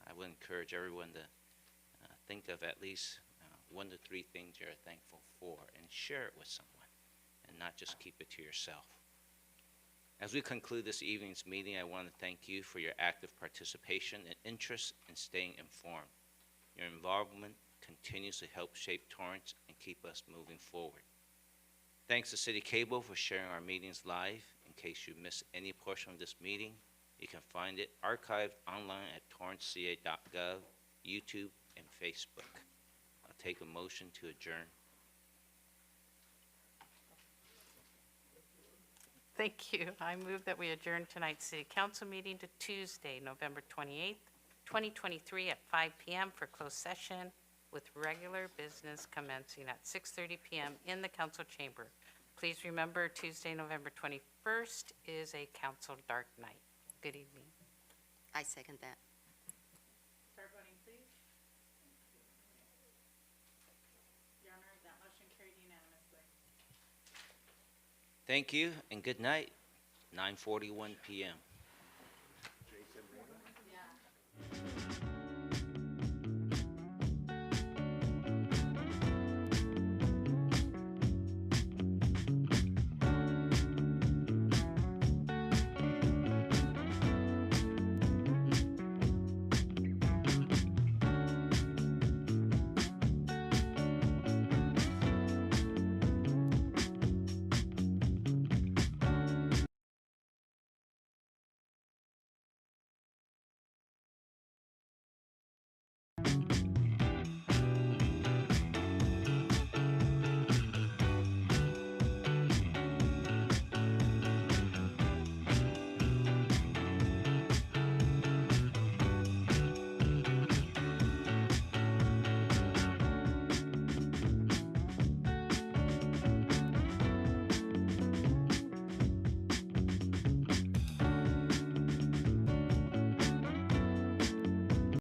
I would encourage everyone to think of at least 1 to 3 things you're thankful for and share it with someone, and not just keep it to yourself. As we conclude this evening's meeting, I want to thank you for your active participation and interest in staying informed. Your involvement continues to help shape Torrance and keep us moving forward. Thanks to City Cable for sharing our meetings live. In case you missed any portion of this meeting, you can find it archived online at torranceca.gov, YouTube, and Facebook. I'll take a motion to adjourn. Thank you. I move that we adjourn tonight's city council meeting to Tuesday, November 28th, 2023 at 5 p.m. for closed session, with regular business commencing at 6:30 p.m. in the council chamber. Please remember, Tuesday, November 21st is a council dark night. Good evening. I second that. Start voting, please. Your Honor, that motion carried unanimously. Thank you and good night. 9:41 p.m.